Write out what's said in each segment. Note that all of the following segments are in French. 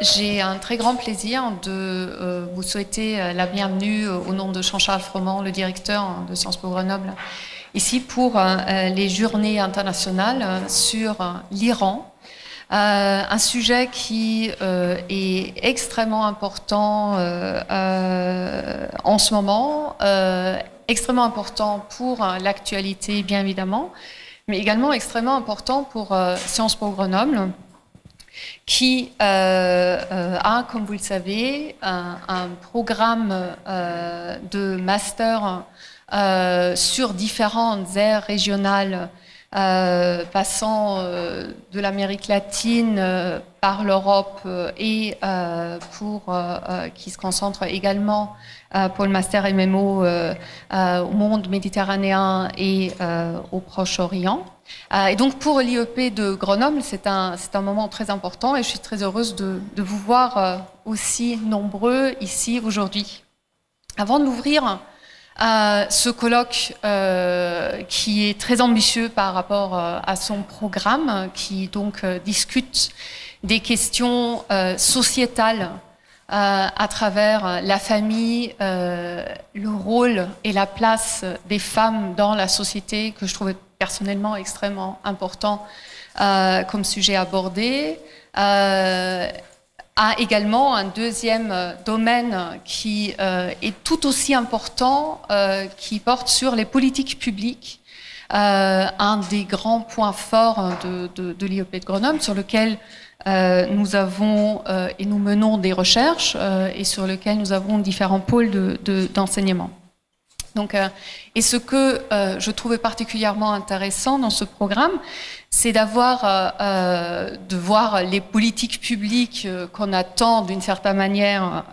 J'ai un très grand plaisir de vous souhaiter la bienvenue au nom de Jean-Charles Froment, le directeur de Sciences Po Grenoble, ici pour les journées internationales sur l'Iran. Un sujet qui est extrêmement important en ce moment, extrêmement important pour l'actualité bien évidemment, mais également extrêmement important pour Sciences Po Grenoble, qui a, comme vous le savez, un programme de master sur différentes aires régionales, passant de l'Amérique latine par l'Europe et qui se concentre également pour le master MMO au monde méditerranéen et au Proche-Orient. Et donc pour l'IEP de Grenoble, c'est un moment très important et je suis très heureuse de vous voir aussi nombreux ici aujourd'hui. Avant de l'ouvrir, ce colloque qui est très ambitieux par rapport à son programme, qui donc discute des questions sociétales à travers la famille, le rôle et la place des femmes dans la société, que je trouvais personnellement extrêmement important comme sujet abordé, a également un deuxième domaine qui est tout aussi important, qui porte sur les politiques publiques, un des grands points forts de l'IEP de Grenoble, sur lequel nous avons et nous menons des recherches et sur lequel nous avons différents pôles d'enseignement. Donc, et ce que je trouvais particulièrement intéressant dans ce programme, c'est de voir les politiques publiques qu'on attend d'une certaine manière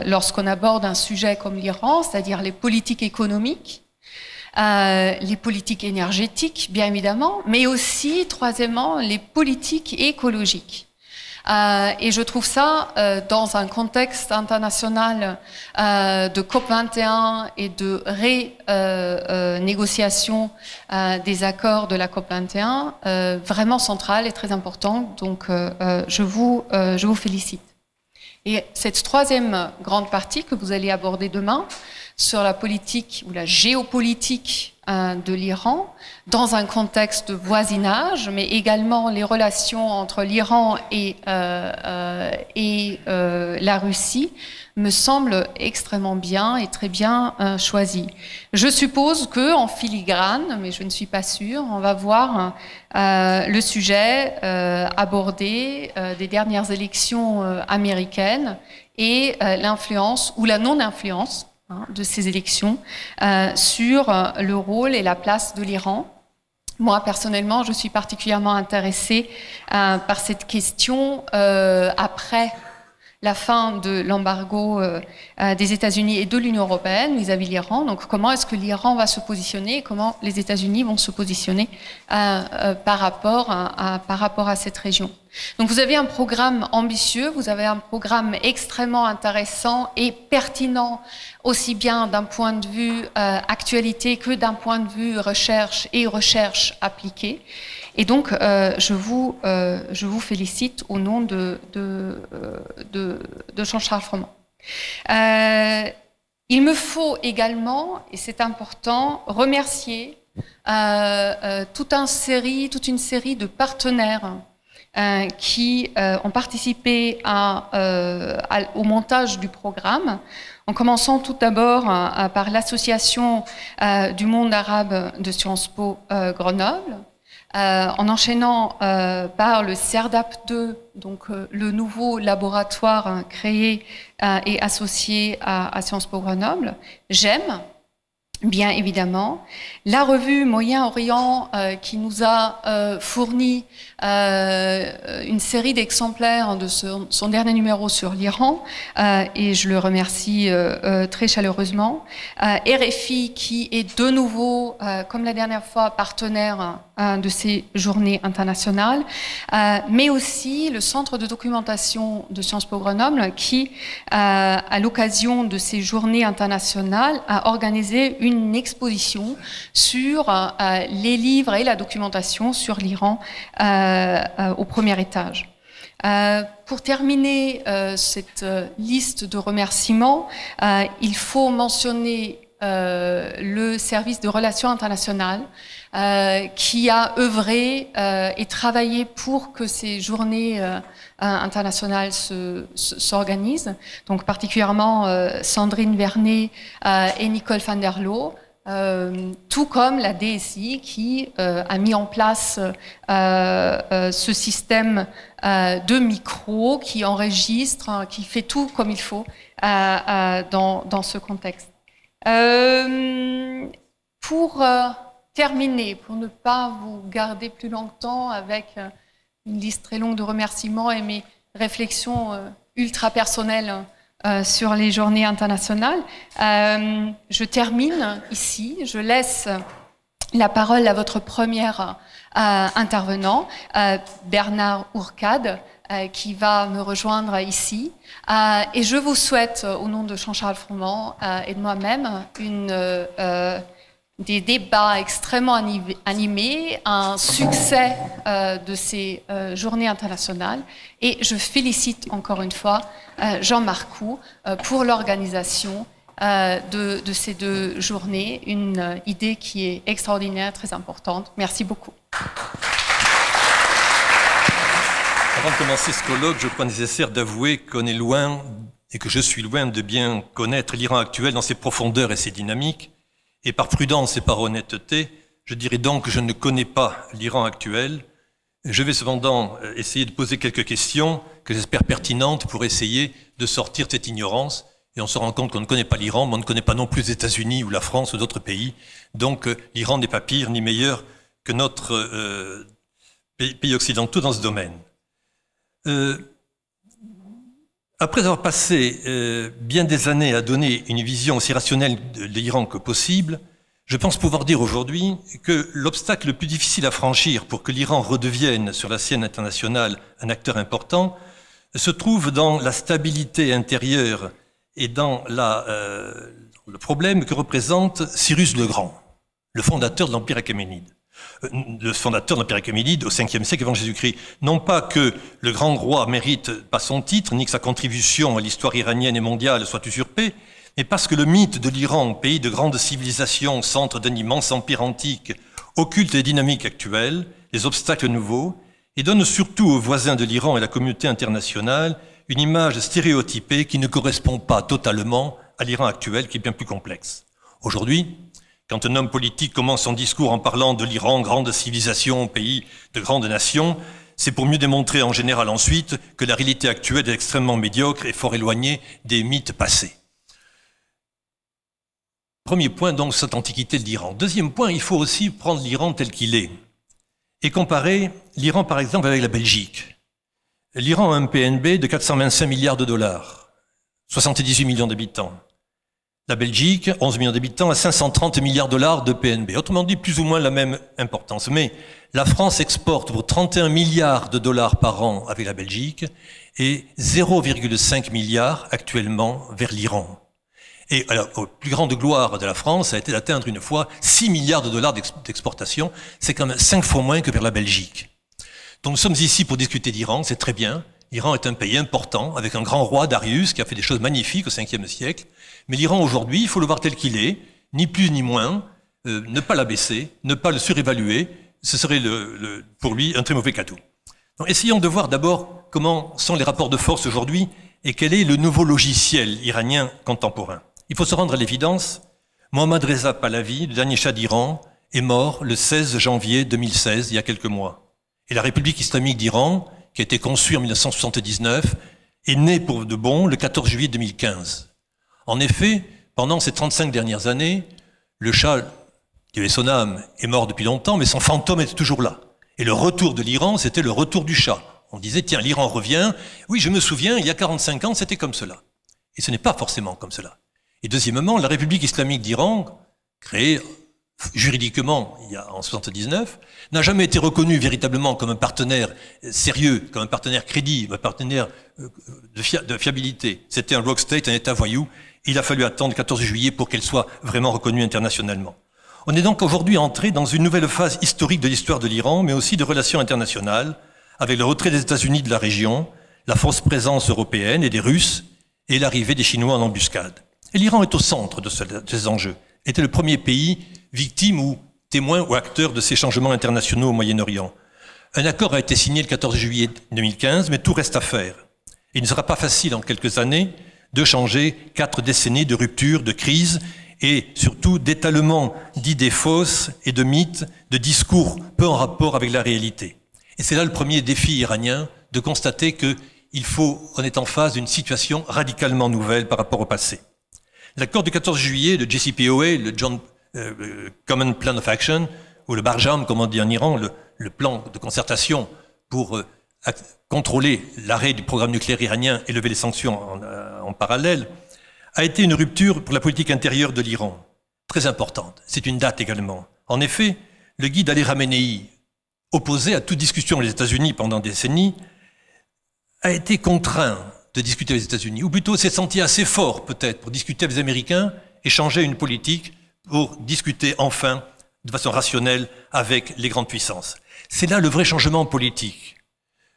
lorsqu'on aborde un sujet comme l'Iran, c'est-à-dire les politiques économiques, les politiques énergétiques, bien évidemment, mais aussi, troisièmement, les politiques écologiques. Et je trouve ça dans un contexte international de COP21 et de négociation des accords de la COP21 vraiment central et très important. Donc je vous félicite. Et cette troisième grande partie que vous allez aborder demain sur la politique ou la géopolitique de l'Iran dans un contexte de voisinage, mais également les relations entre l'Iran et la Russie, me semble extrêmement bien et très bien choisi. Je suppose que en filigrane, mais je ne suis pas sûre, on va voir le sujet abordé des dernières élections américaines et l'influence ou la non-influence de ces élections sur le rôle et la place de l'Iran. Moi, personnellement, je suis particulièrement intéressée par cette question après la fin de l'embargo des États-Unis et de l'Union européenne vis-à-vis de l'Iran. Donc, comment est-ce que l'Iran va se positionner et comment les États-Unis vont se positionner par rapport à cette région. Donc, vous avez un programme ambitieux, vous avez un programme extrêmement intéressant et pertinent, aussi bien d'un point de vue actualité que d'un point de vue recherche et recherche appliquée. Et donc, je vous félicite au nom de Jean-Charles Froment. Il me faut également, et c'est important, remercier toute une série de partenaires qui ont participé au montage du programme, en commençant tout d'abord par l'association du monde arabe de Sciences Po Grenoble, en enchaînant par le CERDAP2, donc le nouveau laboratoire créé et associé à Sciences Po Grenoble, GEM, bien évidemment, la revue Moyen-Orient qui nous a fourni une série d'exemplaires de son dernier numéro sur l'Iran, et je le remercie très chaleureusement. RFI qui est de nouveau, comme la dernière fois, partenaire de ces journées internationales, mais aussi le Centre de documentation de Sciences Po Grenoble qui, à l'occasion de ces journées internationales, a organisé une exposition sur les livres et la documentation sur l'Iran au premier étage. Pour terminer cette liste de remerciements, il faut mentionner le service de relations internationales qui a œuvré et travaillé pour que ces journées internationales s'organisent. Donc particulièrement Sandrine Vernet et Nicole van der Loo, tout comme la DSI qui a mis en place ce système de micro qui enregistre, qui fait tout comme il faut dans ce contexte. Pour terminer, pour ne pas vous garder plus longtemps avec une liste très longue de remerciements et mes réflexions ultra personnelles sur les journées internationales, je termine ici. Je laisse la parole à votre premier intervenant, Bernard Hourcade, qui va me rejoindre ici. Et je vous souhaite, au nom de Jean-Charles Froment et de moi-même, des débats extrêmement animés, un succès de ces journées internationales. Et je félicite encore une fois Jean-Marc Hou pour l'organisation de ces 2 journées, une idée qui est extraordinaire, très importante. Merci beaucoup. Avant de commencer ce colloque, je crois nécessaire d'avouer qu'on est loin, et que je suis loin de bien connaître l'Iran actuel dans ses profondeurs et ses dynamiques. Et par prudence et par honnêteté, je dirais donc que je ne connais pas l'Iran actuel. Je vais cependant essayer de poser quelques questions que j'espère pertinentes pour essayer de sortir de cette ignorance. Et on se rend compte qu'on ne connaît pas l'Iran, mais on ne connaît pas non plus les États-Unis ou la France ou d'autres pays. Donc l'Iran n'est pas pire ni meilleur que notre pays occidentaux dans ce domaine. Après avoir passé bien des années à donner une vision aussi rationnelle de l'Iran que possible, je pense pouvoir dire aujourd'hui que l'obstacle le plus difficile à franchir pour que l'Iran redevienne sur la scène internationale un acteur important se trouve dans la stabilité intérieure et dans le problème que représente Cyrus le Grand, le fondateur de l'Empire achéménide. Le fondateur de l'Empire achéménide au 5e siècle avant Jésus-Christ. Non pas que le grand roi mérite pas son titre, ni que sa contribution à l'histoire iranienne et mondiale soit usurpée, mais parce que le mythe de l'Iran, pays de grande civilisation, centre d'un immense empire antique, occulte les dynamiques actuelles, les obstacles nouveaux, et donne surtout aux voisins de l'Iran et à la communauté internationale une image stéréotypée qui ne correspond pas totalement à l'Iran actuel, qui est bien plus complexe. Aujourd'hui, quand un homme politique commence son discours en parlant de l'Iran, grande civilisation, pays de grandes nations, c'est pour mieux démontrer en général ensuite que la réalité actuelle est extrêmement médiocre et fort éloignée des mythes passés. Premier point, donc, cette antiquité de l'Iran. Deuxième point, il faut aussi prendre l'Iran tel qu'il est et comparer l'Iran, par exemple, avec la Belgique. L'Iran a un PNB de 425 milliards de dollars, 78 millions d'habitants. La Belgique, 11 millions d'habitants, a 530 milliards de dollars de PNB. Autrement dit, plus ou moins la même importance. Mais la France exporte pour 31 milliards de dollars par an avec la Belgique et 0,5 milliards actuellement vers l'Iran. Et la plus grande gloire de la France a été d'atteindre une fois 6 milliards de dollars d'exportation. C'est quand même 5 fois moins que vers la Belgique. Donc nous sommes ici pour discuter d'Iran, c'est très bien. L'Iran est un pays important, avec un grand roi, Darius, qui a fait des choses magnifiques au 5e siècle. Mais l'Iran aujourd'hui, il faut le voir tel qu'il est, ni plus ni moins, ne pas l'abaisser, ne pas le surévaluer, ce serait pour lui un très mauvais cadeau. Donc essayons de voir d'abord comment sont les rapports de force aujourd'hui et quel est le nouveau logiciel iranien contemporain. Il faut se rendre à l'évidence, Mohammad Reza Pahlavi, le dernier shah d'Iran, est mort le 16 janvier 2016, il y a quelques mois. Et la République islamique d'Iran, qui a été conçue en 1979, est née pour de bon le 14 juillet 2015. En effet, pendant ces 35 dernières années, le Shah, qui avait son âme, est mort depuis longtemps, mais son fantôme était toujours là. Et le retour de l'Iran, c'était le retour du Shah. On disait, tiens, l'Iran revient. Oui, je me souviens, il y a 45 ans, c'était comme cela. Et ce n'est pas forcément comme cela. Et deuxièmement, la République islamique d'Iran, créée juridiquement il y a en 1979, n'a jamais été reconnue véritablement comme un partenaire sérieux, comme un partenaire crédible, un partenaire de fiabilité. C'était un rogue state, un État voyou. Il a fallu attendre le 14 juillet pour qu'elle soit vraiment reconnue internationalement. On est donc aujourd'hui entré dans une nouvelle phase historique de l'histoire de l'Iran, mais aussi de relations internationales, avec le retrait des États-Unis de la région, la forte présence européenne et des Russes, et l'arrivée des Chinois en embuscade. Et l'Iran est au centre de ces enjeux, était le premier pays victime ou témoin ou acteur de ces changements internationaux au Moyen-Orient. Un accord a été signé le 14 juillet 2015, mais tout reste à faire. Il ne sera pas facile en quelques années de changer 4 décennies de rupture, de crise et surtout d'étalement d'idées fausses et de mythes, de discours peu en rapport avec la réalité. Et c'est là le premier défi iranien, de constater qu'on est en face d'une situation radicalement nouvelle par rapport au passé. L'accord du 14 juillet, le JCPOA, le Joint Common Plan of Action, ou le Barjam, comme on dit en Iran, le plan de concertation pour contrôler l'arrêt du programme nucléaire iranien et lever les sanctions en parallèle, a été une rupture pour la politique intérieure de l'Iran, très importante. C'est une date également. En effet, le guide Ali Khamenei, opposé à toute discussion avec les États-Unis pendant des décennies, a été contraint de discuter avec les États-Unis, ou plutôt s'est senti assez fort peut-être pour discuter avec les Américains et changer une politique pour discuter enfin de façon rationnelle avec les grandes puissances. C'est là le vrai changement politique.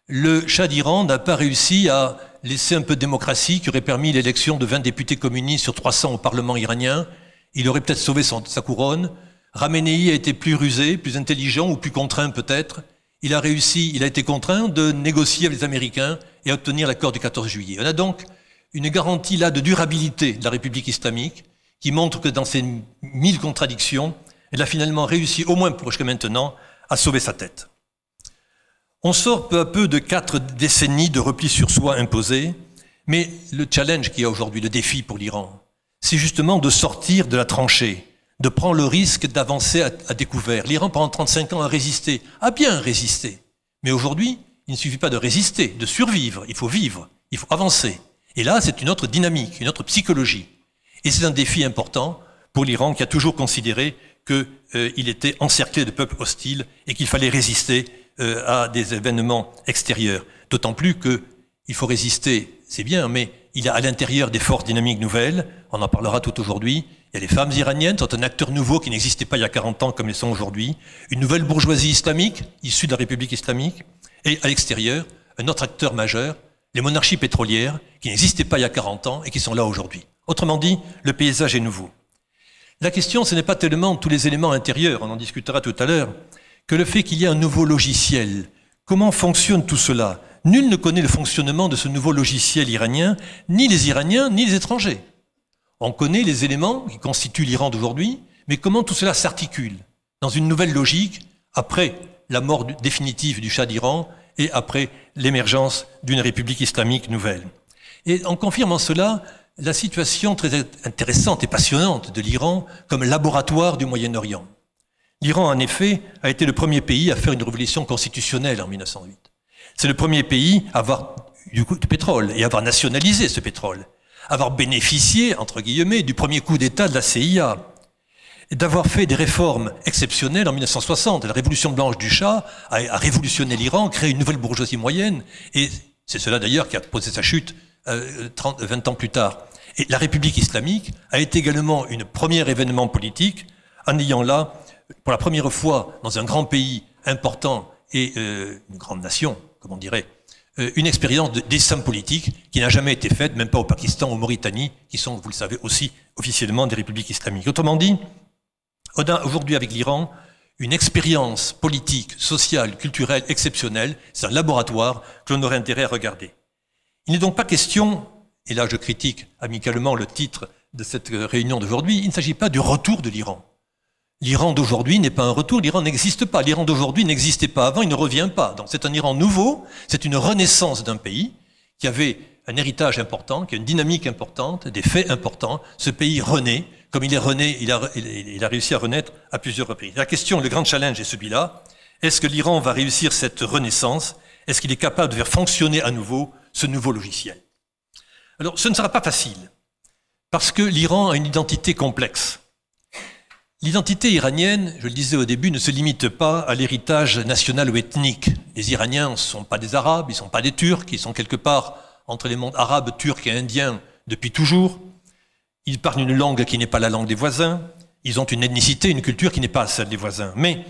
Le Shah d'Iran n'a pas réussi à laisser un peu de démocratie qui aurait permis l'élection de 20 députés communistes sur 300 au Parlement iranien. Il aurait peut-être sauvé sa couronne. Khamenei a été plus rusé, plus intelligent ou plus contraint peut-être. Il a été contraint de négocier avec les Américains et à obtenir l'accord du 14 juillet. On a donc une garantie là de durabilité de la République islamique qui montre que dans ces 1000 contradictions, elle a finalement réussi, au moins jusqu'à maintenant, à sauver sa tête. On sort peu à peu de 4 décennies de repli sur soi imposé, mais le challenge qu'il y a aujourd'hui, le défi pour l'Iran, c'est justement de sortir de la tranchée, de prendre le risque d'avancer à découvert. L'Iran, pendant 35 ans, a bien résisté. Mais aujourd'hui, il ne suffit pas de résister, de survivre, il faut vivre, il faut avancer. Et là, c'est une autre dynamique, une autre psychologie. Et c'est un défi important pour l'Iran qui a toujours considéré qu'il était encerclé de peuples hostiles et qu'il fallait résister à des événements extérieurs. D'autant plus qu'il faut résister, c'est bien, mais il y a à l'intérieur des forces dynamiques nouvelles, on en parlera tout aujourd'hui. Il y a les femmes iraniennes, sont un acteur nouveau qui n'existait pas il y a 40 ans comme elles sont aujourd'hui, une nouvelle bourgeoisie islamique, issue de la République islamique, et à l'extérieur, un autre acteur majeur, les monarchies pétrolières, qui n'existaient pas il y a 40 ans et qui sont là aujourd'hui. Autrement dit, le paysage est nouveau. La question, ce n'est pas tellement tous les éléments intérieurs, on en discutera tout à l'heure, que le fait qu'il y ait un nouveau logiciel. Comment fonctionne tout cela? Nul ne connaît le fonctionnement de ce nouveau logiciel iranien, ni les Iraniens, ni les étrangers. On connaît les éléments qui constituent l'Iran d'aujourd'hui, mais comment tout cela s'articule dans une nouvelle logique après la mort définitive du Shah d'Iran et après l'émergence d'une république islamique nouvelle. Et on confirme en cela la situation très intéressante et passionnante de l'Iran comme laboratoire du Moyen-Orient. L'Iran, en effet, a été le premier pays à faire une révolution constitutionnelle en 1908. C'est le premier pays à avoir du pétrole et à avoir nationalisé ce pétrole, avoir bénéficié, entre guillemets, du premier coup d'État de la CIA, et d'avoir fait des réformes exceptionnelles en 1960. La révolution blanche du Shah a révolutionné l'Iran, créé une nouvelle bourgeoisie moyenne, et c'est cela d'ailleurs qui a posé sa chute 20 ans plus tard. Et la République islamique a été également un premier événement politique, en ayant là, pour la première fois dans un grand pays important et une grande nation, comme on dirait, une expérience de dessin politique qui n'a jamais été faite, même pas au Pakistan, ou en Mauritanie, qui sont, vous le savez, aussi officiellement des républiques islamiques. Autrement dit, on a aujourd'hui avec l'Iran une expérience politique, sociale, culturelle exceptionnelle. C'est un laboratoire que l'on aurait intérêt à regarder. Il n'est donc pas question, et là je critique amicalement le titre de cette réunion d'aujourd'hui, il ne s'agit pas du retour de l'Iran. L'Iran d'aujourd'hui n'est pas un retour, l'Iran n'existe pas. L'Iran d'aujourd'hui n'existait pas avant, il ne revient pas. Donc c'est un Iran nouveau, c'est une renaissance d'un pays qui avait un héritage important, qui a une dynamique importante, des faits importants. Ce pays renaît, comme il est rené, il a réussi à renaître à plusieurs reprises. La question, le grand challenge est celui-là. Est-ce que l'Iran va réussir cette renaissance? Est-ce qu'il est capable de faire fonctionner à nouveau ce nouveau logiciel? Alors ce ne sera pas facile, parce que l'Iran a une identité complexe. L'identité iranienne, je le disais au début, ne se limite pas à l'héritage national ou ethnique. Les Iraniens ne sont pas des Arabes, ils ne sont pas des Turcs, ils sont quelque part entre les mondes arabes, turcs et indiens depuis toujours. Ils parlent une langue qui n'est pas la langue des voisins, ils ont une ethnicité, une culture qui n'est pas celle des voisins. Mais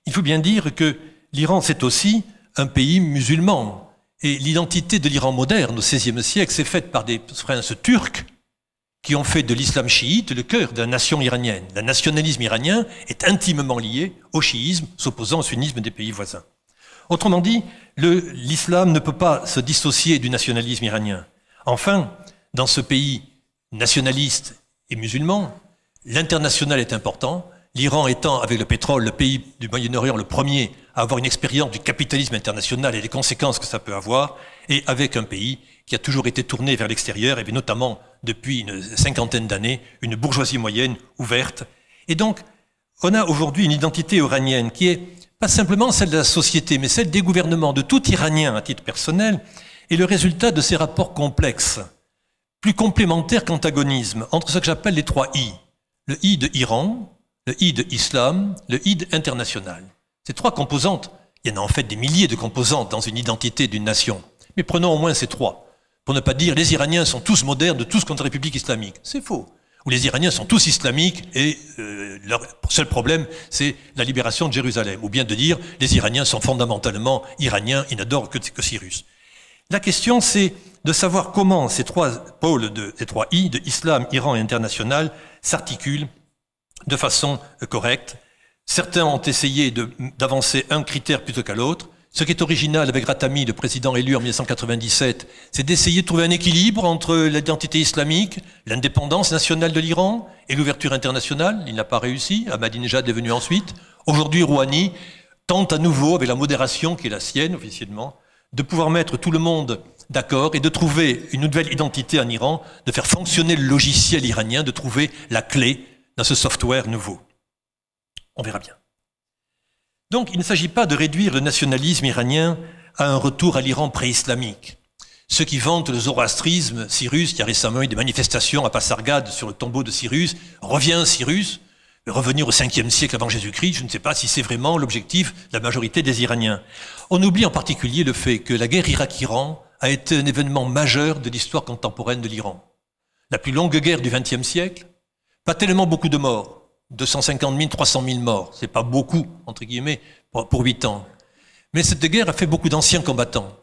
il faut bien dire que l'Iran, c'est aussi un pays musulman. Et l'identité de l'Iran moderne au XVIe siècle s'est faite par des princes turcs qui ont fait de l'islam chiite le cœur de la nation iranienne. Le nationalisme iranien est intimement lié au chiisme, s'opposant au sunnisme des pays voisins. Autrement dit, l'islam ne peut pas se dissocier du nationalisme iranien. Enfin, dans ce pays nationaliste et musulman, l'international est important. L'Iran étant, avec le pétrole, le pays du Moyen-Orient le premier à avoir une expérience du capitalisme international et des conséquences que ça peut avoir, et avec un pays qui a toujours été tourné vers l'extérieur, et notamment depuis une cinquantaine d'années, une bourgeoisie moyenne ouverte. Et donc, on a aujourd'hui une identité iranienne qui est pas simplement celle de la société, mais celle des gouvernements, de tout Iranien à titre personnel, et le résultat de ces rapports complexes, plus complémentaires qu'antagonisme, entre ce que j'appelle les 3 I. Le I de Iran, le I de Islam, le I de international. Ces 3 composantes, il y en a en fait des milliers de composantes dans une identité d'une nation. Mais prenons au moins ces 3. Pour ne pas dire les Iraniens sont tous modernes, tous contre la République islamique. C'est faux. Ou les Iraniens sont tous islamiques et leur seul problème, c'est la libération de Jérusalem. Ou bien de dire les Iraniens sont fondamentalement iraniens, ils n'adorent que Cyrus. La question, c'est de savoir comment ces 3 pôles, ces 3 I, de Islam, Iran et international, s'articulent de façon correcte. Certains ont essayé d'avancer un critère plutôt qu'à l'autre. Ce qui est original avec Ghatami, le président élu en 1997, c'est d'essayer de trouver un équilibre entre l'identité islamique, l'indépendance nationale de l'Iran et l'ouverture internationale. Il n'a pas réussi. Ahmadinejad est venu ensuite. Aujourd'hui, Rouhani tente à nouveau, avec la modération qui est la sienne officiellement, de pouvoir mettre tout le monde d'accord et de trouver une nouvelle identité en Iran, de faire fonctionner le logiciel iranien, de trouver la clé dans ce software nouveau. On verra bien. Donc, il ne s'agit pas de réduire le nationalisme iranien à un retour à l'Iran pré-islamique. Ceux qui vantent le zoroastrisme, Cyrus, il y a récemment eu des manifestations à Pasargad sur le tombeau de Cyrus, revient Cyrus, revenir au 5e siècle avant Jésus-Christ, je ne sais pas si c'est vraiment l'objectif de la majorité des Iraniens. On oublie en particulier le fait que la guerre Irak-Iran a été un événement majeur de l'histoire contemporaine de l'Iran. La plus longue guerre du XXe siècle, pas tellement beaucoup de morts. 250 000, 300 000 morts. C'est pas beaucoup, entre guillemets, pour 8 ans. Mais cette guerre a fait beaucoup d'anciens combattants.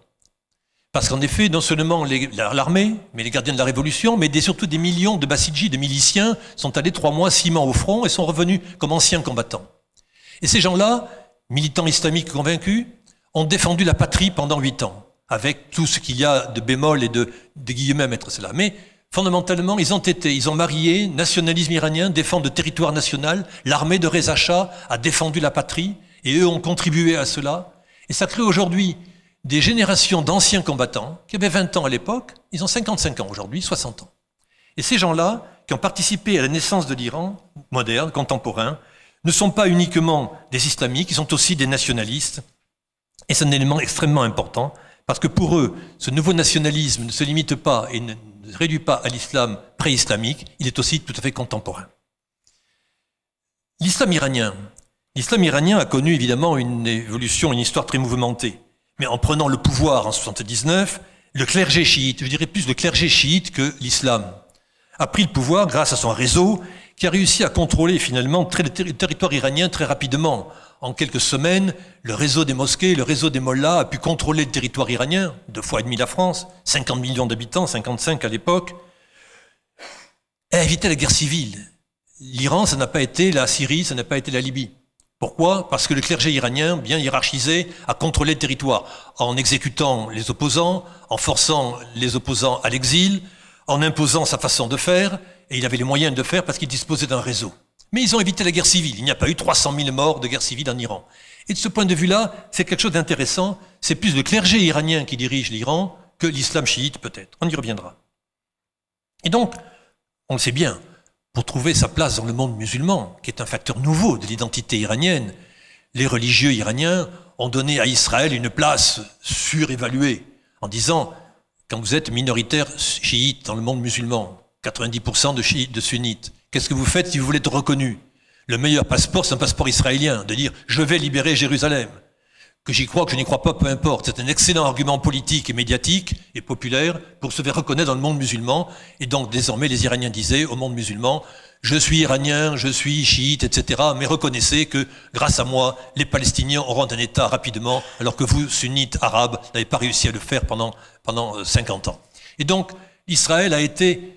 Parce qu'en effet, non seulement l'armée, mais les gardiens de la Révolution, mais surtout des millions de Bassidji, de miliciens, sont allés 3 mois, 6 mois au front et sont revenus comme anciens combattants. Et ces gens-là, militants islamiques convaincus, ont défendu la patrie pendant 8 ans, avec tout ce qu'il y a de bémol et de guillemets à mettre cela. Mais fondamentalement, ils ont marié nationalisme iranien, défense de territoire national, l'armée de Reza Shah a défendu la patrie, et eux ont contribué à cela. Et ça crée aujourd'hui des générations d'anciens combattants, qui avaient 20 ans à l'époque, ils ont 55 ans aujourd'hui, 60 ans. Et ces gens-là, qui ont participé à la naissance de l'Iran moderne, contemporain, ne sont pas uniquement des islamiques, ils sont aussi des nationalistes. Et c'est un élément extrêmement important, parce que pour eux, ce nouveau nationalisme ne se limite pas et ne réduit pas à l'islam pré-islamique, il est aussi tout à fait contemporain. L'islam iranien a connu évidemment une évolution, une histoire très mouvementée. Mais en prenant le pouvoir en 79, le clergé chiite, je dirais plus le clergé chiite que l'islam, a pris le pouvoir grâce à son réseau qui a réussi à contrôler finalement le territoire iranien très rapidement. En quelques semaines, le réseau des mosquées, le réseau des mollahs a pu contrôler le territoire iranien, 2,5 fois la France, 50 millions d'habitants, 55 à l'époque, et a évité la guerre civile. L'Iran, ça n'a pas été la Syrie, ça n'a pas été la Libye. Pourquoi? Parce que le clergé iranien, bien hiérarchisé, a contrôlé le territoire, en exécutant les opposants, en forçant les opposants à l'exil, en imposant sa façon de faire, et il avait les moyens de le faire parce qu'il disposait d'un réseau. Mais ils ont évité la guerre civile. Il n'y a pas eu 300 000 morts de guerre civile en Iran. Et de ce point de vue-là, c'est quelque chose d'intéressant. C'est plus le clergé iranien qui dirige l'Iran que l'islam chiite, peut-être. On y reviendra. Et donc, on le sait bien, pour trouver sa place dans le monde musulman, qui est un facteur nouveau de l'identité iranienne, les religieux iraniens ont donné à Israël une place surévaluée, en disant, quand vous êtes minoritaire chiite dans le monde musulman, 90% de chiites, de sunnites, qu'est-ce que vous faites si vous voulez être reconnu? Le meilleur passeport, c'est un passeport israélien, de dire « je vais libérer Jérusalem ». Que j'y crois, que je n'y crois pas, peu importe. C'est un excellent argument politique et médiatique et populaire pour se faire reconnaître dans le monde musulman. Et donc, désormais, les Iraniens disaient au monde musulman je suis iranien, je suis chiite, etc. Mais reconnaissez que, grâce à moi, les Palestiniens auront un État rapidement, alors que vous, sunnites arabes, n'avez pas réussi à le faire pendant 50 ans. Et donc, Israël a été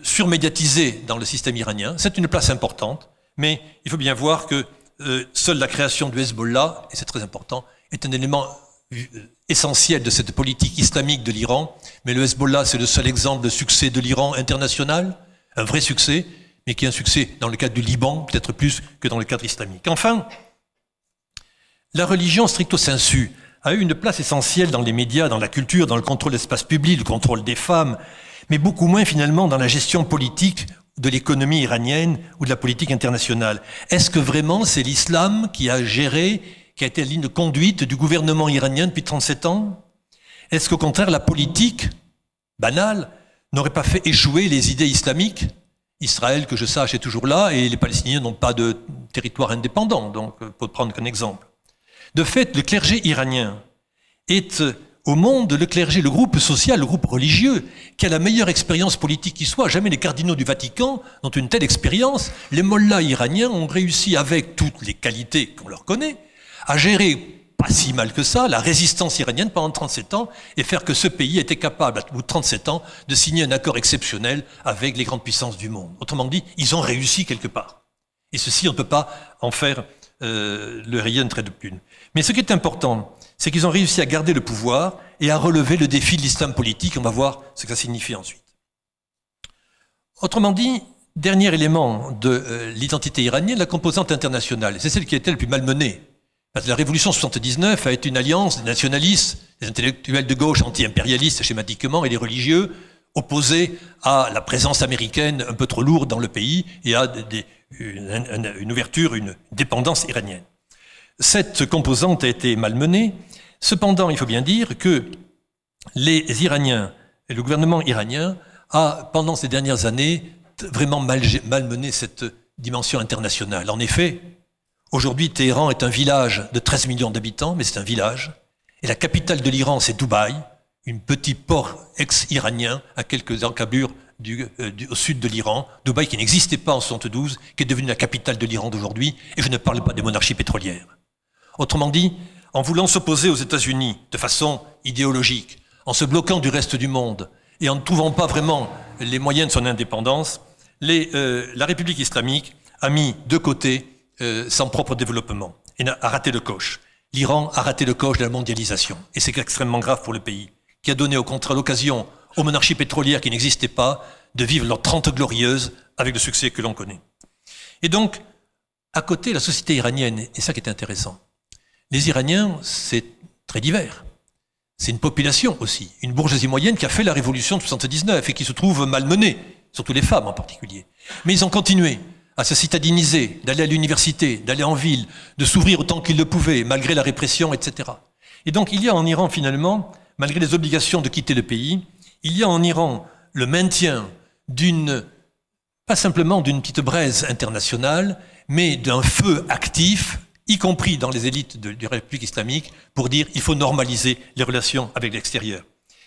surmédiatisé dans le système iranien. C'est une place importante, mais il faut bien voir que seule la création du Hezbollah, et c'est très important, est un élément essentiel de cette politique islamique de l'Iran. Mais le Hezbollah, c'est le seul exemple de succès de l'Iran international, un vrai succès, mais qui est un succès dans le cadre du Liban, peut-être plus que dans le cadre islamique. Enfin, la religion stricto sensu a eu une place essentielle dans les médias, dans la culture, dans le contrôle de l'espace public, le contrôle des femmes, mais beaucoup moins finalement dans la gestion politique de l'économie iranienne ou de la politique internationale. Est-ce que vraiment c'est l'islam qui a géré, qui a été la ligne de conduite du gouvernement iranien depuis 37 ans? Est-ce qu'au contraire la politique banale n'aurait pas fait échouer les idées islamiques? Israël, que je sache, est toujours là et les Palestiniens n'ont pas de territoire indépendant, donc pour prendre qu'un exemple. De fait, le clergé iranien est au monde, le clergé, le groupe social, le groupe religieux, qui a la meilleure expérience politique qui soit. Jamais les cardinaux du Vatican n'ont une telle expérience. Les mollahs iraniens ont réussi, avec toutes les qualités qu'on leur connaît, à gérer pas si mal que ça la résistance iranienne pendant 37 ans et faire que ce pays était capable, au bout de 37 ans, de signer un accord exceptionnel avec les grandes puissances du monde. Autrement dit, ils ont réussi quelque part. Et ceci, on ne peut pas en faire le rayon trait de plume. Mais ce qui est important, c'est qu'ils ont réussi à garder le pouvoir et à relever le défi de l'islam politique. On va voir ce que ça signifie ensuite. Autrement dit, dernier élément de l'identité iranienne, la composante internationale. C'est celle qui a été le plus malmenée. Parce que la révolution 79 a été une alliance des nationalistes, des intellectuels de gauche anti-impérialistes schématiquement et des religieux opposés à la présence américaine un peu trop lourde dans le pays et à une ouverture, une dépendance iranienne. Cette composante a été malmenée. Cependant, il faut bien dire que les Iraniens et le gouvernement iranien a, pendant ces dernières années, vraiment malmené cette dimension internationale. En effet, aujourd'hui, Téhéran est un village de 13 millions d'habitants, mais c'est un village. Et la capitale de l'Iran, c'est Dubaï, un petit port ex-iranien à quelques encablures au sud de l'Iran. Dubaï qui n'existait pas en 72, qui est devenue la capitale de l'Iran d'aujourd'hui. Et je ne parle pas des monarchies pétrolières. Autrement dit, en voulant s'opposer aux États-Unis de façon idéologique, en se bloquant du reste du monde et en ne trouvant pas vraiment les moyens de son indépendance, la République islamique a mis de côté son propre développement et a raté le coche. L'Iran a raté le coche de la mondialisation et c'est extrêmement grave pour le pays, qui a donné au contraire l'occasion aux monarchies pétrolières qui n'existaient pas de vivre leurs 30 glorieuses avec le succès que l'on connaît. Et donc, à côté, la société iranienne, et ça qui est intéressant, les Iraniens, c'est très divers. C'est une population aussi, une bourgeoisie moyenne qui a fait la révolution de 79 et qui se trouve malmenée, surtout les femmes en particulier. Mais ils ont continué à se citadiniser, d'aller à l'université, d'aller en ville, de s'ouvrir autant qu'ils le pouvaient, malgré la répression, etc. Et donc il y a en Iran finalement, malgré les obligations de quitter le pays, il y a en Iran le maintien pas simplement d'une petite braise internationale, mais d'un feu actif, y compris dans les élites de la République islamique, pour dire qu'il faut normaliser les relations avec l'extérieur.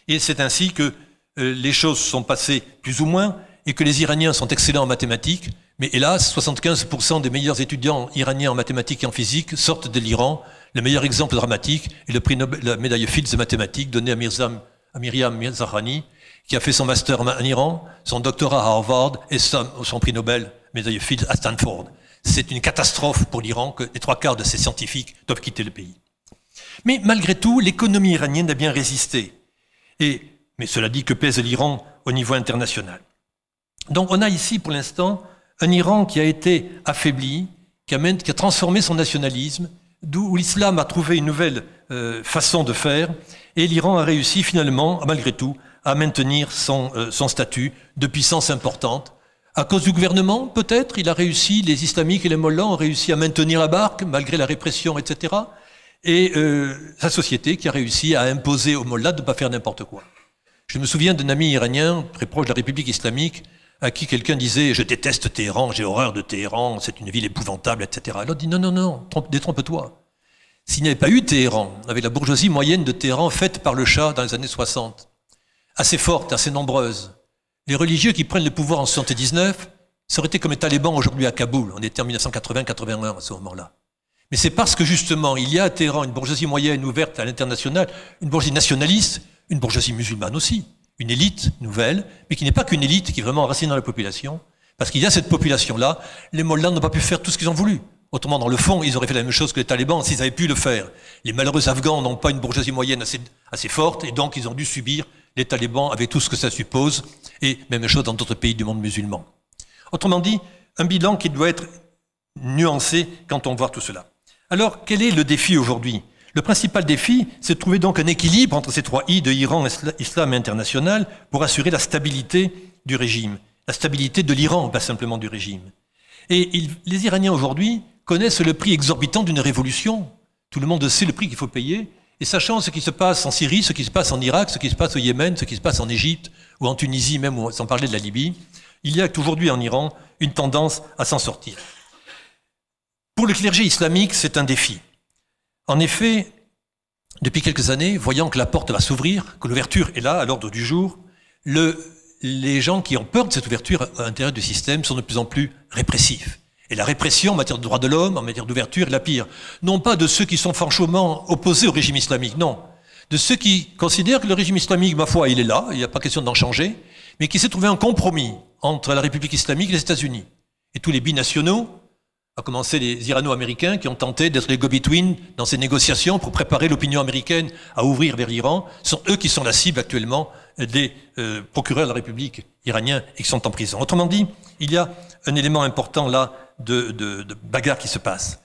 Et c'est ainsi que les choses sont passées plus ou moins, et que les Iraniens sont excellents en mathématiques, mais hélas, 75% des meilleurs étudiants iraniens en mathématiques et en physique sortent de l'Iran. Le meilleur exemple dramatique est le prix Nobel, la médaille Fields de mathématiques donnée à Myriam Zahrani, qui a fait son master en Iran, son doctorat à Harvard et son prix Nobel, médaille Fields à Stanford. C'est une catastrophe pour l'Iran que les 3/4 de ces scientifiques doivent quitter le pays. Mais malgré tout, l'économie iranienne a bien résisté. Mais cela dit, que pèse l'Iran au niveau international. Donc on a ici pour l'instant un Iran qui a été affaibli, qui a transformé son nationalisme, où l'islam a trouvé une nouvelle façon de faire, et l'Iran a réussi finalement, malgré tout, à maintenir son statut de puissance importante. À cause du gouvernement, peut-être, il a réussi, les islamiques et les mollahs ont réussi à maintenir la barque, malgré la répression, etc. Et sa société qui a réussi à imposer aux mollahs de ne pas faire n'importe quoi. Je me souviens d'un ami iranien, très proche de la République islamique, à qui quelqu'un disait « Je déteste Téhéran, j'ai horreur de Téhéran, c'est une ville épouvantable, etc. » L'autre dit « Non, non, non, détrompe-toi. S'il n'y avait pas eu Téhéran, avec la bourgeoisie moyenne de Téhéran faite par le Shah dans les années 60, assez forte, assez nombreuse, les religieux qui prennent le pouvoir en 79, ça aurait été comme les talibans aujourd'hui à Kaboul. On était en 1980-81 à ce moment-là. Mais c'est parce que justement, il y a à Téhéran une bourgeoisie moyenne ouverte à l'international, une bourgeoisie nationaliste, une bourgeoisie musulmane aussi, une élite nouvelle, mais qui n'est pas qu'une élite qui est vraiment enracinée dans la population, parce qu'il y a cette population-là, les Mollahs n'ont pas pu faire tout ce qu'ils ont voulu. Autrement, dans le fond, ils auraient fait la même chose que les talibans s'ils avaient pu le faire. Les malheureux Afghans n'ont pas une bourgeoisie moyenne assez forte, et donc ils ont dû subir les talibans avec tout ce que ça suppose, et même chose dans d'autres pays du monde musulman. Autrement dit, un bilan qui doit être nuancé quand on voit tout cela. Alors, quel est le défi aujourd'hui? Le principal défi, c'est de trouver donc un équilibre entre ces trois I de Iran, Islam et international pour assurer la stabilité du régime, la stabilité de l'Iran, pas simplement du régime. Et les Iraniens aujourd'hui connaissent le prix exorbitant d'une révolution. Tout le monde sait le prix qu'il faut payer. Et sachant ce qui se passe en Syrie, ce qui se passe en Irak, ce qui se passe au Yémen, ce qui se passe en Égypte ou en Tunisie, même sans parler de la Libye, il y a aujourd'hui en Iran une tendance à s'en sortir. Pour le clergé islamique, c'est un défi. En effet, depuis quelques années, voyant que la porte va s'ouvrir, que l'ouverture est là, à l'ordre du jour, les gens qui ont peur de cette ouverture à l'intérieur du système sont de plus en plus répressifs. Et la répression en matière de droits de l'homme, en matière d'ouverture, est la pire. Non pas de ceux qui sont franchement opposés au régime islamique, non. De ceux qui considèrent que le régime islamique, ma foi, il est là, il n'y a pas question d'en changer, mais qui s'est trouvé un compromis entre la République islamique et les États-Unis. Et tous les binationaux, à commencer les Irano-Américains qui ont tenté d'être les go-between dans ces négociations pour préparer l'opinion américaine à ouvrir vers l'Iran, sont eux qui sont la cible actuellement des procureurs de la République iraniens et qui sont en prison. Autrement dit, il y a un élément important là de bagarre qui se passe.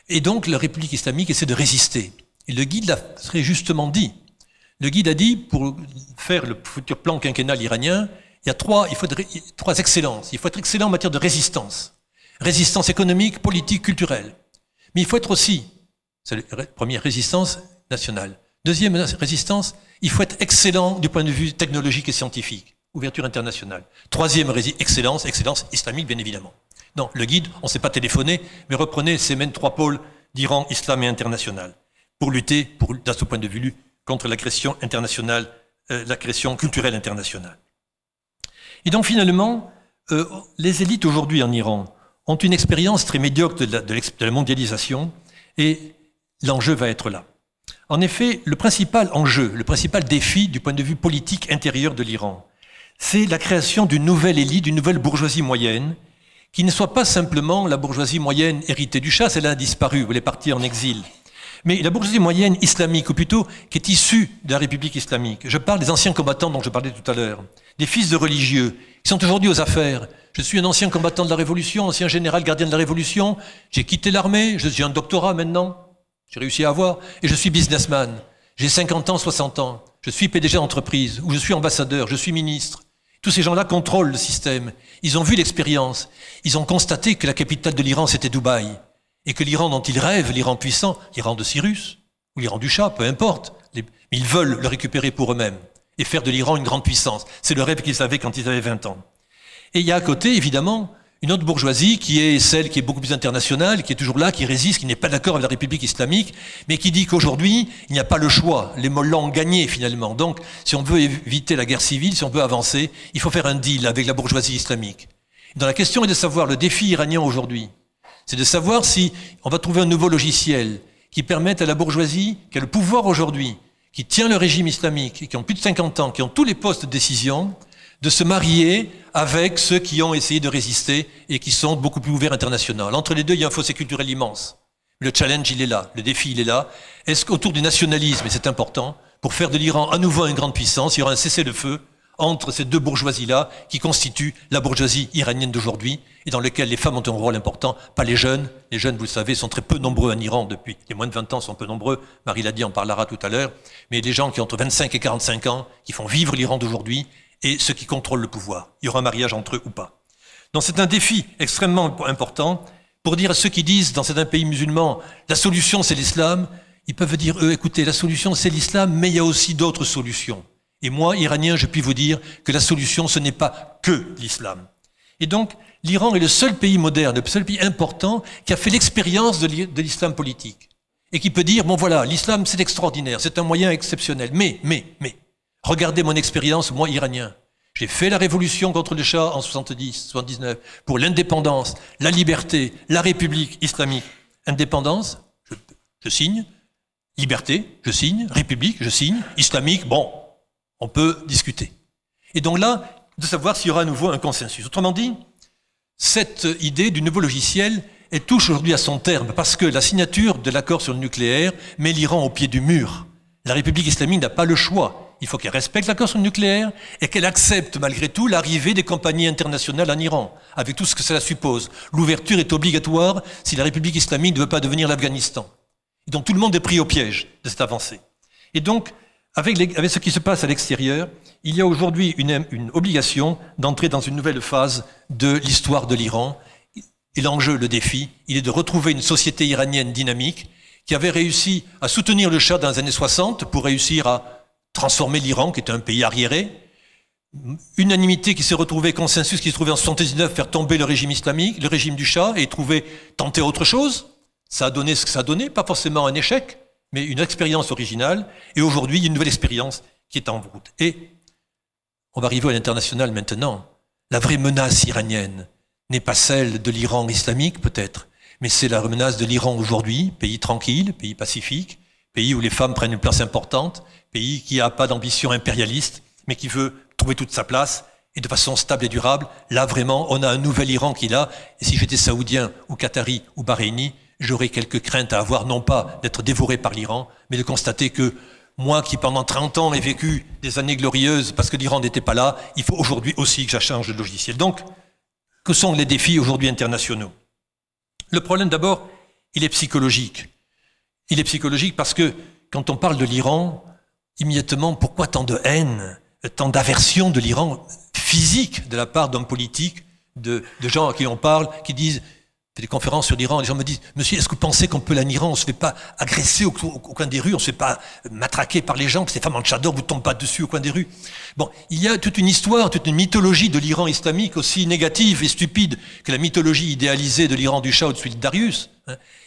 Et donc la République islamique essaie de résister. Et le guide l'a très justement dit. Le guide a dit, pour faire le futur plan quinquennal iranien, il faut trois excellences. Il faut être excellent en matière de résistance. Résistance économique, politique, culturelle. Mais il faut être aussi, c'est la première, résistance nationale. Deuxième résistance, il faut être excellent du point de vue technologique et scientifique. Ouverture internationale. Troisième excellence islamique, bien évidemment. Non, le guide, on ne s'est pas téléphoné, mais reprenez ces mêmes trois pôles d'Iran, islam et international, pour lutter, dans ce point de vue, contre l'agression internationale, l'agression culturelle internationale. Et donc finalement, les élites aujourd'hui en Iran ont une expérience très médiocre de la mondialisation, et l'enjeu va être là. En effet, le principal enjeu, le principal défi du point de vue politique intérieur de l'Iran, c'est la création d'une nouvelle élite, d'une nouvelle bourgeoisie moyenne, qui ne soit pas simplement la bourgeoisie moyenne héritée du Shah, celle-là a disparu, elle est partie en exil, mais la bourgeoisie moyenne islamique, ou plutôt qui est issue de la République islamique. Je parle des anciens combattants dont je parlais tout à l'heure, des fils de religieux, qui sont aujourd'hui aux affaires. Je suis un ancien combattant de la Révolution, ancien général gardien de la Révolution, j'ai quitté l'armée, j'ai un doctorat maintenant, j'ai réussi à avoir, et je suis businessman. J'ai 50 ans, 60 ans, je suis PDG d'entreprise, ou je suis ambassadeur, je suis ministre. Tous ces gens-là contrôlent le système. Ils ont vu l'expérience. Ils ont constaté que la capitale de l'Iran, c'était Dubaï. Et que l'Iran dont ils rêvent, l'Iran puissant, l'Iran de Cyrus, ou l'Iran du Shah, peu importe, mais ils veulent le récupérer pour eux-mêmes et faire de l'Iran une grande puissance. C'est le rêve qu'ils avaient quand ils avaient 20 ans. Et il y a à côté, évidemment, une autre bourgeoisie qui est celle qui est beaucoup plus internationale, qui est toujours là, qui résiste, qui n'est pas d'accord avec la République islamique, mais qui dit qu'aujourd'hui, il n'y a pas le choix. Les Mollahs ont gagné finalement. Donc, si on veut éviter la guerre civile, si on veut avancer, il faut faire un deal avec la bourgeoisie islamique. Donc la question est de savoir, le défi iranien aujourd'hui, c'est de savoir si on va trouver un nouveau logiciel qui permette à la bourgeoisie, qui a le pouvoir aujourd'hui, qui tient le régime islamique, qui ont plus de 50 ans, qui ont tous les postes de décision, de se marier avec ceux qui ont essayé de résister et qui sont beaucoup plus ouverts internationalement. Entre les deux, il y a un fossé culturel immense. Le challenge, il est là. Le défi, il est là. Est-ce qu'autour du nationalisme, et c'est important, pour faire de l'Iran à nouveau une grande puissance, il y aura un cessez-le-feu entre ces deux bourgeoisies-là qui constituent la bourgeoisie iranienne d'aujourd'hui et dans laquelle les femmes ont un rôle important, pas les jeunes. Les jeunes, vous le savez, sont très peu nombreux en Iran depuis. Les moins de 20 ans sont peu nombreux. Marie l'a dit, en parlera tout à l'heure. Mais les gens qui ont entre 25 et 45 ans, qui font vivre l'Iran d'aujourd'hui, et ceux qui contrôlent le pouvoir. Il y aura un mariage entre eux ou pas. Donc c'est un défi extrêmement important pour dire à ceux qui disent dans certains pays musulmans la solution c'est l'islam, ils peuvent dire eux écoutez la solution c'est l'islam mais il y a aussi d'autres solutions. Et moi, Iranien, je puis vous dire que la solution ce n'est pas que l'islam. Et donc l'Iran est le seul pays moderne, le seul pays important qui a fait l'expérience de l'islam politique et qui peut dire bon voilà l'islam c'est extraordinaire, c'est un moyen exceptionnel mais regardez mon expérience, moi, Iranien. J'ai fait la révolution contre le Shah en 70, 79, pour l'indépendance, la liberté, la République islamique. Indépendance, je signe. Liberté, je signe. République, je signe. Islamique, bon, on peut discuter. Et donc là, de savoir s'il y aura à nouveau un consensus. Autrement dit, cette idée du nouveau logiciel, elle touche aujourd'hui à son terme, parce que la signature de l'accord sur le nucléaire met l'Iran au pied du mur. La République islamique n'a pas le choix. Il faut qu'elle respecte l'accord sur le nucléaire et qu'elle accepte malgré tout l'arrivée des compagnies internationales en Iran, avec tout ce que cela suppose. L'ouverture est obligatoire si la République islamique ne veut pas devenir l'Afghanistan. Et donc tout le monde est pris au piège de cette avancée. Et donc, avec ce qui se passe à l'extérieur, il y a aujourd'hui une obligation d'entrer dans une nouvelle phase de l'histoire de l'Iran. Et l'enjeu, le défi, il est de retrouver une société iranienne dynamique qui avait réussi à soutenir le Shah dans les années 60 pour réussir à transformer l'Iran, qui était un pays arriéré. Unanimité qui s'est retrouvée, consensus qui s'est trouvé en 79, faire tomber le régime islamique, le régime du Shah, et tenter autre chose. Ça a donné ce que ça a donné, pas forcément un échec, mais une expérience originale. Et aujourd'hui, il y a une nouvelle expérience qui est en route. Et on va arriver à l'international maintenant. La vraie menace iranienne n'est pas celle de l'Iran islamique, peut-être, mais c'est la menace de l'Iran aujourd'hui, pays tranquille, pays pacifique, pays où les femmes prennent une place importante, pays qui n'a pas d'ambition impérialiste, mais qui veut trouver toute sa place, et de façon stable et durable. Là, vraiment, on a un nouvel Iran qui est là, et si j'étais saoudien, ou qatari, ou bahreïni, j'aurais quelques craintes à avoir, non pas d'être dévoré par l'Iran, mais de constater que moi, qui pendant 30 ans ai vécu des années glorieuses, parce que l'Iran n'était pas là, il faut aujourd'hui aussi que je change de logiciel. Donc, que sont les défis aujourd'hui internationaux? Le problème, d'abord, il est psychologique. Il est psychologique parce que, quand on parle de l'Iran, immédiatement, pourquoi tant de haine, tant d'aversion de l'Iran physique de la part d'hommes politiques, de gens à qui on parle, qui disent, des conférences sur l'Iran, les gens me disent, monsieur, est-ce que vous pensez qu'on peut aller en Iran, on ne se fait pas agresser au coin des rues, on ne se fait pas matraquer par les gens, que ces femmes en tchador vous tombent pas dessus au coin des rues. Bon, il y a toute une histoire, toute une mythologie de l'Iran islamique aussi négative et stupide que la mythologie idéalisée de l'Iran du Shah ou de celui de Darius.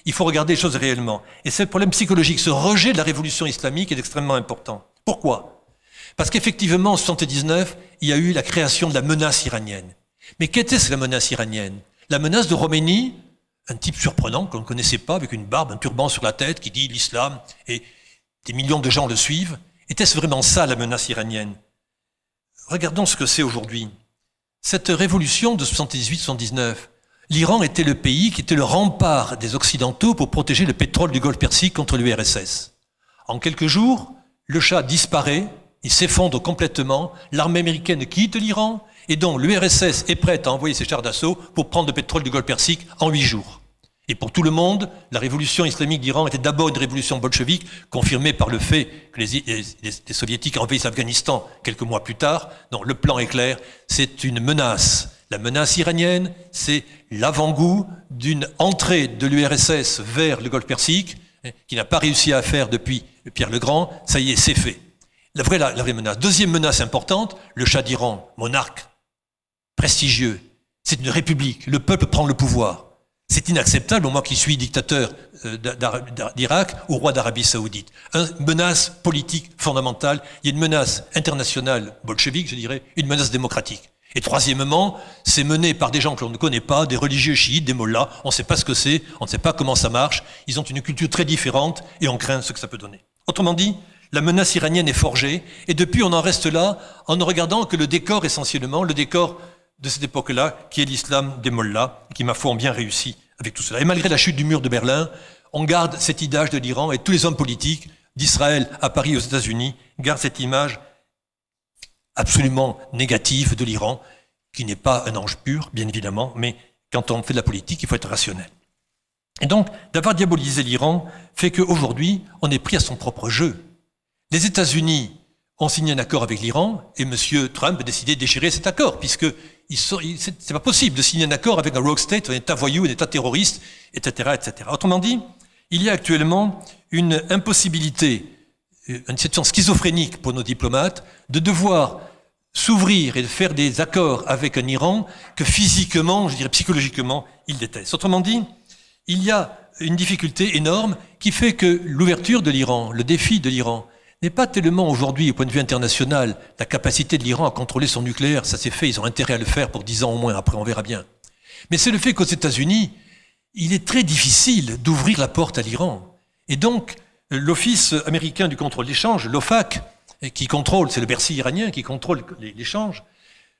Il faut regarder les choses réellement. Et ce problème psychologique, ce rejet de la révolution islamique est extrêmement important. Pourquoi? Parce qu'effectivement, en 1979, il y a eu la création de la menace iranienne. Mais qu'était-ce la menace iranienne? La menace de Khomeini, un type surprenant qu'on ne connaissait pas, avec une barbe, un turban sur la tête, qui dit l'islam, et des millions de gens le suivent. Était-ce vraiment ça, la menace iranienne? Regardons ce que c'est aujourd'hui. Cette révolution de 78-79, l'Iran était le pays qui était le rempart des Occidentaux pour protéger le pétrole du Golfe Persique contre l'URSS. En quelques jours, le Shah disparaît, il s'effondre complètement, l'armée américaine quitte l'Iran, et donc l'URSS est prête à envoyer ses chars d'assaut pour prendre le pétrole du Golfe Persique en 8 jours. Et pour tout le monde, la révolution islamique d'Iran était d'abord une révolution bolchevique, confirmée par le fait que les soviétiques envahissent l'Afghanistan quelques mois plus tard. Donc le plan est clair, c'est une menace. La menace iranienne, c'est l'avant-goût d'une entrée de l'URSS vers le Golfe Persique, qui n'a pas réussi à faire depuis Pierre le Grand. Ça y est, c'est fait. La vraie menace. Deuxième menace importante, le Shah d'Iran, monarque, prestigieux. C'est une république. Le peuple prend le pouvoir. C'est inacceptable, moi qui suis dictateur d'Irak, au roi d'Arabie Saoudite. Une menace politique fondamentale. Il y a une menace internationale bolchevique, je dirais, une menace démocratique. Et troisièmement, c'est mené par des gens que l'on ne connaît pas, des religieux chiites, des mollahs. On ne sait pas ce que c'est, on ne sait pas comment ça marche. Ils ont une culture très différente et on craint ce que ça peut donner. Autrement dit, la menace iranienne est forgée, et depuis on en reste là, en ne regardant que le décor essentiellement, le décor de cette époque-là, qui est l'islam des mollahs, qui, ma foi, ont bien réussi avec tout cela. Et malgré la chute du mur de Berlin, on garde cet image de l'Iran, et tous les hommes politiques, d'Israël à Paris, aux États-Unis, gardent cette image absolument négative de l'Iran, qui n'est pas un ange pur, bien évidemment, mais quand on fait de la politique, il faut être rationnel. Et donc, d'avoir diabolisé l'Iran fait qu'aujourd'hui, on est pris à son propre jeu. Les États-Unis ont signé un accord avec l'Iran et M. Trump a décidé de déchirer cet accord, puisque c'est pas possible de signer un accord avec un rogue state, un État voyou, un État terroriste, etc., etc. Autrement dit, il y a actuellement une impossibilité, une situation schizophrénique pour nos diplomates, de devoir s'ouvrir et de faire des accords avec un Iran que physiquement, je dirais psychologiquement, ils détestent. Autrement dit, il y a une difficulté énorme qui fait que l'ouverture de l'Iran, le défi de l'Iran, n'est pas tellement aujourd'hui, au point de vue international, la capacité de l'Iran à contrôler son nucléaire. Ça c'est fait, ils ont intérêt à le faire pour 10 ans au moins, après on verra bien. Mais c'est le fait qu'aux États-Unis, il est très difficile d'ouvrir la porte à l'Iran. Et donc, l'Office américain du contrôle d'échange, l'OFAC, qui contrôle, c'est le Bercy iranien qui contrôle l'échange,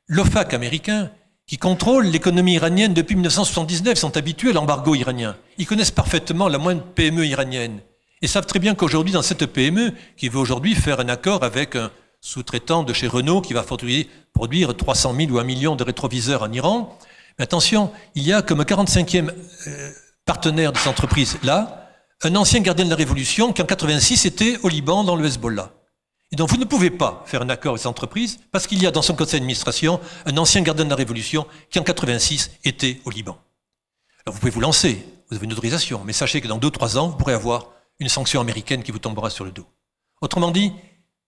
l'OFAC américain, qui contrôle l'économie iranienne depuis 1979, sont habitués à l'embargo iranien. Ils connaissent parfaitement la moindre PME iranienne. Et savent très bien qu'aujourd'hui, dans cette PME, qui veut aujourd'hui faire un accord avec un sous-traitant de chez Renault qui va produire 300 000 ou 1 million de rétroviseurs en Iran, mais attention, il y a comme 45e partenaire de cette entreprise-là, un ancien gardien de la Révolution qui en 86 était au Liban dans le Hezbollah. Et donc vous ne pouvez pas faire un accord avec cette entreprise parce qu'il y a dans son conseil d'administration un ancien gardien de la Révolution qui en 86 était au Liban. Alors vous pouvez vous lancer, vous avez une autorisation, mais sachez que dans 2-3 ans, vous pourrez avoir une sanction américaine qui vous tombera sur le dos. Autrement dit,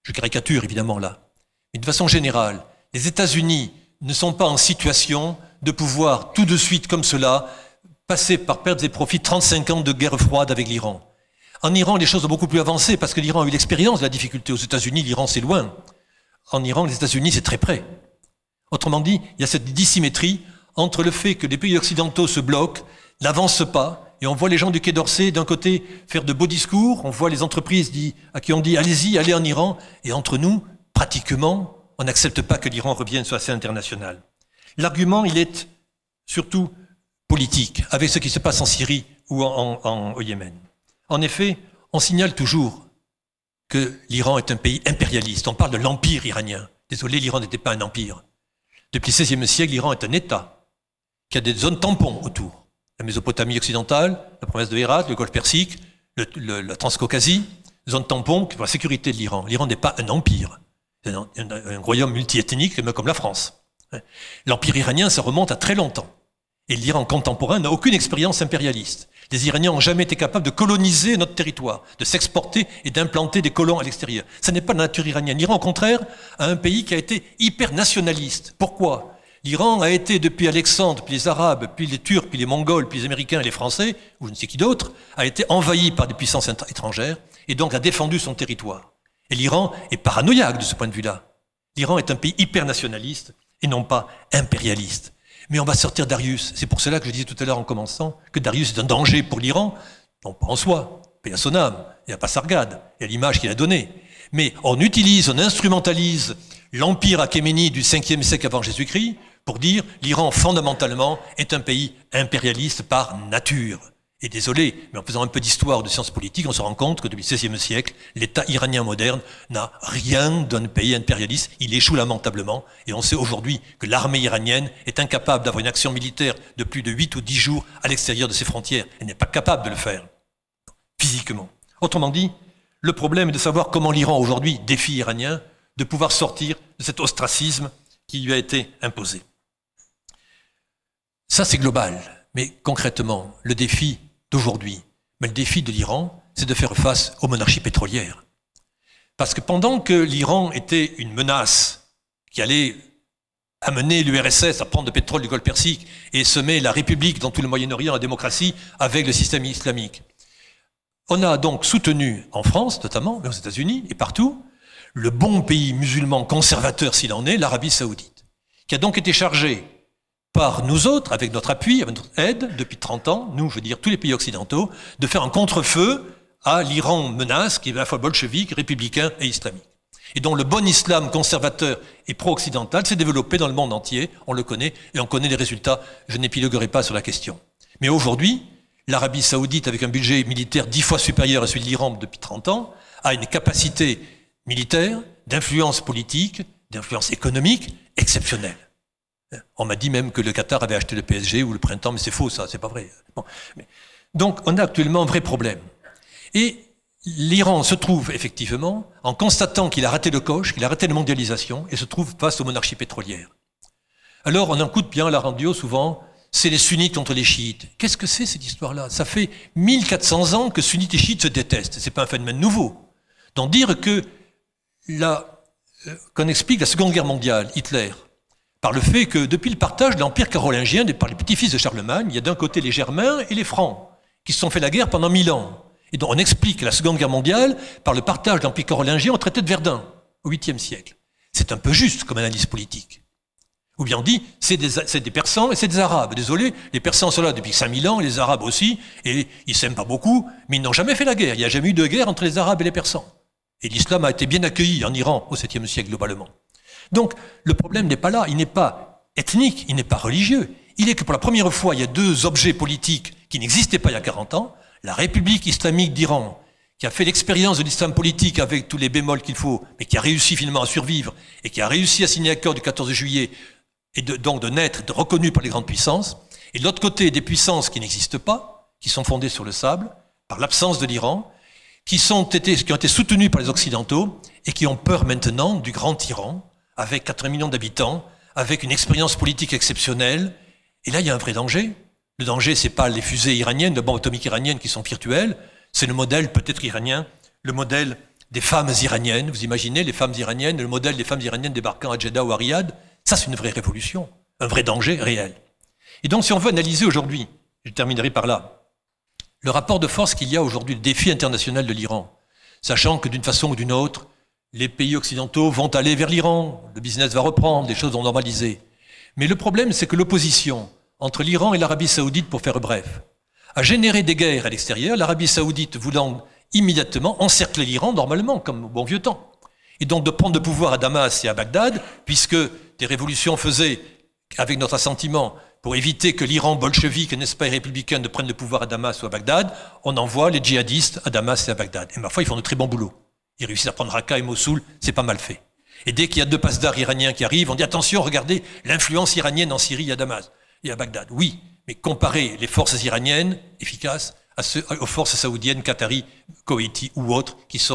je caricature évidemment là, mais de façon générale, les États-Unis ne sont pas en situation de pouvoir tout de suite comme cela passer par pertes et profits 35 ans de guerre froide avec l'Iran. En Iran, les choses ont beaucoup plus avancé parce que l'Iran a eu l'expérience de la difficulté. Aux États-Unis, l'Iran c'est loin. En Iran, les États-Unis c'est très près. Autrement dit, il y a cette dissymétrie entre le fait que les pays occidentaux se bloquent, n'avancent pas, et on voit les gens du Quai d'Orsay d'un côté faire de beaux discours, on voit les entreprises à qui on dit allez-y, allez en Iran, et entre nous, pratiquement, on n'accepte pas que l'Iran revienne sur la scène internationale. L'argument, il est surtout politique, avec ce qui se passe en Syrie ou au Yémen. En effet, on signale toujours que l'Iran est un pays impérialiste. On parle de l'empire iranien. Désolé, l'Iran n'était pas un empire. Depuis le XVIe siècle, l'Iran est un État qui a des zones tampons autour. La Mésopotamie occidentale, la province de Hérat, le Golfe Persique, la Transcaucasie, zone tampon pour la sécurité de l'Iran. L'Iran n'est pas un empire. C'est un royaume multiethnique comme la France. L'empire iranien, ça remonte à très longtemps. Et l'Iran contemporain n'a aucune expérience impérialiste. Les Iraniens n'ont jamais été capables de coloniser notre territoire, de s'exporter et d'implanter des colons à l'extérieur. Ce n'est pas la nature iranienne. L'Iran, au contraire, a un pays qui a été hyper nationaliste. Pourquoi ? L'Iran a été, depuis Alexandre, puis les Arabes, puis les Turcs, puis les Mongols, puis les Américains et les Français, ou je ne sais qui d'autre, a été envahi par des puissances étrangères et donc a défendu son territoire. Et l'Iran est paranoïaque de ce point de vue-là. L'Iran est un pays hyper nationaliste et non pas impérialiste. Mais on va sortir Darius. C'est pour cela que je disais tout à l'heure en commençant que Darius est un danger pour l'Iran, non pas en soi, paix à son âme, et à pas Sargade, et à l'image qu'il a donnée. Mais on instrumentalise l'empire achéménide du 5e siècle avant Jésus-Christ pour dire l'Iran fondamentalement est un pays impérialiste par nature. Et désolé, mais en faisant un peu d'histoire de sciences politiques, on se rend compte que depuis le XVIe siècle, l'État iranien moderne n'a rien d'un pays impérialiste. Il échoue lamentablement. Et on sait aujourd'hui que l'armée iranienne est incapable d'avoir une action militaire de plus de 8 ou 10 jours à l'extérieur de ses frontières. Elle n'est pas capable de le faire, physiquement. Autrement dit, le problème est de savoir comment l'Iran, aujourd'hui, défi iranien, de pouvoir sortir de cet ostracisme qui lui a été imposé. Ça, c'est global. Mais concrètement, le défi d'aujourd'hui, mais le défi de l'Iran, c'est de faire face aux monarchies pétrolières. Parce que pendant que l'Iran était une menace qui allait amener l'URSS à prendre le pétrole du Golfe Persique et semer la République dans tout le Moyen-Orient, la démocratie, avec le système islamique, on a donc soutenu, en France notamment, mais aux États-Unis et partout, le bon pays musulman conservateur s'il en est, l'Arabie Saoudite, qui a donc été chargé par nous autres, avec notre appui, avec notre aide, depuis 30 ans, nous, je veux dire tous les pays occidentaux, de faire un contre-feu à l'Iran menace, qui est à la fois bolchevique, républicain et islamique. Et dont le bon islam conservateur et pro-occidental s'est développé dans le monde entier, on le connaît, et on connaît les résultats, je n'épiloguerai pas sur la question. Mais aujourd'hui, l'Arabie Saoudite, avec un budget militaire 10 fois supérieur à celui de l'Iran depuis 30 ans, a une capacité militaire, d'influence politique, d'influence économique exceptionnelle. On m'a dit même que le Qatar avait acheté le PSG ou le Printemps, mais c'est faux ça, c'est pas vrai. Bon. Donc on a actuellement un vrai problème. Et l'Iran se trouve effectivement, en constatant qu'il a raté le coche, qu'il a raté la mondialisation, et se trouve face aux monarchies pétrolières. Alors on écoute bien à la radio souvent, c'est les sunnites contre les chiites. Qu'est-ce que c'est cette histoire-là? Ça fait 1400 ans que sunnites et chiites se détestent, c'est pas un phénomène nouveau. Donc dire que qu'on explique la Seconde Guerre mondiale, Hitler, par le fait que depuis le partage de l'Empire carolingien, par les petits-fils de Charlemagne, il y a d'un côté les Germains et les Francs, qui se sont fait la guerre pendant 1000 ans. Et donc on explique la Seconde Guerre mondiale par le partage de l'Empire carolingien au traité de Verdun, au 8e siècle. C'est un peu juste comme analyse politique. Ou bien on dit, c'est des Persans et c'est des Arabes. Désolé, les Persans sont là depuis 5000 ans, et les Arabes aussi, et ils s'aiment pas beaucoup, mais ils n'ont jamais fait la guerre. Il n'y a jamais eu de guerre entre les Arabes et les Persans. Et l'islam a été bien accueilli en Iran au 7e siècle globalement. Donc le problème n'est pas là, il n'est pas ethnique, il n'est pas religieux. Il est que pour la première fois, il y a deux objets politiques qui n'existaient pas il y a 40 ans. La République islamique d'Iran, qui a fait l'expérience de l'islam politique avec tous les bémols qu'il faut, mais qui a réussi finalement à survivre, et qui a réussi à signer l'accord du 14 juillet, et donc de naître, de reconnu par les grandes puissances. Et de l'autre côté, des puissances qui n'existent pas, qui sont fondées sur le sable, par l'absence de l'Iran, qui ont été soutenues par les Occidentaux, et qui ont peur maintenant du grand Iran, avec 80 millions d'habitants, avec une expérience politique exceptionnelle. Et là, il y a un vrai danger. Le danger, c'est pas les fusées iraniennes, les bombes atomiques iraniennes qui sont virtuelles, c'est le modèle peut-être iranien, le modèle des femmes iraniennes. Vous imaginez les femmes iraniennes, le modèle des femmes iraniennes débarquant à Jeddah ou à Riyad. Ça, c'est une vraie révolution, un vrai danger réel. Et donc, si on veut analyser aujourd'hui, je terminerai par là, le rapport de force qu'il y a aujourd'hui, le défi international de l'Iran, sachant que d'une façon ou d'une autre, les pays occidentaux vont aller vers l'Iran, le business va reprendre, les choses vont normaliser. Mais le problème, c'est que l'opposition entre l'Iran et l'Arabie saoudite, pour faire bref, a généré des guerres à l'extérieur, l'Arabie saoudite voulant immédiatement encercler l'Iran, normalement, comme au bon vieux temps. Et donc de prendre le pouvoir à Damas et à Bagdad, puisque des révolutions faisaient, avec notre assentiment, pour éviter que l'Iran bolchevique, n'est-ce pas, et républicain ne prenne le pouvoir à Damas ou à Bagdad, on envoie les djihadistes à Damas et à Bagdad. Et ma foi, ils font de très bon boulot. Ils réussissent à prendre Raqqa et Mossoul, c'est pas mal fait. Et dès qu'il y a deux passedards iraniens qui arrivent, on dit attention, regardez l'influence iranienne en Syrie, à Damas et à Bagdad. Oui, mais comparez les forces iraniennes efficaces aux forces saoudiennes, qataries, koweïti ou autres qui se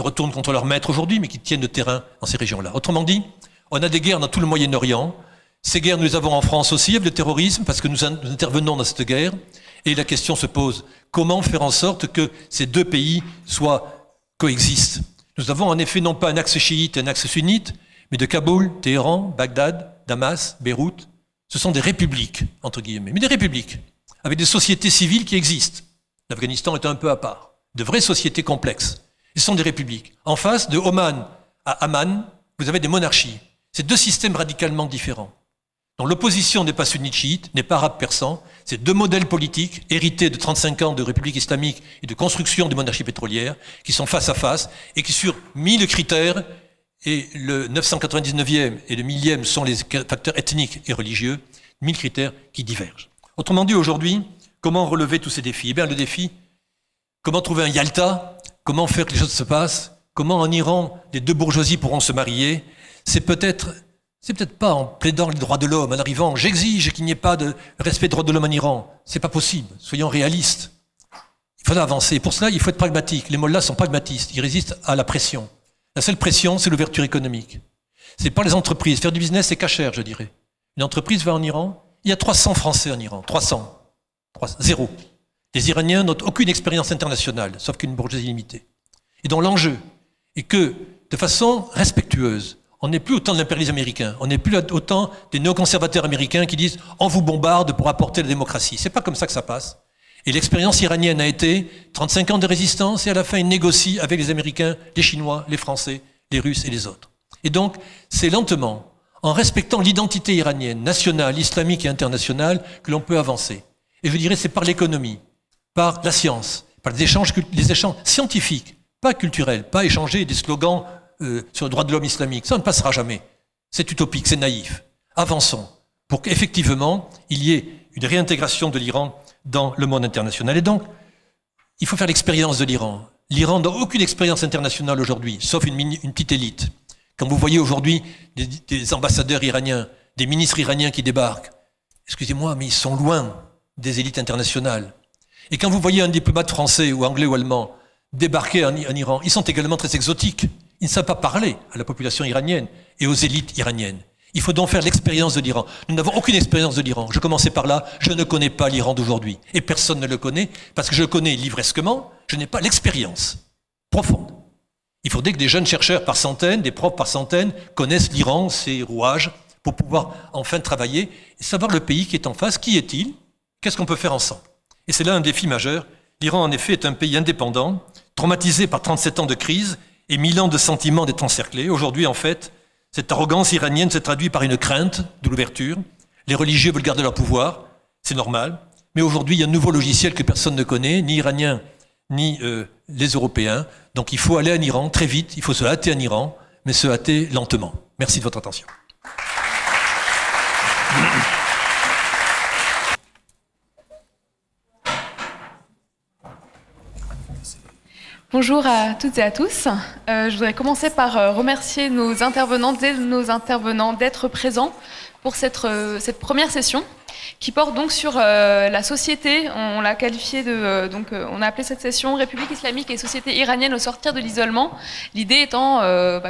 retournent contre leur maître aujourd'hui, mais qui tiennent le terrain dans ces régions-là. Autrement dit, on a des guerres dans tout le Moyen-Orient. Ces guerres, nous les avons en France aussi, avec le terrorisme, parce que nous intervenons dans cette guerre. Et la question se pose, comment faire en sorte que ces deux pays coexistent? Nous avons en effet non pas un axe chiite et un axe sunnite, mais de Kaboul, Téhéran, Bagdad, Damas, Beyrouth. Ce sont des républiques, entre guillemets, mais des républiques, avec des sociétés civiles qui existent. L'Afghanistan est un peu à part. De vraies sociétés complexes. Ce sont des républiques. En face, de Oman à Amman, vous avez des monarchies. C'est deux systèmes radicalement différents. Donc l'opposition n'est pas sunnite chiite, n'est pas arabe persan, c'est deux modèles politiques hérités de 35 ans de république islamique et de construction des monarchies pétrolières qui sont face à face et qui sur 1000 critères, et le 999e et le 1000e sont les facteurs ethniques et religieux, 1000 critères qui divergent. Autrement dit, aujourd'hui, comment relever tous ces défis? Eh bien, le défi, comment trouver un Yalta? Comment faire que les choses se passent? Comment en Iran, les deux bourgeoisies pourront se marier? C'est peut-être pas en plaidant les droits de l'homme, en arrivant, j'exige qu'il n'y ait pas de respect des droits de l'homme en Iran. C'est pas possible. Soyons réalistes. Il faudra avancer. Et pour cela, il faut être pragmatique. Les mollahs sont pragmatistes. Ils résistent à la pression. La seule pression, c'est l'ouverture économique. C'est pas les entreprises. Faire du business, c'est cachère, je dirais. Une entreprise va en Iran. Il y a 300 Français en Iran. 300. Zéro. Les Iraniens n'ont aucune expérience internationale, sauf qu'une bourgeoisie limitée. Et donc l'enjeu est que, de façon respectueuse, on n'est plus autant de l'impérialisme américain, on n'est plus autant des néoconservateurs américains qui disent « on vous bombarde pour apporter la démocratie ». C'est pas comme ça que ça passe. Et l'expérience iranienne a été 35 ans de résistance et à la fin, ils négocient avec les Américains, les Chinois, les Français, les Russes et les autres. Et donc, c'est lentement, en respectant l'identité iranienne, nationale, islamique et internationale, que l'on peut avancer. Et je dirais, c'est par l'économie, par la science, par les échanges scientifiques, pas culturels, pas échanger des slogans sur le droit de l'homme islamique. Ça ne passera jamais. C'est utopique, c'est naïf. Avançons pour qu'effectivement, il y ait une réintégration de l'Iran dans le monde international. Et donc, il faut faire l'expérience de l'Iran. L'Iran n'a aucune expérience internationale aujourd'hui, sauf une petite élite. Quand vous voyez aujourd'hui des ambassadeurs iraniens, des ministres iraniens qui débarquent, excusez-moi, mais ils sont loin des élites internationales. Et quand vous voyez un diplomate français ou anglais ou allemand débarquer en Iran, ils sont également très exotiques. Ils ne savent pas parler à la population iranienne et aux élites iraniennes. Il faut donc faire l'expérience de l'Iran. Nous n'avons aucune expérience de l'Iran. Je commençais par là, je ne connais pas l'Iran d'aujourd'hui. Et personne ne le connaît, parce que je le connais livresquement, je n'ai pas l'expérience profonde. Il faudrait que des jeunes chercheurs par centaines, des profs par centaines, connaissent l'Iran, ses rouages, pour pouvoir enfin travailler et savoir le pays qui est en face, qui est-il, qu'est-ce qu'on peut faire ensemble. Et c'est là un défi majeur L'Iran, en effet, est un pays indépendant, traumatisé par 37 ans de crise et 1000 ans de sentiment d'être encerclé. Aujourd'hui, en fait, cette arrogance iranienne se traduit par une crainte de l'ouverture. Les religieux veulent garder leur pouvoir, c'est normal. Mais aujourd'hui, il y a un nouveau logiciel que personne ne connaît, ni iranien, ni les Européens. Donc il faut aller en Iran très vite, il faut se hâter en Iran, mais se hâter lentement. Merci de votre attention. Bonjour à toutes et à tous. Je voudrais commencer par remercier nos intervenantes et nos intervenants d'être présents pour cette première session qui porte donc sur la société. On l'a qualifiée de on a appelé cette session République islamique et société iranienne au sortir de l'isolement. L'idée étant,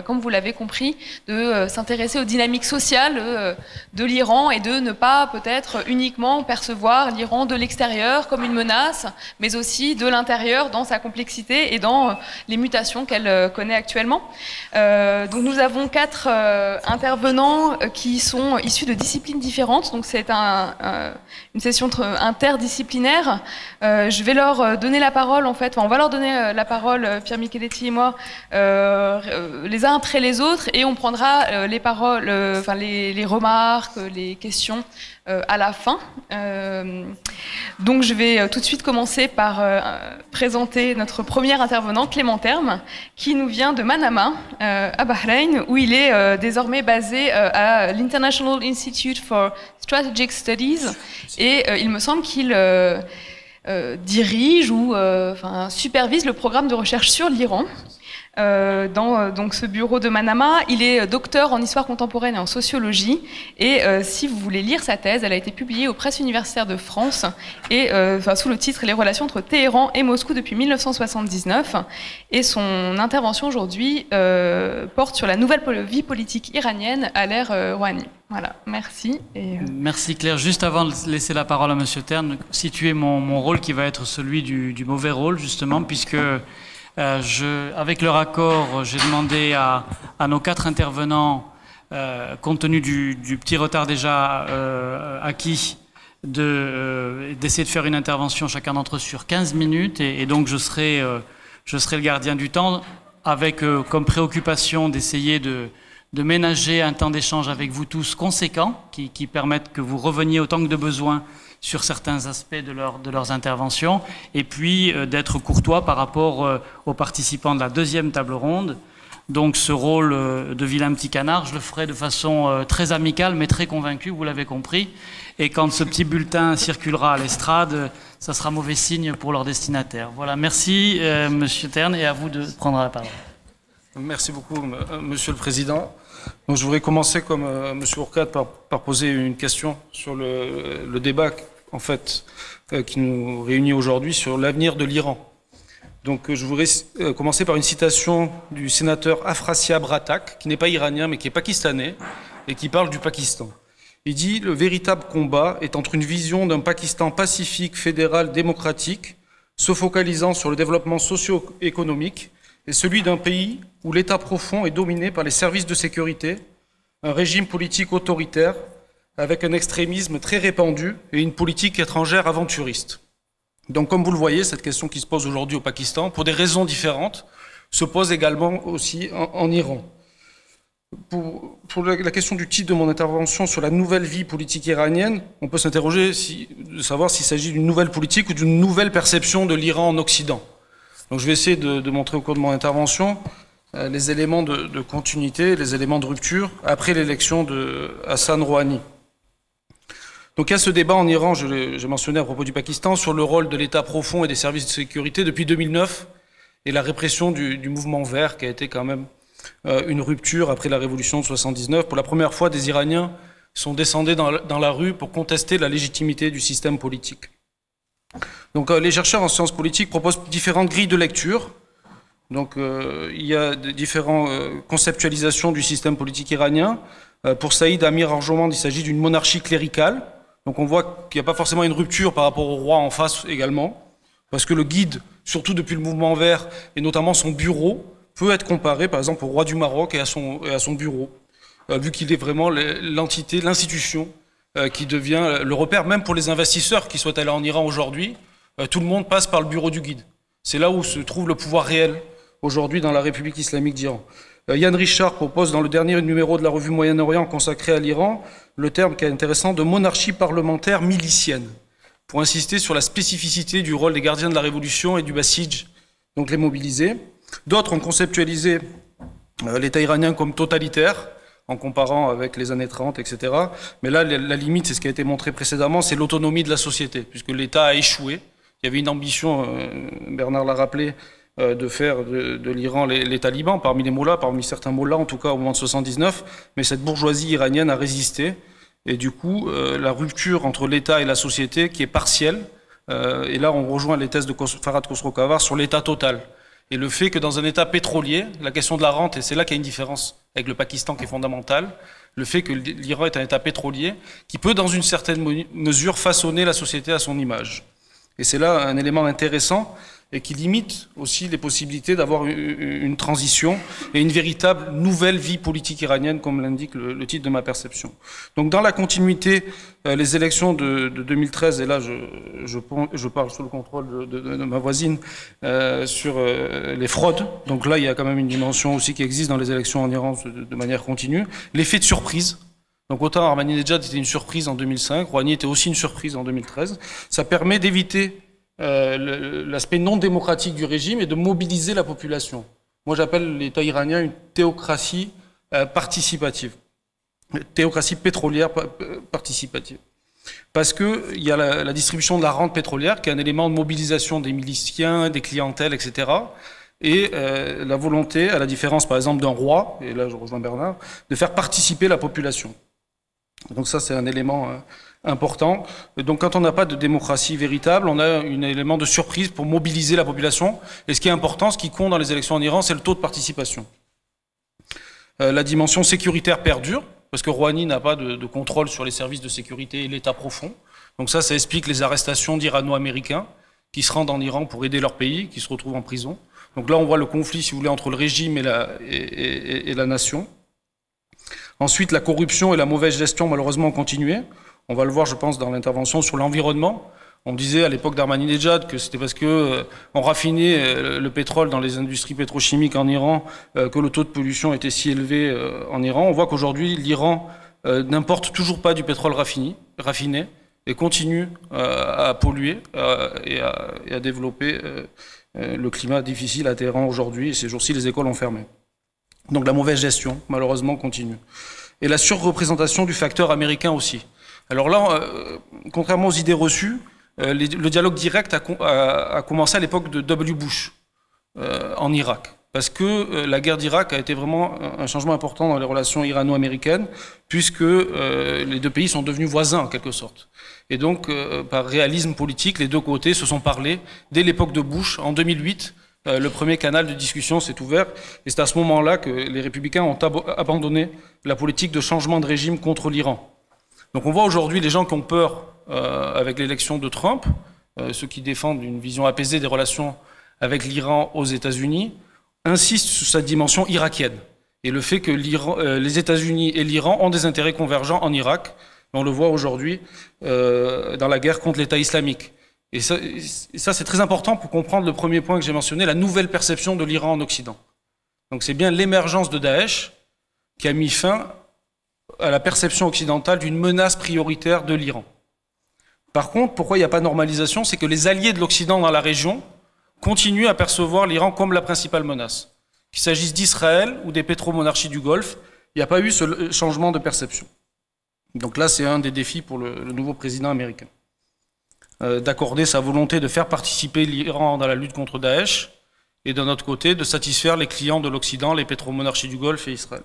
comme vous l'avez compris, de s'intéresser aux dynamiques sociales de l'Iran et de ne pas peut-être uniquement percevoir l'Iran de l'extérieur comme une menace, mais aussi de l'intérieur dans sa complexité et dans les mutations qu'elle connaît actuellement. Donc nous avons 4 intervenants qui sont issus de disciplines différentes. Donc c'est une session interdisciplinaire. Je vais leur donner la parole, en fait. Enfin, on va leur donner la parole, Pierre Micheletti et moi, les uns après les autres, et on prendra les paroles, les remarques, les questions à la fin. Donc je vais tout de suite commencer par présenter notre premier intervenant, Clément Terme, qui nous vient de Manama, à Bahreïn, où il est désormais basé à l'International Institute for Strategic Studies, et il me semble qu'il dirige ou supervise le programme de recherche sur l'Iran. Dans donc ce bureau de Manama. Il est docteur en histoire contemporaine et en sociologie, et si vous voulez lire sa thèse, elle a été publiée aux presses universitaires de France, et sous le titre « Les relations entre Téhéran et Moscou depuis 1979 », et son intervention aujourd'hui porte sur la nouvelle vie politique iranienne à l'ère Rouhani. Voilà, merci. Merci Claire. Juste avant de laisser la parole à Monsieur Terne, situer mon rôle qui va être celui du mauvais rôle, justement, puisque avec leur accord, j'ai demandé à nos 4 intervenants, compte tenu du petit retard déjà acquis, d'essayer de faire une intervention chacun d'entre eux sur 15 minutes, et donc je serai le gardien du temps, avec comme préoccupation d'essayer de ménager un temps d'échange avec vous tous conséquent, qui permette que vous reveniez autant que de besoin sur certains aspects de leurs interventions, et puis d'être courtois par rapport aux participants de la deuxième table ronde. Donc ce rôle de vilain petit canard, je le ferai de façon très amicale, mais très convaincue, vous l'avez compris. Et quand ce petit bulletin circulera à l'estrade, ça sera mauvais signe pour leur destinataire. Voilà, merci Monsieur Terne, et à vous de prendre la parole. Merci beaucoup, Monsieur le Président. Donc, je voudrais commencer, comme Monsieur Ourcade, par poser une question sur le débat, en fait, qui nous réunit aujourd'hui sur l'avenir de l'Iran. Donc, je voudrais commencer par une citation du sénateur Afrasiab Ratak, qui n'est pas iranien, mais qui est pakistanais, et qui parle du Pakistan. Il dit « Le véritable combat est entre une vision d'un Pakistan pacifique, fédéral, démocratique, se focalisant sur le développement socio-économique, et celui d'un pays où l'État profond est dominé par les services de sécurité, un régime politique autoritaire, avec un extrémisme très répandu et une politique étrangère aventuriste. » Donc, comme vous le voyez, cette question qui se pose aujourd'hui au Pakistan, pour des raisons différentes, se pose également aussi en Iran. Pour la question du titre de mon intervention sur la nouvelle vie politique iranienne, on peut s'interroger de savoir s'il s'agit d'une nouvelle politique ou d'une nouvelle perception de l'Iran en Occident. Donc je vais essayer de montrer au cours de mon intervention les éléments de continuité, les éléments de rupture après l'élection de Hassan Rouhani. Donc il y a ce débat en Iran, j'ai mentionné à propos du Pakistan, sur le rôle de l'État profond et des services de sécurité depuis 2009 et la répression du mouvement vert qui a été quand même une rupture après la révolution de 79. Pour la première fois, des Iraniens sont descendus dans la rue pour contester la légitimité du système politique. Donc les chercheurs en sciences politiques proposent différentes grilles de lecture. Donc il y a différentes conceptualisations du système politique iranien. Pour Saïd Amir Arjomand, il s'agit d'une monarchie cléricale. Donc on voit qu'il n'y a pas forcément une rupture par rapport au roi en face également, parce que le guide, surtout depuis le mouvement vert, et notamment son bureau, peut être comparé par exemple au roi du Maroc et à son bureau, vu qu'il est vraiment l'entité, l'institution qui devient le repère, même pour les investisseurs qui souhaitent aller en Iran aujourd'hui. tout le monde passe par le bureau du guide. C'est là où se trouve le pouvoir réel aujourd'hui dans la République islamique d'Iran. Yann Richard propose dans le dernier numéro de la revue Moyen-Orient consacré à l'Iran le terme qui est intéressant de monarchie parlementaire milicienne, pour insister sur la spécificité du rôle des gardiens de la révolution et du Basij, donc les mobilisés. D'autres ont conceptualisé l'État iranien comme totalitaire, en comparant avec les années 30, etc. Mais là, la limite, c'est ce qui a été montré précédemment, c'est l'autonomie de la société, puisque l'État a échoué. Il y avait une ambition, Bernard l'a rappelé, de faire de l'Iran les talibans, parmi les mollahs, parmi certains mollahs, en tout cas au moment de 79, mais cette bourgeoisie iranienne a résisté, et du coup, la rupture entre l'État et la société, qui est partielle, et là on rejoint les thèses de Farhad Khosrow-Kavar sur l'État total. Et le fait que dans un État pétrolier, la question de la rente, et c'est là qu'il y a une différence avec le Pakistan qui est fondamentale, le fait que l'Iran est un État pétrolier qui peut dans une certaine mesure façonner la société à son image. Et c'est là un élément intéressant et qui limite aussi les possibilités d'avoir une transition et une véritable nouvelle vie politique iranienne, comme l'indique le titre de ma perception. Donc dans la continuité, les élections de 2013, et là je parle sous le contrôle de ma voisine, sur les fraudes. Donc là, il y a quand même une dimension aussi qui existe dans les élections en Iran de manière continue. L'effet de surprise. Donc autant Ahmadinejad était une surprise en 2005, Rouhani était aussi une surprise en 2013. Ça permet d'éviter l'aspect non démocratique du régime et de mobiliser la population. Moi, j'appelle l'État iranien une théocratie participative, théocratie pétrolière participative. Parce qu'il y a la distribution de la rente pétrolière, qui est un élément de mobilisation des miliciens, des clientèles, etc. Et la volonté, à la différence par exemple d'un roi, et là je rejoins Bernard, de faire participer la population. Donc ça, c'est un élément important. Donc quand on n'a pas de démocratie véritable, on a un élément de surprise pour mobiliser la population. Et ce qui est important, ce qui compte dans les élections en Iran, c'est le taux de participation. La dimension sécuritaire perdure, parce que Rouhani n'a pas de contrôle sur les services de sécurité et l'État profond. Donc ça explique les arrestations d'Irano-Américains qui se rendent en Iran pour aider leur pays, qui se retrouvent en prison. Donc là, on voit le conflit, si vous voulez, entre le régime et la nation. Ensuite, la corruption et la mauvaise gestion, malheureusement, ont continué. On va le voir, je pense, dans l'intervention sur l'environnement. On disait à l'époque d'Ahmadinejad que c'était parce que on raffinait le pétrole dans les industries pétrochimiques en Iran que le taux de pollution était si élevé en Iran. On voit qu'aujourd'hui, l'Iran n'importe toujours pas du pétrole raffiné et continue à polluer et à développer le climat difficile à Téhéran aujourd'hui. Et ces jours-ci, les écoles ont fermé. Donc la mauvaise gestion, malheureusement, continue. Et la surreprésentation du facteur américain aussi. Alors là, contrairement aux idées reçues, le dialogue direct a commencé à l'époque de W. Bush en Irak. Parce que la guerre d'Irak a été vraiment un changement important dans les relations irano-américaines, puisque les deux pays sont devenus voisins en quelque sorte. Et donc, par réalisme politique, les deux côtés se sont parlé dès l'époque de Bush, en 2008. Le premier canal de discussion s'est ouvert et c'est à ce moment-là que les républicains ont abandonné la politique de changement de régime contre l'Iran. Donc on voit aujourd'hui les gens qui ont peur avec l'élection de Trump, ceux qui défendent une vision apaisée des relations avec l'Iran aux États-Unis, insistent sur cette dimension irakienne et le fait que les États-Unis et l'Iran ont des intérêts convergents en Irak. On le voit aujourd'hui dans la guerre contre l'État islamique. Et ça c'est très important pour comprendre le premier point que j'ai mentionné, la nouvelle perception de l'Iran en Occident. Donc c'est bien l'émergence de Daesh qui a mis fin à la perception occidentale d'une menace prioritaire de l'Iran. Par contre, pourquoi il n'y a pas de normalisation? C'est que les alliés de l'Occident dans la région continuent à percevoir l'Iran comme la principale menace. Qu'il s'agisse d'Israël ou des pétromonarchies du Golfe, il n'y a pas eu ce changement de perception. Donc là, c'est un des défis pour le nouveau président américain. D'accorder sa volonté de faire participer l'Iran dans la lutte contre Daesh et d'un autre côté de satisfaire les clients de l'Occident, les pétromonarchies du Golfe et Israël.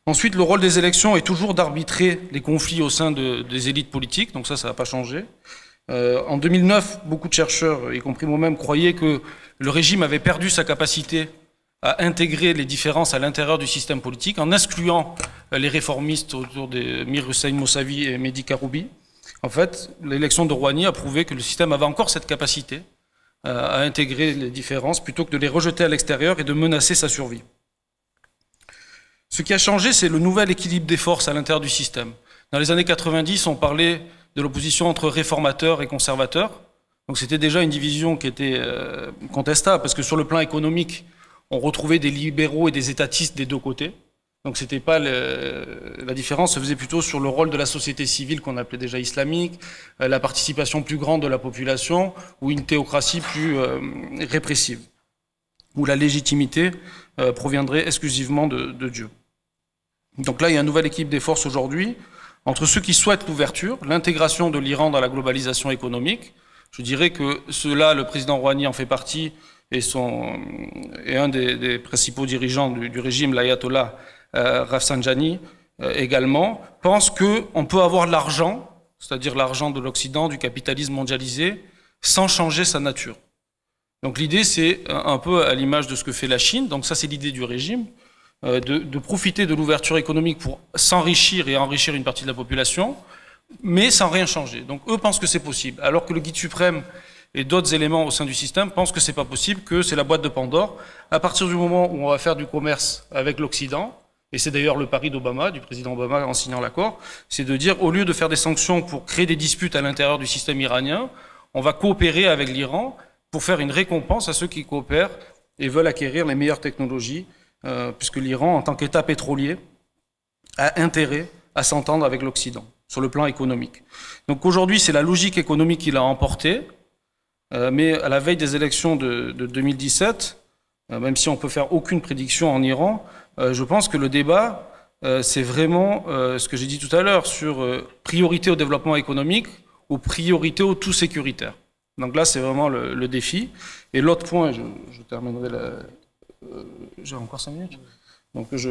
Ensuite, le rôle des élections est toujours d'arbitrer les conflits au sein des élites politiques, donc ça n'a pas changé. En 2009, beaucoup de chercheurs, y compris moi-même, croyaient que le régime avait perdu sa capacité à intégrer les différences à l'intérieur du système politique en excluant les réformistes autour de Mir Hussein Mousavi et Mehdi Karoubi. En fait, l'élection de Rouhani a prouvé que le système avait encore cette capacité à intégrer les différences plutôt que de les rejeter à l'extérieur et de menacer sa survie. Ce qui a changé, c'est le nouvel équilibre des forces à l'intérieur du système. Dans les années 90, on parlait de l'opposition entre réformateurs et conservateurs. Donc c'était déjà une division qui était contestable, parce que sur le plan économique, on retrouvait des libéraux et des étatistes des deux côtés. Donc c'était pas la différence se faisait plutôt sur le rôle de la société civile qu'on appelait déjà islamique, la participation plus grande de la population ou une théocratie plus répressive, où la légitimité proviendrait exclusivement de Dieu. Donc là, il y a un nouvel équilibre des forces aujourd'hui entre ceux qui souhaitent l'ouverture, l'intégration de l'Iran dans la globalisation économique. Je dirais que cela, le président Rouhani en fait partie et un des principaux dirigeants du régime, l'ayatollah Rafsanjani également, pense qu'on peut avoir de l'argent, c'est-à-dire l'argent de l'Occident, du capitalisme mondialisé, sans changer sa nature. Donc l'idée, c'est un peu à l'image de ce que fait la Chine, donc ça c'est l'idée du régime, de profiter de l'ouverture économique pour s'enrichir et enrichir une partie de la population, mais sans rien changer. Donc eux pensent que c'est possible, alors que le guide suprême et d'autres éléments au sein du système pensent que c'est pas possible, que c'est la boîte de Pandore. À partir du moment où on va faire du commerce avec l'Occident, et c'est d'ailleurs le pari d'Obama, du président Obama en signant l'accord, c'est de dire, au lieu de faire des sanctions pour créer des disputes à l'intérieur du système iranien, on va coopérer avec l'Iran pour faire une récompense à ceux qui coopèrent et veulent acquérir les meilleures technologies, puisque l'Iran, en tant qu'État pétrolier, a intérêt à s'entendre avec l'Occident, sur le plan économique. Donc aujourd'hui, c'est la logique économique qui l'a emporté, mais à la veille des élections de 2017, même si on peut faire aucune prédiction en Iran, je pense que le débat, c'est vraiment ce que j'ai dit tout à l'heure, sur priorité au développement économique ou priorité au tout sécuritaire. Donc là, c'est vraiment le défi. Et l'autre point, je terminerai j'ai encore 5 minutes. Donc je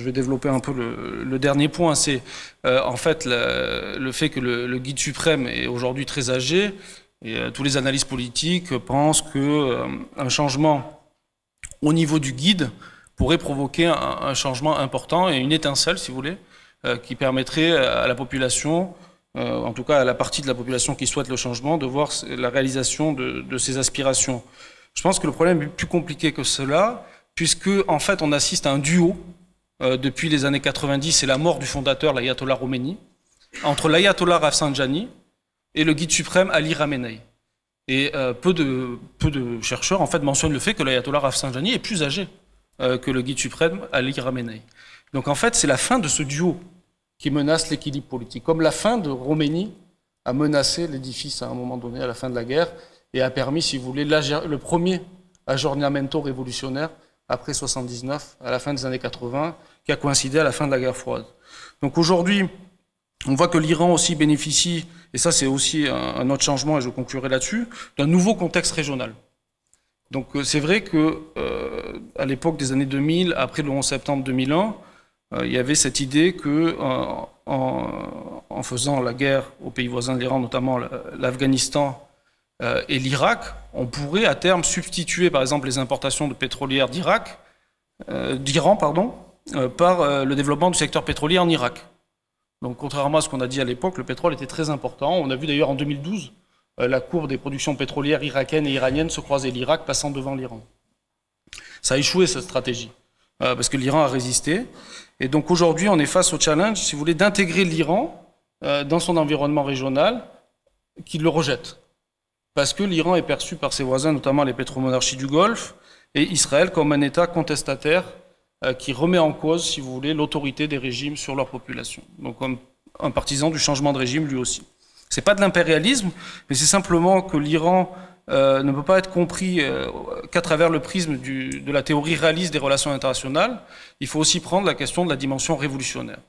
vais développer un peu le dernier point, c'est en fait le fait que le guide suprême est aujourd'hui très âgé, et tous les analystes politiques pensent qu'un changement au niveau du guide pourrait provoquer un changement important et une étincelle, si vous voulez, qui permettrait à la population, en tout cas à la partie de la population qui souhaite le changement, de voir la réalisation de ses aspirations. Je pense que le problème est plus compliqué que cela, puisque en fait on assiste à un duo depuis les années 90 et la mort du fondateur, l'ayatollah Khomeini, entre l'ayatollah Rafsanjani et le guide suprême Ali Khamenei. Et peu de chercheurs en fait mentionnent le fait que l'ayatollah Rafsanjani est plus âgé que le guide suprême Ali Khamenei. Donc en fait c'est la fin de ce duo qui menace l'équilibre politique, comme la fin de Khomeini a menacé l'édifice à un moment donné, à la fin de la guerre, et a permis, si vous voulez, le premier aggiornamento révolutionnaire après 79, à la fin des années 80, qui a coïncidé à la fin de la guerre froide. Donc aujourd'hui, on voit que l'Iran aussi bénéficie, et ça c'est aussi un autre changement, et je conclurai là-dessus, d'un nouveau contexte régional. Donc c'est vrai que à l'époque des années 2000, après le 11 septembre 2001, il y avait cette idée que en faisant la guerre aux pays voisins de l'Iran, notamment l'Afghanistan et l'Irak, on pourrait à terme substituer par exemple les importations de pétrolières d'Iran par le développement du secteur pétrolier en Irak. Donc contrairement à ce qu'on a dit à l'époque, le pétrole était très important. On a vu d'ailleurs en 2012 la courbe des productions pétrolières irakiennes et iraniennes se croiser, l'Irak passant devant l'Iran. Ça a échoué cette stratégie, parce que l'Iran a résisté. Et donc aujourd'hui, on est face au challenge, si vous voulez, d'intégrer l'Iran dans son environnement régional, qui le rejette. Parce que l'Iran est perçu par ses voisins, notamment les pétromonarchies du Golfe, et Israël comme un État contestataire qui remet en cause, si vous voulez, l'autorité des régimes sur leur population. Donc comme un partisan du changement de régime lui aussi. C'est pas de l'impérialisme, mais c'est simplement que l'Iran ne peut pas être compris qu'à travers le prisme de la théorie réaliste des relations internationales. Il faut aussi prendre la question de la dimension révolutionnaire.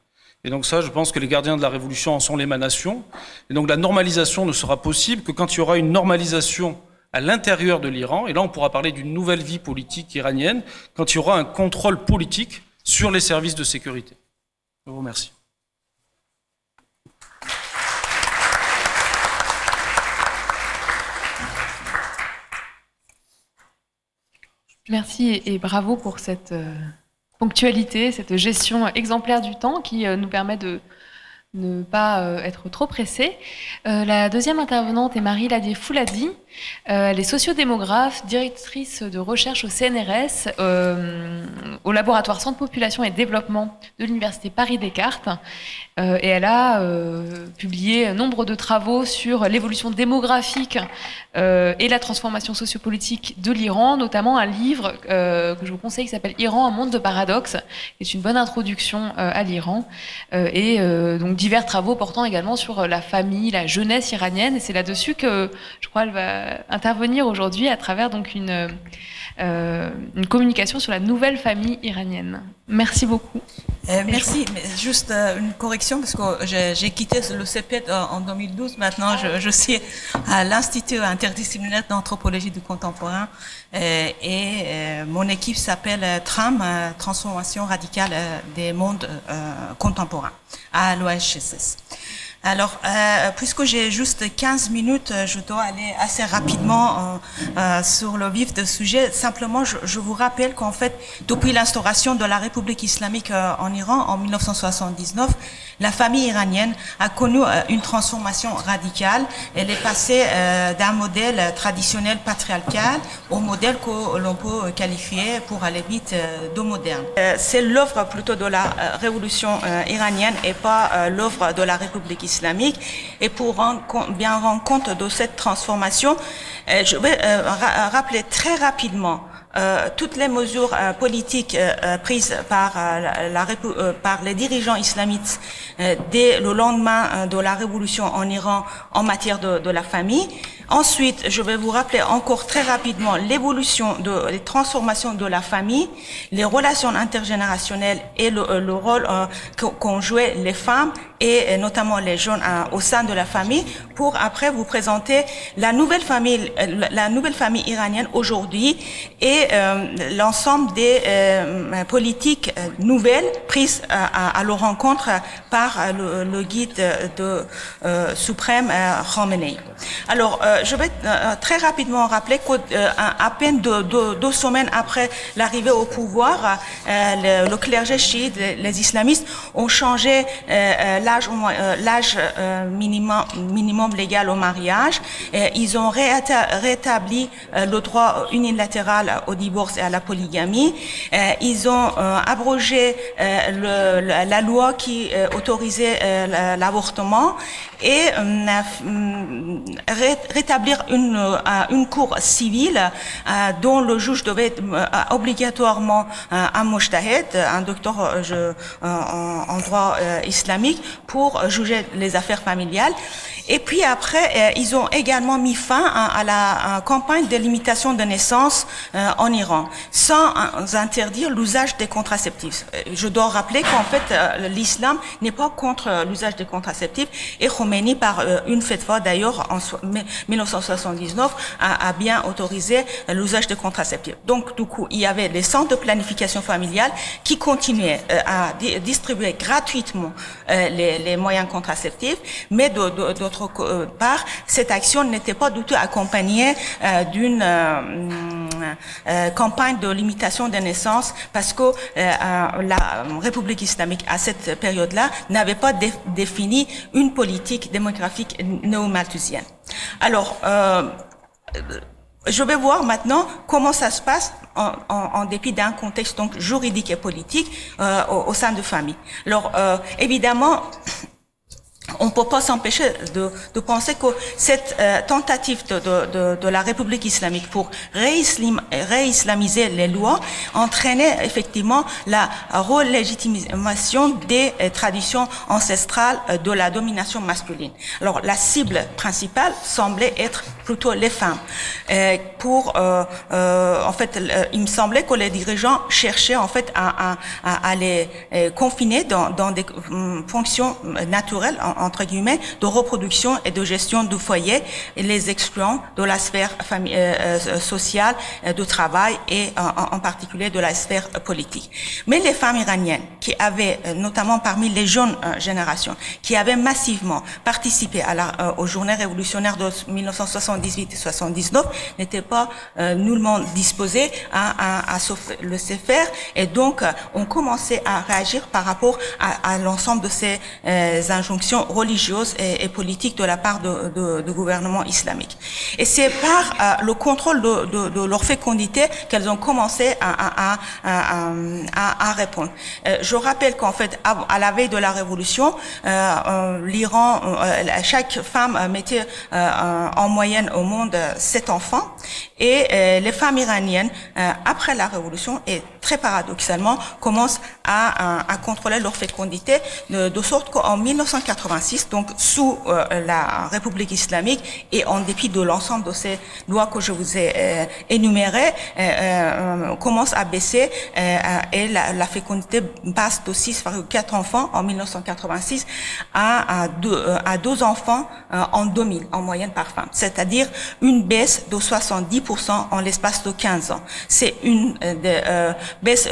Et donc ça, je pense que les gardiens de la révolution en sont l'émanation. Et donc la normalisation ne sera possible que quand il y aura une normalisation à l'intérieur de l'Iran, et là on pourra parler d'une nouvelle vie politique iranienne, quand il y aura un contrôle politique sur les services de sécurité. Je vous remercie. Merci et bravo pour cette ponctualité, cette gestion exemplaire du temps qui nous permet de ne pas être trop pressée. La deuxième intervenante est Marie Ladier-Fouladi. Elle est sociodémographe, directrice de recherche au CNRS, au laboratoire Centre Population et Développement de l'Université Paris-Descartes. Et elle a publié nombre de travaux sur l'évolution démographique et la transformation sociopolitique de l'Iran, notamment un livre que je vous conseille qui s'appelle Iran, un monde de paradoxes, qui est une bonne introduction à l'Iran, et donc divers travaux portant également sur la famille, la jeunesse iranienne. Et c'est là-dessus que je crois elle va intervenir aujourd'hui à travers donc une communication sur la nouvelle famille iranienne. Merci beaucoup. Merci. Juste une correction, parce que j'ai quitté le CEPED en 2012. Maintenant, je suis à l'Institut interdisciplinaire d'anthropologie du contemporain et mon équipe s'appelle TRAM, Transformation radicale des mondes contemporains, à l'OHSS. Alors, puisque j'ai juste 15 minutes, je dois aller assez rapidement sur le vif du sujet. Simplement, je vous rappelle qu'en fait, depuis l'instauration de la République islamique en Iran en 1979, la famille iranienne a connu une transformation radicale. Elle est passée d'un modèle traditionnel patriarcal au modèle que l'on peut qualifier, pour aller vite, de moderne. C'est l'œuvre plutôt de la révolution iranienne et pas l'œuvre de la République islamique. Et pour bien rendre compte de cette transformation, je vais rappeler très rapidement toutes les mesures politiques prises par les dirigeants islamites dès le lendemain de la révolution en Iran en matière de la famille. Ensuite, je vais vous rappeler encore très rapidement l'évolution les transformations de la famille, les relations intergénérationnelles et le rôle qu'ont joué les femmes et notamment les jeunes au sein de la famille, pour après vous présenter la nouvelle famille iranienne aujourd'hui et l'ensemble des politiques nouvelles prises à leur rencontre par le guide suprême Khamenei. Alors, je vais très rapidement rappeler qu'à peine deux semaines après l'arrivée au pouvoir, le clergé chiite, les islamistes, ont changé l'âge minimum légal au mariage. Ils ont rétabli le droit unilatéral au divorce et à la polygamie. Ils ont abrogé la loi qui autorisait l'avortement et rétablir une cour civile dont le juge devait être obligatoirement un mujtahid, un docteur en droit islamique, pour juger les affaires familiales. Et puis après, ils ont également mis fin à la campagne de limitation de naissance en Iran, sans interdire l'usage des contraceptifs. Je dois rappeler qu'en fait, l'islam n'est pas contre l'usage des contraceptifs, et Khomeini, par une fatwa d'ailleurs en 1979, a bien autorisé l'usage des contraceptifs. Donc, du coup, il y avait les centres de planification familiale qui continuaient à distribuer gratuitement les moyens contraceptifs, mais d'autre part, cette action n'était pas du tout accompagnée d'une campagne de limitation des naissances, parce que la République islamique, à cette période-là, n'avait pas défini une politique démographique néo-malthusienne. Alors, je vais voir maintenant comment ça se passe en dépit d'un contexte donc juridique et politique au sein de familles. Alors, évidemment, on ne peut pas s'empêcher de penser que cette tentative de la République islamique pour réislamiser les lois entraînait effectivement la relégitimation des traditions ancestrales de la domination masculine. Alors, la cible principale semblait être plutôt les femmes. En fait, il me semblait que les dirigeants cherchaient en fait à les confiner dans des fonctions naturelles entre guillemets, de reproduction et de gestion du foyer, et les excluant de la sphère sociale, de travail et en particulier de la sphère politique. Mais les femmes iraniennes qui avaient, notamment parmi les jeunes générations, qui avaient massivement participé aux journées révolutionnaires de 1978 et 79, n'étaient pas nullement disposées à le laisser faire, et donc on commençait à réagir par rapport à l'ensemble de ces injonctions religieuses et politiques de la part du gouvernement islamique. Et c'est par le contrôle de leur fécondité qu'elles ont commencé à répondre. Je rappelle qu'en fait, à la veille de la révolution, l'Iran, chaque femme mettait en moyenne au monde 7 enfants, et les femmes iraniennes, après la révolution, et très paradoxalement, commencent à contrôler leur fécondité, de sorte qu'en 1986, donc sous la République islamique, et en dépit de l'ensemble de ces lois que je vous ai énumérées, commence à baisser, et la fécondité passe de 6,4 enfants en 1986 à 2 enfants en 2000, en moyenne par femme. C'est-à-dire une baisse de 70% en l'espace de 15 ans. C'est une baisse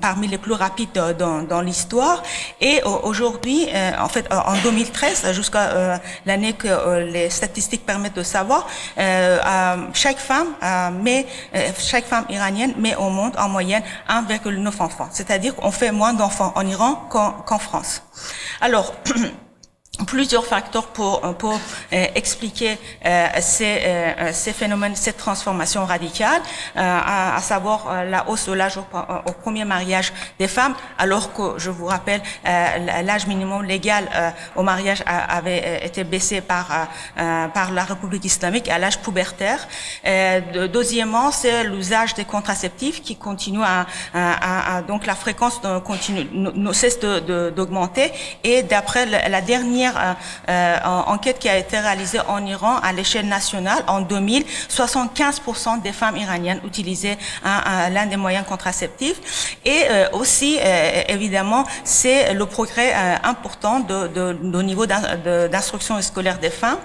parmi les plus rapides dans l'histoire. Et aujourd'hui, en fait, en 2013, jusqu'à l'année que les statistiques permettent de savoir, chaque femme iranienne met au monde en moyenne 1,9 enfants. C'est-à-dire qu'on fait moins d'enfants en Iran qu'en France. Alors, plusieurs facteurs pour expliquer ces phénomènes, cette transformation radicale, à savoir la hausse de l'âge au premier mariage des femmes, alors que, je vous rappelle, l'âge minimum légal au mariage avait été baissé par la République islamique à l'âge pubertaire. Deuxièmement, c'est l'usage des contraceptifs qui continue donc la fréquence ne cesse d'augmenter, et d'après la dernière enquête qui a été réalisée en Iran à l'échelle nationale en 2000, 75% des femmes iraniennes utilisaient l'un des moyens contraceptifs. Et aussi, évidemment, c'est le progrès important de niveau d'instruction scolaire des femmes.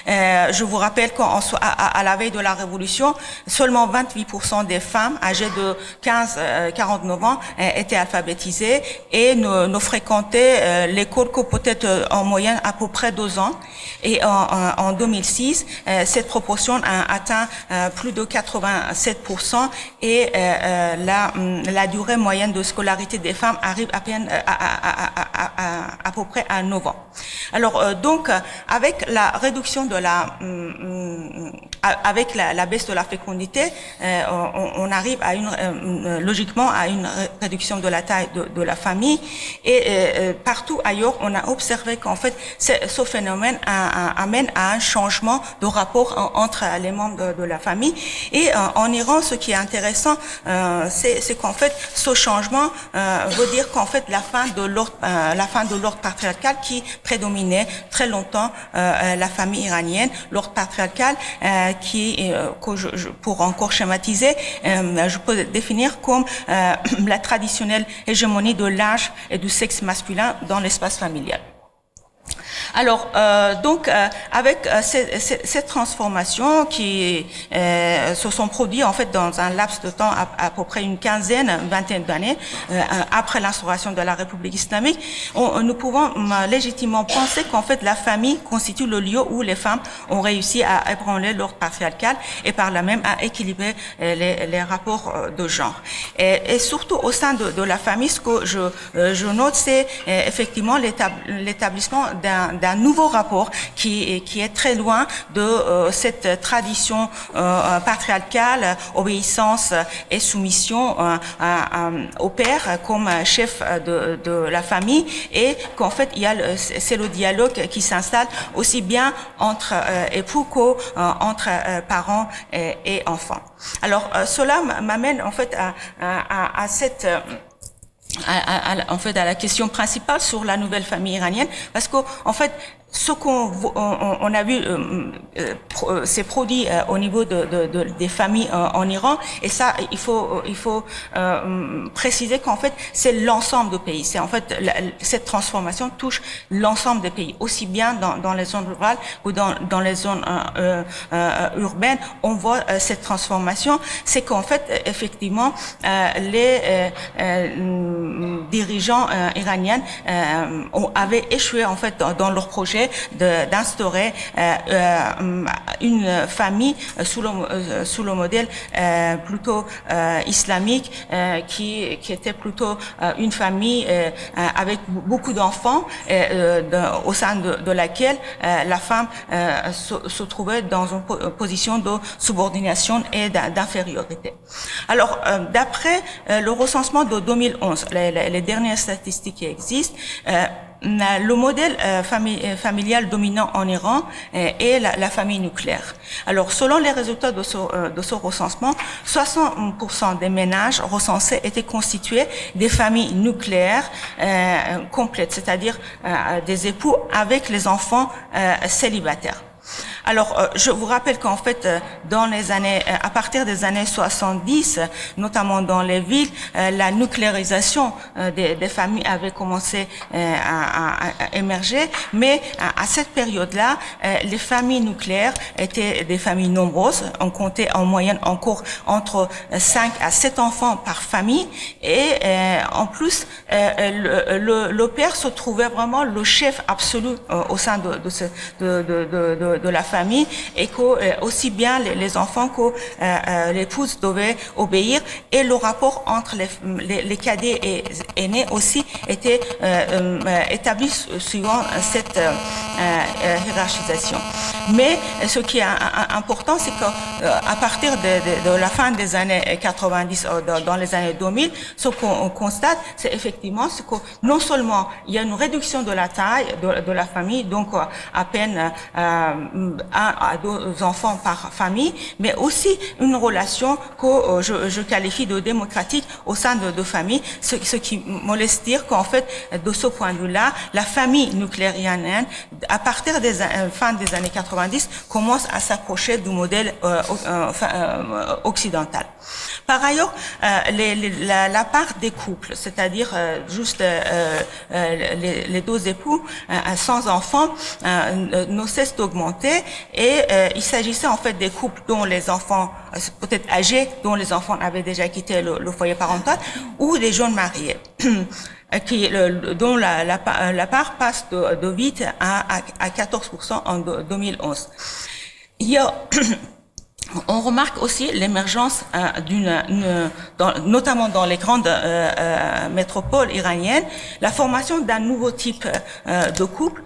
Je vous rappelle qu'à la veille de la Révolution, seulement 28% des femmes âgées de 15-49 ans étaient alphabétisées et ne fréquentaient l'école que peut-être en moyenne à peu près 2 ans. Et en 2006, cette proportion a atteint plus de 87%, et la durée moyenne de scolarité des femmes arrive à peine à peu près à 9 ans. Alors donc, avec la réduction de avec la baisse de la fécondité, on arrive à logiquement à une réduction de la taille de la famille, et partout ailleurs, on a observé qu'en fait, ce phénomène amène à un changement de rapport entre les membres de la famille. Et en Iran, ce qui est intéressant, c'est qu'en fait, ce changement veut dire qu'en fait, la fin de l'ordre patriarcal qui prédominait très longtemps la famille iranienne, l'ordre patriarcal pour encore schématiser, je peux définir comme la traditionnelle hégémonie de l'âge et du sexe masculin dans l'espace familial. Alors, donc, avec cette transformation qui se sont produites en fait dans un laps de temps à peu près une vingtaine d'années après l'instauration de la République islamique, nous pouvons légitimement penser qu'en fait la famille constitue le lieu où les femmes ont réussi à ébranler l'ordre patriarcal et par là même à équilibrer les rapports de genre. Et surtout au sein de la famille, ce que je note, c'est effectivement l'établissement d'un nouveau rapport qui est très loin de cette tradition patriarcale, obéissance et soumission au père comme chef de la famille, et qu'en fait c'est le dialogue qui s'installe aussi bien entre époux qu'entre parents et enfants. Alors cela m'amène en fait à cette en fait à la question principale sur la nouvelle famille iranienne, parce que en fait ce qu'on a vu s'est produit au niveau des familles en Iran, et ça il faut préciser qu'en fait c'est l'ensemble du pays. C'est en fait cette transformation touche l'ensemble des pays, aussi bien dans les zones rurales ou dans les zones urbaines. On voit cette transformation. C'est qu'en fait effectivement les dirigeants iraniens avaient échoué en fait dans leur projet d'instaurer une famille sous le modèle plutôt islamique, qui était plutôt une famille avec beaucoup d'enfants, au sein de laquelle la femme se trouvait dans une position de subordination et d'infériorité. Alors, d'après le recensement de 2011, les dernières statistiques qui existent, le modèle familial dominant en Iran est la famille nucléaire. Alors, selon les résultats de ce recensement, 60% des ménages recensés étaient constitués des familles nucléaires complètes, c'est-à-dire des époux avec les enfants célibataires. Alors, je vous rappelle qu'en fait, à partir des années 70, notamment dans les villes, la nucléarisation des familles avait commencé à émerger, mais à cette période-là, les familles nucléaires étaient des familles nombreuses. On comptait en moyenne encore entre 5 à 7 enfants par famille, et en plus, le père se trouvait vraiment le chef absolu au sein de la famille, et que aussi bien les enfants que l'épouse devaient obéir, et le rapport entre les cadets et aînés aussi était établi suivant cette hiérarchisation. Mais ce qui est important, c'est qu'à partir de la fin des années 90, dans les années 2000, ce qu'on constate, c'est effectivement que non seulement il y a une réduction de la taille de la famille, donc à peine 1 à 2 enfants par famille, mais aussi une relation que je qualifie de démocratique au sein de familles, ce qui me laisse dire qu'en fait, de ce point de vue-là, la famille nucléaire iranienne, à partir des fin des années 90, commence à s'approcher du modèle occidental. Par ailleurs, la part des couples, c'est-à-dire juste les 2 époux sans enfants, ne cesse d'augmenter, et il s'agissait en fait des couples dont les enfants, peut-être âgés, dont les enfants avaient déjà quitté le foyer parental, ou des jeunes mariés. Dont la part passe de 8 à 14% en 2011. On remarque aussi l'émergence notamment dans les grandes métropoles iraniennes, la formation d'un nouveau type de couple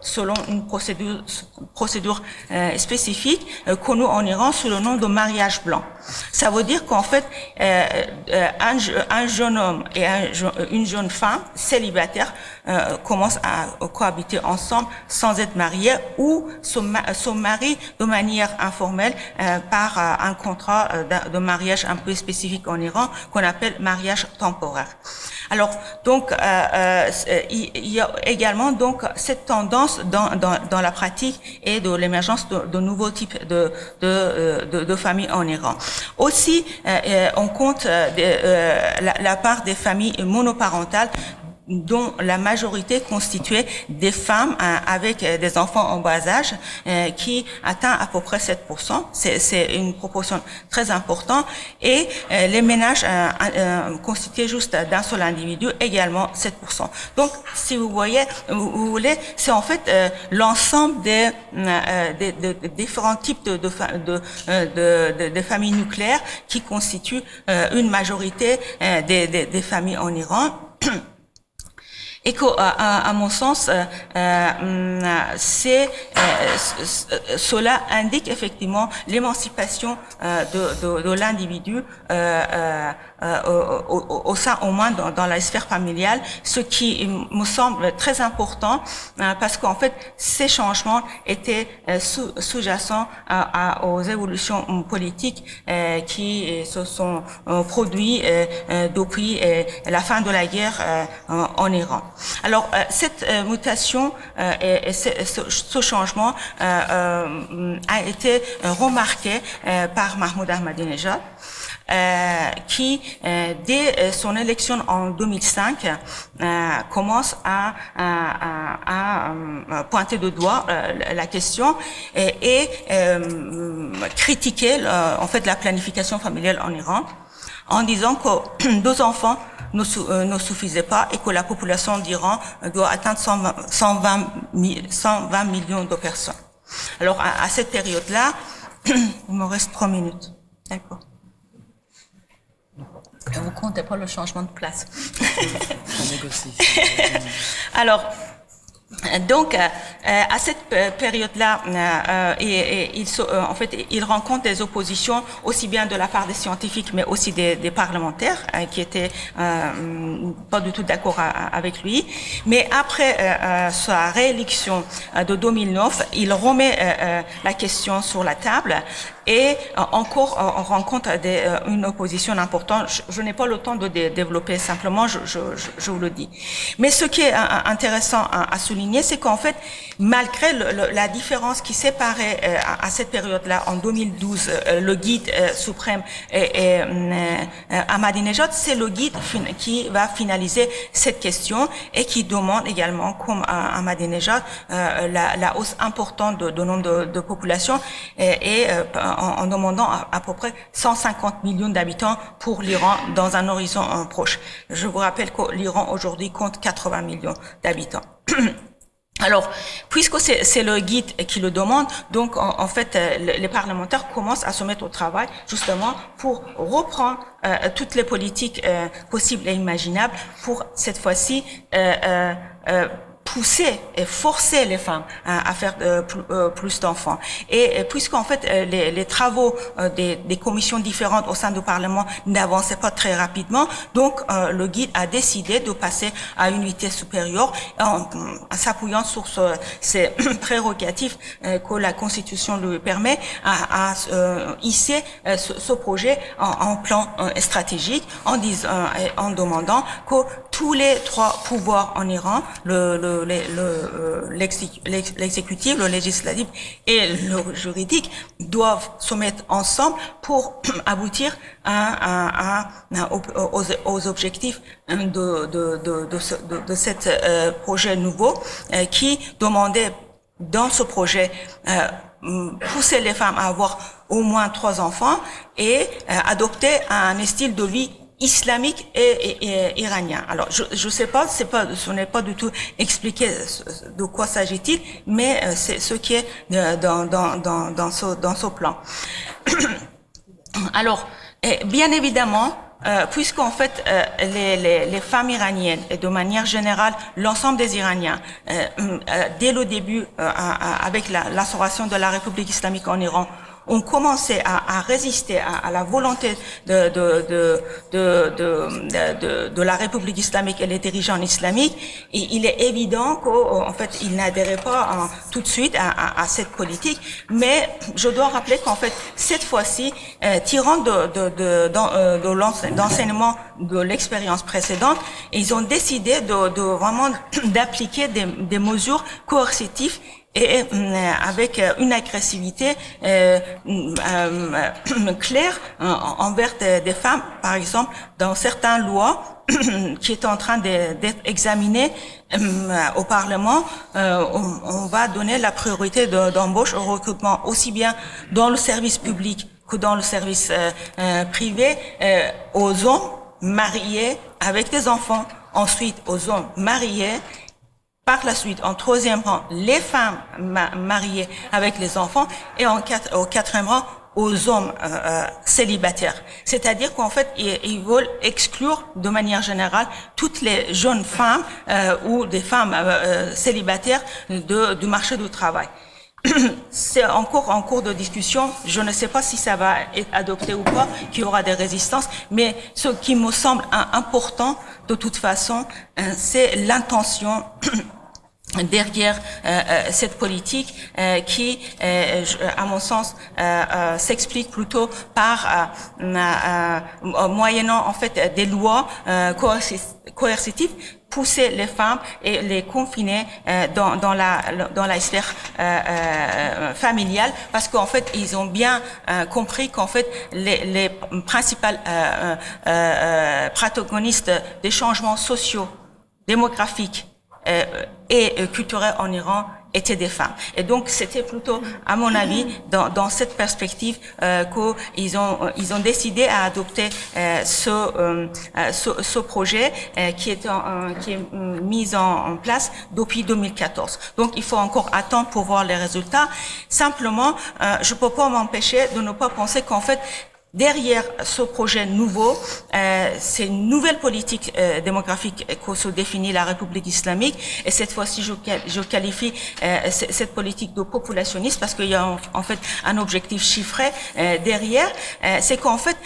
selon une procédure spécifique connue en Iran sous le nom de mariage blanc. Ça veut dire qu'en fait, un jeune homme et une jeune femme célibataires commencent à cohabiter ensemble sans être mariés, ou se marient de manière informelle par un contrat de mariage un peu spécifique en Iran qu'on appelle mariage temporaire. Alors donc il y a également donc cette tendance dans la pratique et de l'émergence de nouveaux types de familles en Iran. Aussi on compte la part des familles monoparentales, dont la majorité constituée des femmes avec des enfants en bas âge, qui atteint à peu près 7%. C'est une proportion très importante. Et les ménages constitués juste d'un seul individu, également 7%. Donc, si vous voulez, c'est en fait l'ensemble des différents types de familles nucléaires qui constituent une majorité des familles en Iran. Et que, à mon sens, cela indique effectivement l'émancipation de l'individu au sein, au moins dans la sphère familiale, ce qui me semble très important parce qu'en fait, ces changements étaient sous-jacents aux évolutions politiques qui se sont produites depuis la fin de la guerre en Iran. Alors, cette mutation et ce changement a été remarqué par Mahmoud Ahmadinejad, qui, dès son élection en 2005, commence à pointer de doigt la question et critiquer en fait la planification familiale en Iran, en disant que 2 enfants ne suffisait pas et que la population d'Iran doit atteindre 120 millions de personnes. Alors, à cette période-là, il me reste 3 minutes. D'accord. Vous comptez pas le changement de place. On négocie. Alors, donc, à cette période-là, en fait, il rencontre des oppositions aussi bien de la part des scientifiques, mais aussi des parlementaires qui étaient pas du tout d'accord avec lui. Mais après sa réélection de 2009, il remet la question sur la table. Et encore, on rencontre une opposition importante. Je n'ai pas le temps de développer, simplement, je vous le dis. Mais ce qui est intéressant à souligner, c'est qu'en fait, malgré la différence qui séparait à cette période-là, en 2012, le guide suprême et Ahmadinejad, c'est le guide qui va finaliser cette question et qui demande également, comme Ahmadinejad, la hausse importante de nombre de population et en demandant à peu près 150 millions d'habitants pour l'Iran dans un horizon proche. Je vous rappelle que l'Iran aujourd'hui compte 80 millions d'habitants. Alors, puisque c'est le guide qui le demande, donc en fait, les parlementaires commencent à se mettre au travail justement pour reprendre toutes les politiques possibles et imaginables pour cette fois-ci pousser et forcer les femmes à faire plus d'enfants. Et puisqu'en fait les travaux des commissions différentes au sein du Parlement n'avançaient pas très rapidement, donc le guide a décidé de passer à une vitesse supérieure en s'appuyant sur ces prérogatives que la Constitution lui permet à hisser ce projet en plan stratégique en demandant que tous les 3 pouvoirs en Iran, l'exécutif, le législatif et le juridique doivent se mettre ensemble pour aboutir aux objectifs de cet projet nouveau qui demandait dans ce projet pousser les femmes à avoir au moins 3 enfants et adopter un style de vie islamique et iranien. Alors, je sais pas, ce n'est pas du tout expliqué de quoi s'agit-il, mais c'est ce qui est dans ce plan. Alors, bien évidemment, puisqu'en fait les femmes iraniennes et de manière générale l'ensemble des Iraniens dès le début avec l'instauration de la République islamique en Iran ont commencé à résister à la volonté de la République islamique et les dirigeants islamiques, et il est évident qu'en fait ils n'adhéraient pas tout de suite à cette politique. Mais je dois rappeler qu'en fait cette fois-ci, tirant de l'enseignement de l'expérience précédente, ils ont décidé de vraiment d'appliquer des mesures coercitives et avec une agressivité claire envers des femmes. Par exemple, dans certaines lois qui est en train d'être examinées au Parlement, on va donner la priorité d'embauche au recrutement aussi bien dans le service public que dans le service privé aux hommes mariés avec des enfants, ensuite aux hommes mariés. Par la suite, en 3e rang, les femmes mariées avec les enfants et au 4e rang, aux hommes célibataires. C'est-à-dire qu'en fait, ils veulent exclure de manière générale toutes les jeunes femmes ou des femmes célibataires du marché du travail. c'est encore en cours de discussion. Je ne sais pas si ça va être adopté ou pas, qu'il y aura des résistances. Mais ce qui me semble important, de toute façon, c'est l'intention derrière cette politique qui, à mon sens, s'explique plutôt par moyennant en fait des lois coercitives, pousser les femmes et les confiner dans la sphère familiale, parce qu'en fait ils ont bien compris qu'en fait les principales protagonistes des changements sociaux, démographiques et culturels en Iran étaient des femmes. Et donc c'était plutôt, à mon avis, dans cette perspective qu'ils ont décidé à adopter ce projet qui est mis en place depuis 2014. Donc il faut encore attendre pour voir les résultats. Simplement, je peux pas m'empêcher de ne pas penser qu'en fait derrière ce projet nouveau, c'est une nouvelle politique démographique que se définit la République islamique. Et cette fois-ci, je qualifie cette politique de populationniste parce qu'il y a en fait un objectif chiffré derrière. C'est qu'en fait,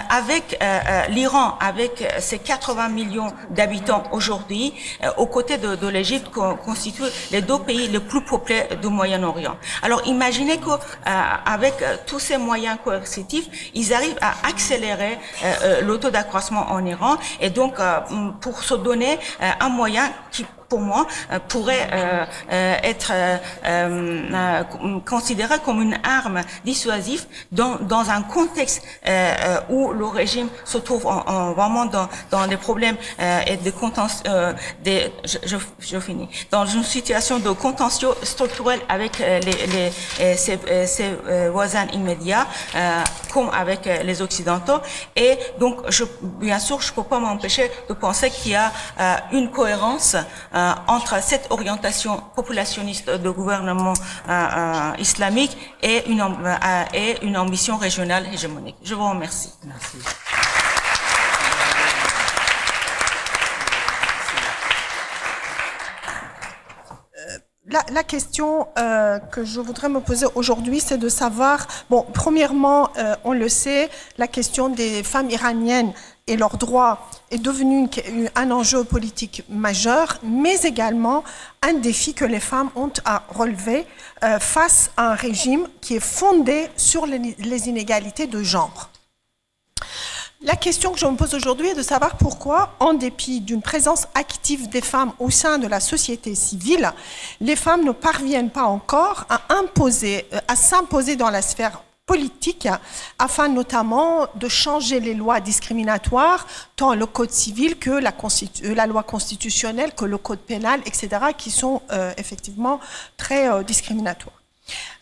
avec l'Iran, avec ses 80 millions d'habitants aujourd'hui, aux côtés de l'Égypte, constituent les deux pays les plus peuplés du Moyen-Orient. Alors, imaginez que avec tous ces moyens coercitifs, ils arrivent à accélérer le taux d'accroissement en Iran et donc pour se donner un moyen qui, pour moi, pourrait être considéré comme une arme dissuasive dans un contexte où le régime se trouve vraiment dans des problèmes et de contentieux, je finis, dans une situation de contentieux structurel avec ses voisins immédiats, comme avec les Occidentaux. Et donc, bien sûr, je ne peux pas m'empêcher de penser qu'il y a une cohérence entre cette orientation populationniste de gouvernement islamique et une ambition régionale hégémonique. Je vous remercie. Merci. La question que je voudrais me poser aujourd'hui, c'est de savoir, bon, premièrement, on le sait, la question des femmes iraniennes et leurs droits est devenue un enjeu politique majeur, mais également un défi que les femmes ont à relever face à un régime qui est fondé sur les inégalités de genre. La question que je me pose aujourd'hui est de savoir pourquoi, en dépit d'une présence active des femmes au sein de la société civile, les femmes ne parviennent pas encore à s'imposer dans la sphère politique, afin notamment de changer les lois discriminatoires, tant le code civil que la loi constitutionnelle, que le code pénal, etc., qui sont effectivement très discriminatoires.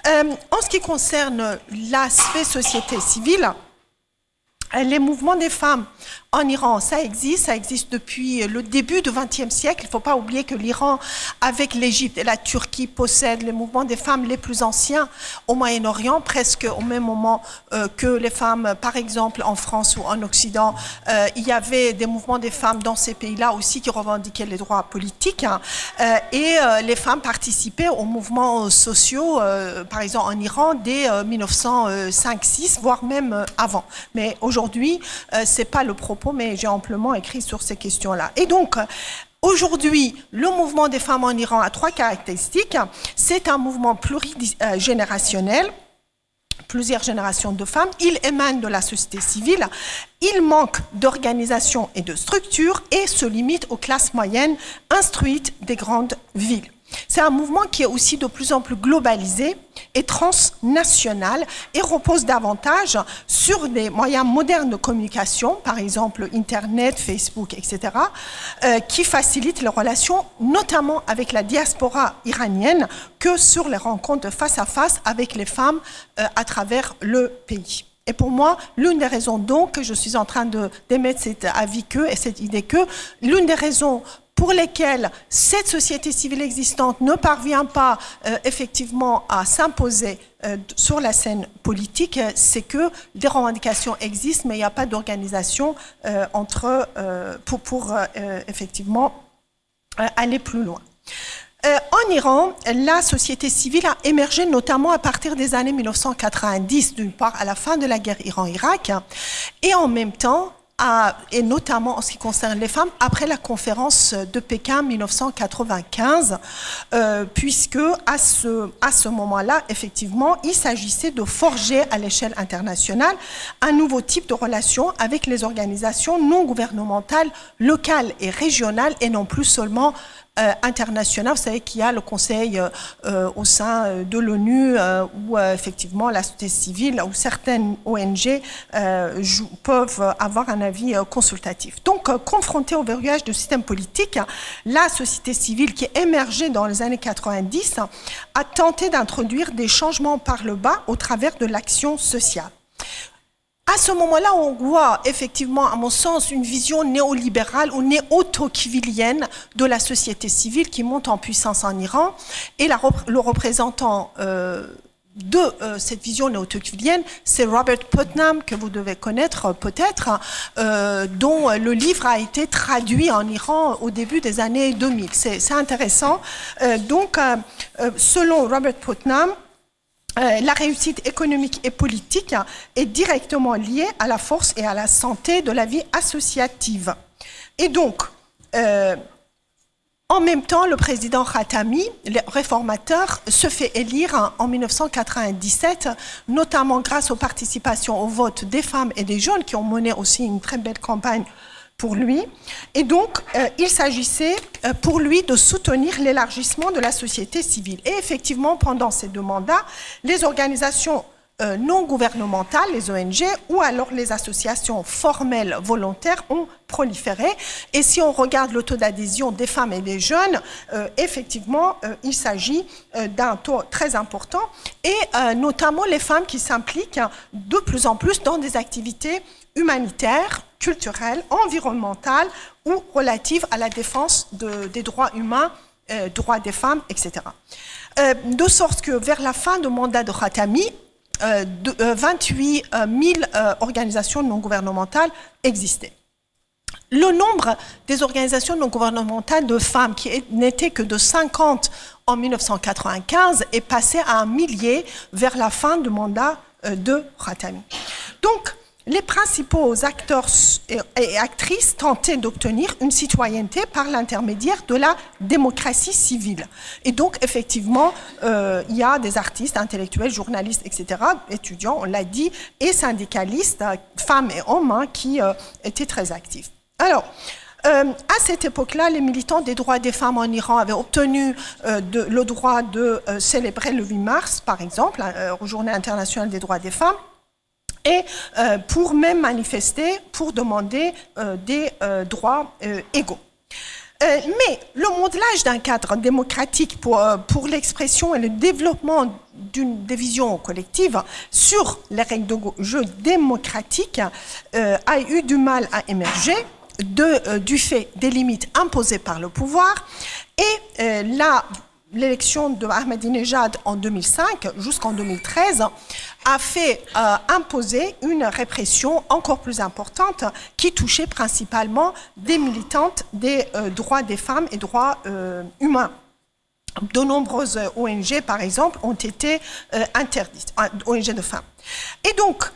En ce qui concerne l'aspect société civile, les mouvements des femmes en Iran, ça existe depuis le début du XXe siècle. Il ne faut pas oublier que l'Iran, avec l'Égypte et la Turquie, possède les mouvements des femmes les plus anciens au Moyen-Orient, presque au même moment que les femmes, par exemple, en France ou en Occident. Il y avait des mouvements des femmes dans ces pays-là aussi qui revendiquaient les droits politiques. Et les femmes participaient aux mouvements sociaux, par exemple en Iran, dès 1905-6, voire même avant. Mais aujourd'hui, ce n'est pas le propos, mais j'ai amplement écrit sur ces questions-là. Et donc, aujourd'hui, le mouvement des femmes en Iran a trois caractéristiques. C'est un mouvement plurigénérationnel, plusieurs générations de femmes. Il émane de la société civile. Il manque d'organisation et de structure et se limite aux classes moyennes instruites des grandes villes. C'est un mouvement qui est aussi de plus en plus globalisé et transnational et repose davantage sur des moyens modernes de communication, par exemple Internet, Facebook, etc., qui facilitent les relations, notamment avec la diaspora iranienne, que sur les rencontres face à face avec les femmes à travers le pays. Et pour moi, l'une des raisons donc que je suis en train d'émettre cet avis et cette idée l'une des raisons pour lesquelles cette société civile existante ne parvient pas effectivement à s'imposer sur la scène politique, c'est que des revendications existent, mais il n'y a pas d'organisation pour effectivement aller plus loin. En Iran, la société civile a émergé notamment à partir des années 1990, d'une part à la fin de la guerre Iran-Irak, et en même temps, et notamment en ce qui concerne les femmes, après la conférence de Pékin 1995, puisque à ce moment-là, effectivement, il s'agissait de forger à l'échelle internationale un nouveau type de relation avec les organisations non gouvernementales locales et régionales et non plus seulement international. Vous savez qu'il y a le Conseil au sein de l'ONU où effectivement la société civile ou certaines ONG peuvent avoir un avis consultatif. Donc, confrontée au verrouillage du système politique, la société civile qui émergeait dans les années 90 a tenté d'introduire des changements par le bas au travers de l'action sociale. À ce moment-là, on voit effectivement, à mon sens, une vision néolibérale ou néo-tocquevillienne de la société civile qui monte en puissance en Iran. Et le représentant de cette vision néo-tocquevillienne, c'est Robert Putnam, que vous devez connaître peut-être, dont le livre a été traduit en Iran au début des années 2000. C'est intéressant. Donc, selon Robert Putnam, la réussite économique et politique est directement liée à la force et à la santé de la vie associative. Et donc, en même temps, le président Khatami, le réformateur, se fait élire en 1997, notamment grâce aux participations au vote des femmes et des jeunes qui ont mené aussi une très belle campagne pour lui. Et donc, il s'agissait pour lui de soutenir l'élargissement de la société civile. Et effectivement, pendant ces deux mandats, les organisations non gouvernementales, les ONG, ou alors les associations formelles volontaires ont proliféré. Et si on regarde le taux d'adhésion des femmes et des jeunes, effectivement, il s'agit d'un taux très important, et notamment les femmes qui s'impliquent de plus en plus dans des activités humanitaires, culturelles, environnementales ou relatives à la défense des droits humains, droits des femmes, etc. De sorte que vers la fin du mandat de Khatami, 28 000 organisations non gouvernementales existaient. Le nombre des organisations non gouvernementales de femmes, qui n'était que de 50 en 1995, est passé à 1 millier vers la fin du mandat de Khatami. Donc, les principaux acteurs et actrices tentaient d'obtenir une citoyenneté par l'intermédiaire de la démocratie civile. Et donc, effectivement, il y a des artistes, intellectuels, journalistes, etc., étudiants, on l'a dit, et syndicalistes, femmes et hommes, hein, qui étaient très actifs. Alors, à cette époque-là, les militants des droits des femmes en Iran avaient obtenu le droit de célébrer le 8 mars, par exemple, Journée internationale des droits des femmes, et pour même manifester, pour demander des droits égaux. Mais le modelage d'un cadre démocratique pour l'expression et le développement des visions collectives sur les règles de jeu démocratiques a eu du mal à émerger du fait des limites imposées par le pouvoir, et l'élection de Ahmadinejad en 2005 jusqu'en 2013 a fait imposer une répression encore plus importante qui touchait principalement des militantes des droits des femmes et droits humains. De nombreuses ONG, par exemple, ont été interdites, ONG de femmes. Et donc,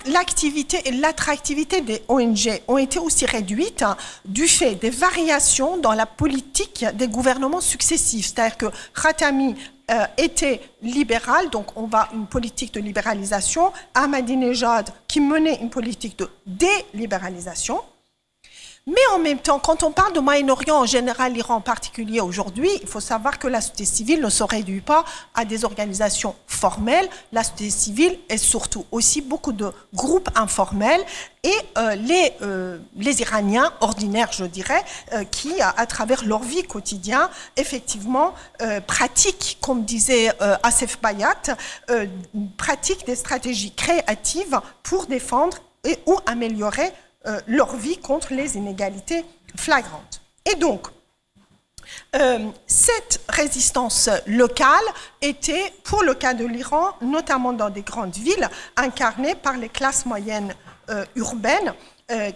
l'activité et l'attractivité des ONG ont été aussi réduites du fait des variations dans la politique des gouvernements successifs. C'est-à-dire que Khatami était libéral, donc on va une politique de libéralisation, Ahmadinejad qui menait une politique de délibéralisation. Mais en même temps, quand on parle de Moyen-Orient en général, l'Iran en particulier aujourd'hui, il faut savoir que la société civile ne se réduit pas à des organisations formelles. La société civile est surtout aussi beaucoup de groupes informels et les Iraniens ordinaires, je dirais, qui, à travers leur vie quotidienne, effectivement, pratiquent, comme disait Asef Bayat, pratiquent des stratégies créatives pour défendre ou améliorer leur vie contre les inégalités flagrantes. Et donc, cette résistance locale était, pour le cas de l'Iran, notamment dans des grandes villes, incarnée par les classes moyennes urbaines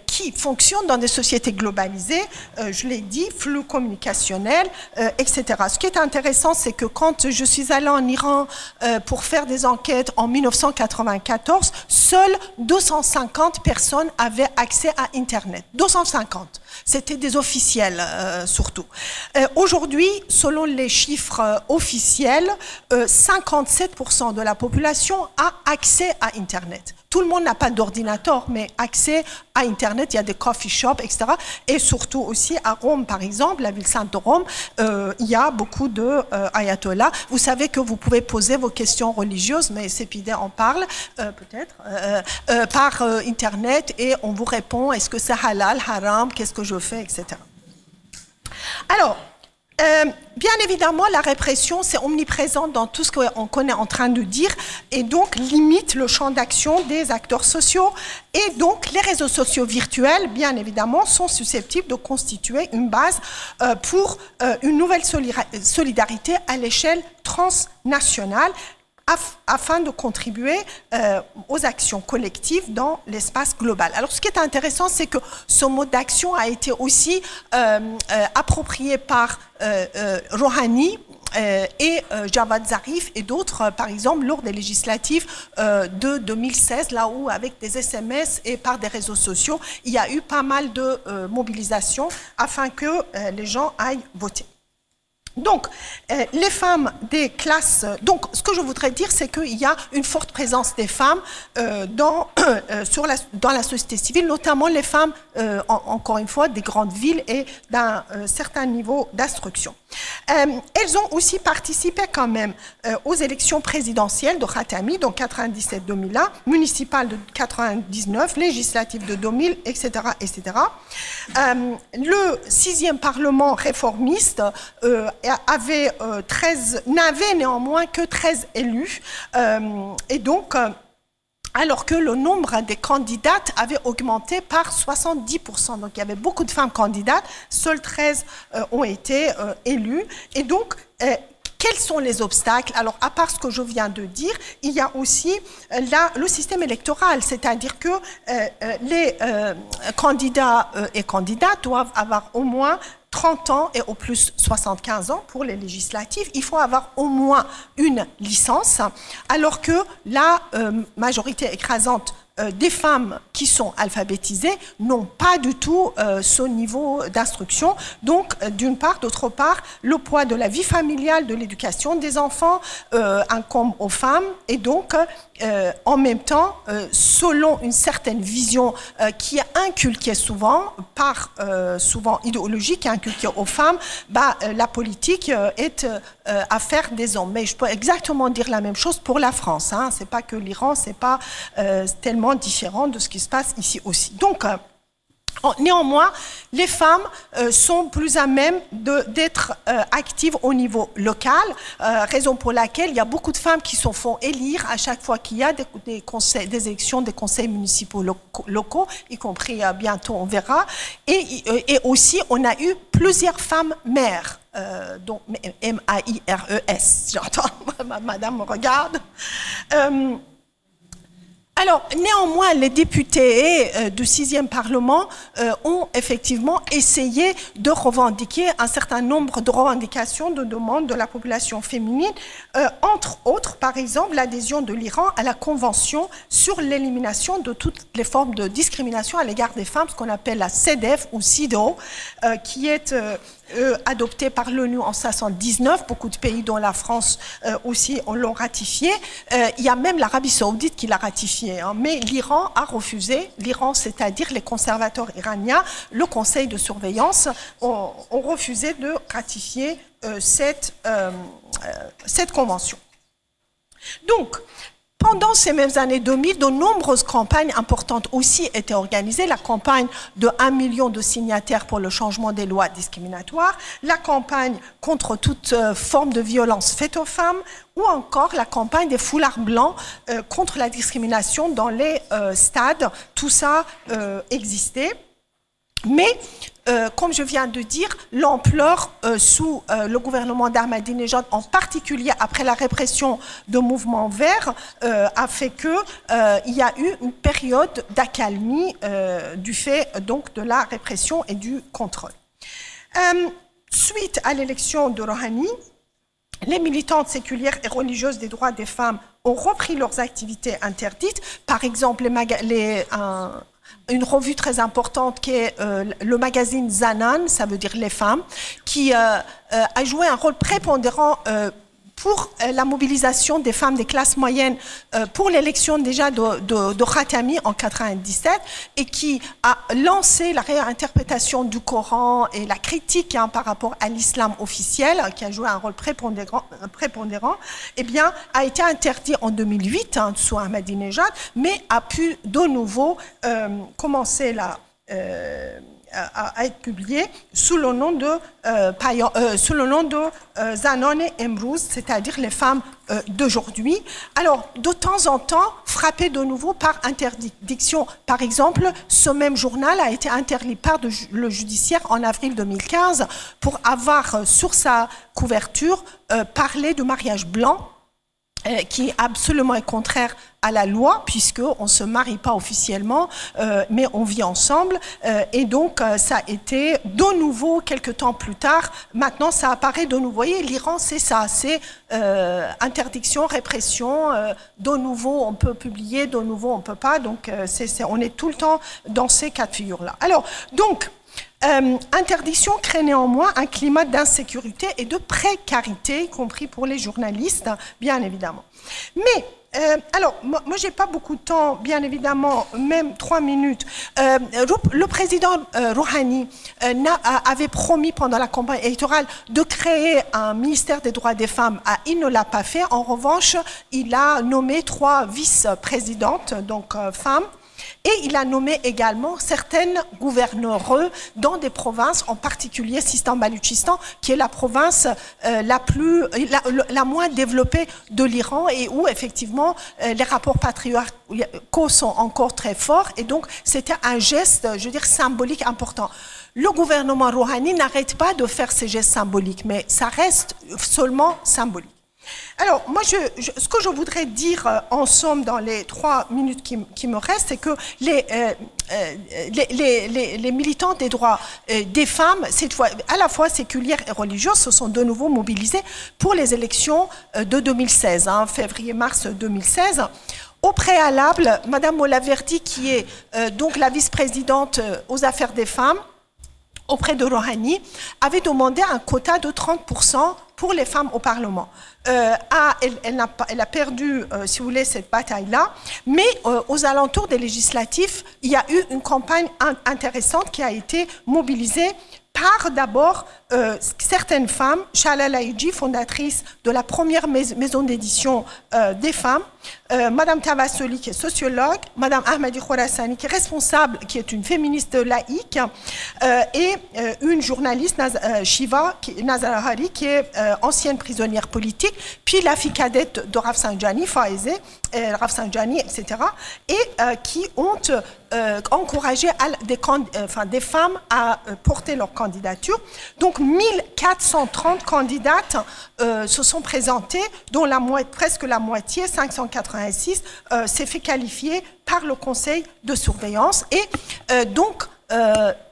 qui fonctionnent dans des sociétés globalisées, je l'ai dit, flux communicationnels, etc. Ce qui est intéressant, c'est que quand je suis allée en Iran pour faire des enquêtes en 1994, seules 250 personnes avaient accès à Internet. 250. C'était des officiels surtout. Aujourd'hui, selon les chiffres officiels, 57% de la population a accès à Internet. Tout le monde n'a pas d'ordinateur, mais accès à Internet, il y a des coffee shops, etc. Et surtout aussi à Rome, par exemple, la ville sainte de Rome, il y a beaucoup de ayatollahs. Vous savez que vous pouvez poser vos questions religieuses, mais Sepideh en parle peut-être, par Internet, et on vous répond, est-ce que c'est halal, haram, qu'est-ce que je fais, etc. Alors, bien évidemment, la répression, c'est omniprésent dans tout ce qu'on connaît en train de dire, et donc limite le champ d'action des acteurs sociaux. Et donc, les réseaux sociaux virtuels, bien évidemment, sont susceptibles de constituer une base pour une nouvelle solidarité à l'échelle transnationale, afin de contribuer aux actions collectives dans l'espace global. Alors, ce qui est intéressant, c'est que ce mode d'action a été aussi approprié par Rouhani et Javad Zarif et d'autres, par exemple, lors des législatives de 2016, là où, avec des SMS et par des réseaux sociaux, il y a eu pas mal de mobilisation afin que les gens aillent voter. Donc, les femmes des classes... Donc, ce que je voudrais dire, c'est qu'il y a une forte présence des femmes dans la société civile, notamment les femmes, encore une fois, des grandes villes et d'un certain niveau d'instruction. Elles ont aussi participé quand même aux élections présidentielles de Khatami, donc 97-2001, municipales de 99, législatives de 2000, etc. etc. Le 6e Parlement réformiste n'avait néanmoins que 13 élus, et donc... alors que le nombre des candidates avait augmenté par 70%. Donc, il y avait beaucoup de femmes candidates, seules 13 ont été élues. Et donc, quels sont les obstacles? Alors, à part ce que je viens de dire, il y a aussi le système électoral, c'est-à-dire que les candidats et candidates doivent avoir au moins 30 ans et au plus 75 ans pour les législatives. Il faut avoir au moins une licence, alors que la majorité écrasante des femmes qui sont alphabétisées n'ont pas du tout ce niveau d'instruction. Donc, d'une part, d'autre part, le poids de la vie familiale, de l'éducation des enfants incombe aux femmes, et donc, en même temps, selon une certaine vision qui est inculquée souvent, souvent idéologique, qui est inculquée aux femmes, la politique est affaire des hommes. Mais je peux exactement dire la même chose pour la France. Hein. C'est pas que l'Iran, c'est pas tellement différent de ce qui se passe ici aussi. Donc, néanmoins, les femmes sont plus à même d'être actives au niveau local, raison pour laquelle il y a beaucoup de femmes qui se font élire à chaque fois qu'il y a des élections des conseils municipaux locaux, y compris bientôt, on verra. Et aussi, on a eu plusieurs femmes maires. Donc M-A-I-R-E-S, j'entends, madame me regarde. Alors, néanmoins, les députés du 6e Parlement ont effectivement essayé de revendiquer un certain nombre de revendications, de demandes de la population féminine, entre autres, par exemple, l'adhésion de l'Iran à la Convention sur l'élimination de toutes les formes de discrimination à l'égard des femmes, ce qu'on appelle la CEDEF ou CEDAW, qui est... adopté par l'ONU en 1979, beaucoup de pays dont la France aussi l'ont ratifié. Il y a même l'Arabie Saoudite qui l'a ratifié, hein. Mais l'Iran a refusé. L'Iran, c'est-à-dire les conservateurs iraniens, le Conseil de surveillance, ont refusé de ratifier cette convention. Donc, pendant ces mêmes années 2000, de nombreuses campagnes importantes aussi étaient organisées. La campagne de 1 million de signataires pour le changement des lois discriminatoires, la campagne contre toute forme de violence faite aux femmes, ou encore la campagne des foulards blancs contre la discrimination dans les stades. Tout ça existait. Mais comme je viens de dire, l'ampleur sous le gouvernement d'Ahmadinejad, en particulier après la répression de mouvements verts, a fait qu'il y a eu une période d'accalmie du fait donc de la répression et du contrôle. Suite à l'élection de Rouhani, les militantes séculières et religieuses des droits des femmes ont repris leurs activités interdites. Par exemple, une revue très importante qui est le magazine Zanan, ça veut dire les femmes, qui a joué un rôle prépondérant pour la mobilisation des femmes des classes moyennes pour l'élection déjà de Khatami en 1997 et qui a lancé la réinterprétation du Coran et la critique par rapport à l'islam officiel, qui a joué un rôle prépondérant, eh bien, a été interdit en 2008 sous Ahmadinejad, mais a pu de nouveau commencer à être publié sous le nom de Zanone Emrouz, c'est-à-dire les femmes d'aujourd'hui. Alors, de temps en temps, frappé de nouveau par interdiction. Par exemple, ce même journal a été interdit par le judiciaire en avril 2015 pour avoir sur sa couverture parlé de mariage blanc, qui absolument est contraire à la loi, puisqu'on ne se marie pas officiellement, mais on vit ensemble. Et donc, ça a été de nouveau, quelques temps plus tard, maintenant ça apparaît de nouveau. Vous voyez, l'Iran, c'est ça, c'est interdiction, répression, de nouveau on peut publier, de nouveau on ne peut pas. Donc, on est tout le temps dans ces cas de figure-là. Alors, donc, interdiction crée néanmoins un climat d'insécurité et de précarité, y compris pour les journalistes, bien évidemment. Mais, alors, moi j'ai pas beaucoup de temps, bien évidemment, même 3 minutes. Le président Rouhani avait promis pendant la campagne électorale de créer un ministère des droits des femmes. Il ne l'a pas fait. En revanche, il a nommé 3 vice-présidentes, donc femmes. Et il a nommé également certaines gouverneures dans des provinces, en particulier Sistan-Baloutchistan, qui est la province la moins développée de l'Iran et où effectivement les rapports patriarcaux sont encore très forts. Et donc c'était un geste, je veux dire, symbolique important. Le gouvernement Rouhani n'arrête pas de faire ces gestes symboliques, mais ça reste seulement symbolique. Alors, moi, ce que je voudrais dire en somme dans les 3 minutes qui me restent, c'est que les militants des droits des femmes, cette fois, à la fois séculières et religieuses, se sont de nouveau mobilisés pour les élections de 2016, février-mars 2016. Au préalable, Madame Molaverdi, qui est donc la vice-présidente aux affaires des femmes, auprès de Rouhani, avait demandé un quota de 30% pour les femmes au Parlement. Elle a perdu, si vous voulez, cette bataille-là, mais aux alentours des législatifs, il y a eu une campagne intéressante qui a été mobilisée par d'abord certaines femmes, Shala Laïdji, fondatrice de la première maison d'édition des femmes, Madame Tavassoli, qui est sociologue, Madame Ahmadi Khorassani, qui est responsable, qui est une féministe laïque, et une journaliste, Shiva Nazarahari, qui est ancienne prisonnière politique, puis la fille cadette de Rafsanjani, Faizeh, Rafsanjani, etc., et qui ont encouragé des femmes à porter leur candidature. Donc 1430 candidates se sont présentées, dont presque la moitié, 586, s'est fait qualifier par le conseil de surveillance. Et donc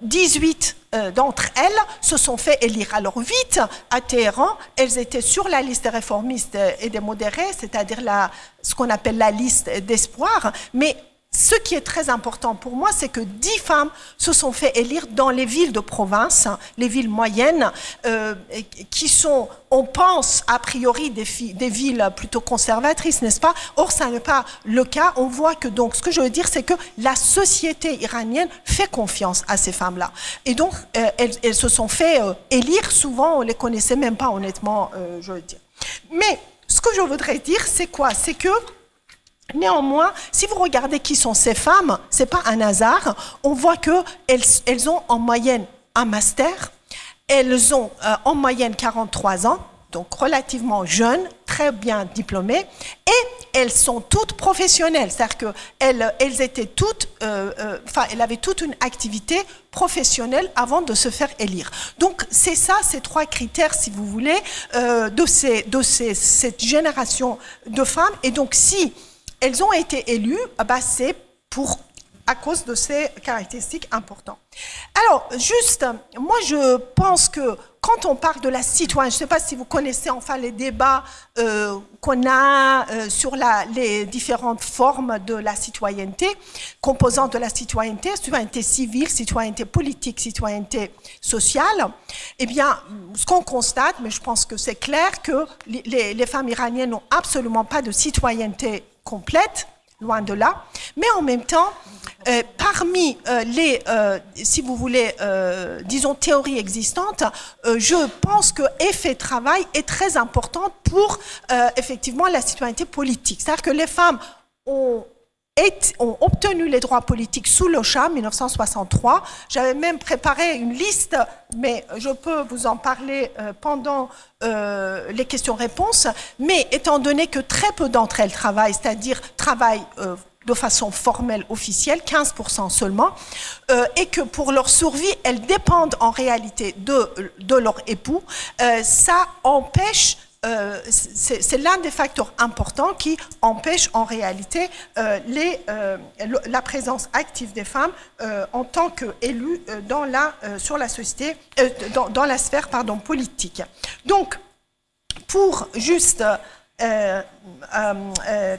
18 d'entre elles se sont fait élire. Alors 8 à Téhéran, elles étaient sur la liste des réformistes et des modérés, c'est-à-dire ce qu'on appelle la liste d'espoir, mais ce qui est très important pour moi, c'est que 10 femmes se sont fait élire dans les villes de province, les villes moyennes, qui sont, on pense, a priori des villes plutôt conservatrices, n'est-ce pas? Or, ça n'est pas le cas. On voit que, donc, ce que je veux dire, c'est que la société iranienne fait confiance à ces femmes-là. Et donc, elles se sont fait élire. Souvent, on ne les connaissait même pas, honnêtement, je veux dire. Mais, ce que je voudrais dire, c'est quoi? C'est que néanmoins, si vous regardez qui sont ces femmes, ce n'est pas un hasard. On voit qu'elles ont en moyenne un master, elles ont en moyenne 43 ans, donc relativement jeunes, très bien diplômées, et elles sont toutes professionnelles, c'est-à-dire qu'elles étaient toutes, elles avaient toute une activité professionnelle avant de se faire élire. Donc c'est ça, ces trois critères, si vous voulez, cette génération de femmes. Et donc si elles ont été élues, c'est à cause de ces caractéristiques importantes. Alors, juste, moi je pense que quand on parle de la citoyenneté, je ne sais pas si vous connaissez les débats qu'on a sur les différentes formes de la citoyenneté, composantes de la citoyenneté civile, citoyenneté politique, citoyenneté sociale. Eh bien, ce qu'on constate, mais je pense que c'est clair, que les femmes iraniennes n'ont absolument pas de citoyenneté complète, loin de là, mais en même temps, parmi si vous voulez, disons, théories existantes, je pense que effet travail est très important pour, effectivement, la citoyenneté politique. C'est-à-dire que les femmes ont obtenu les droits politiques sous le Shah, 1963. J'avais même préparé une liste, mais je peux vous en parler pendant les questions-réponses. Mais étant donné que très peu d'entre elles travaillent, c'est-à-dire travaillent de façon formelle, officielle, 15% seulement, et que pour leur survie, elles dépendent en réalité de leur époux, ça empêche... c'est l'un des facteurs importants qui empêche en réalité la présence active des femmes en tant qu'élues sur la société, dans la sphère politique. Donc, pour juste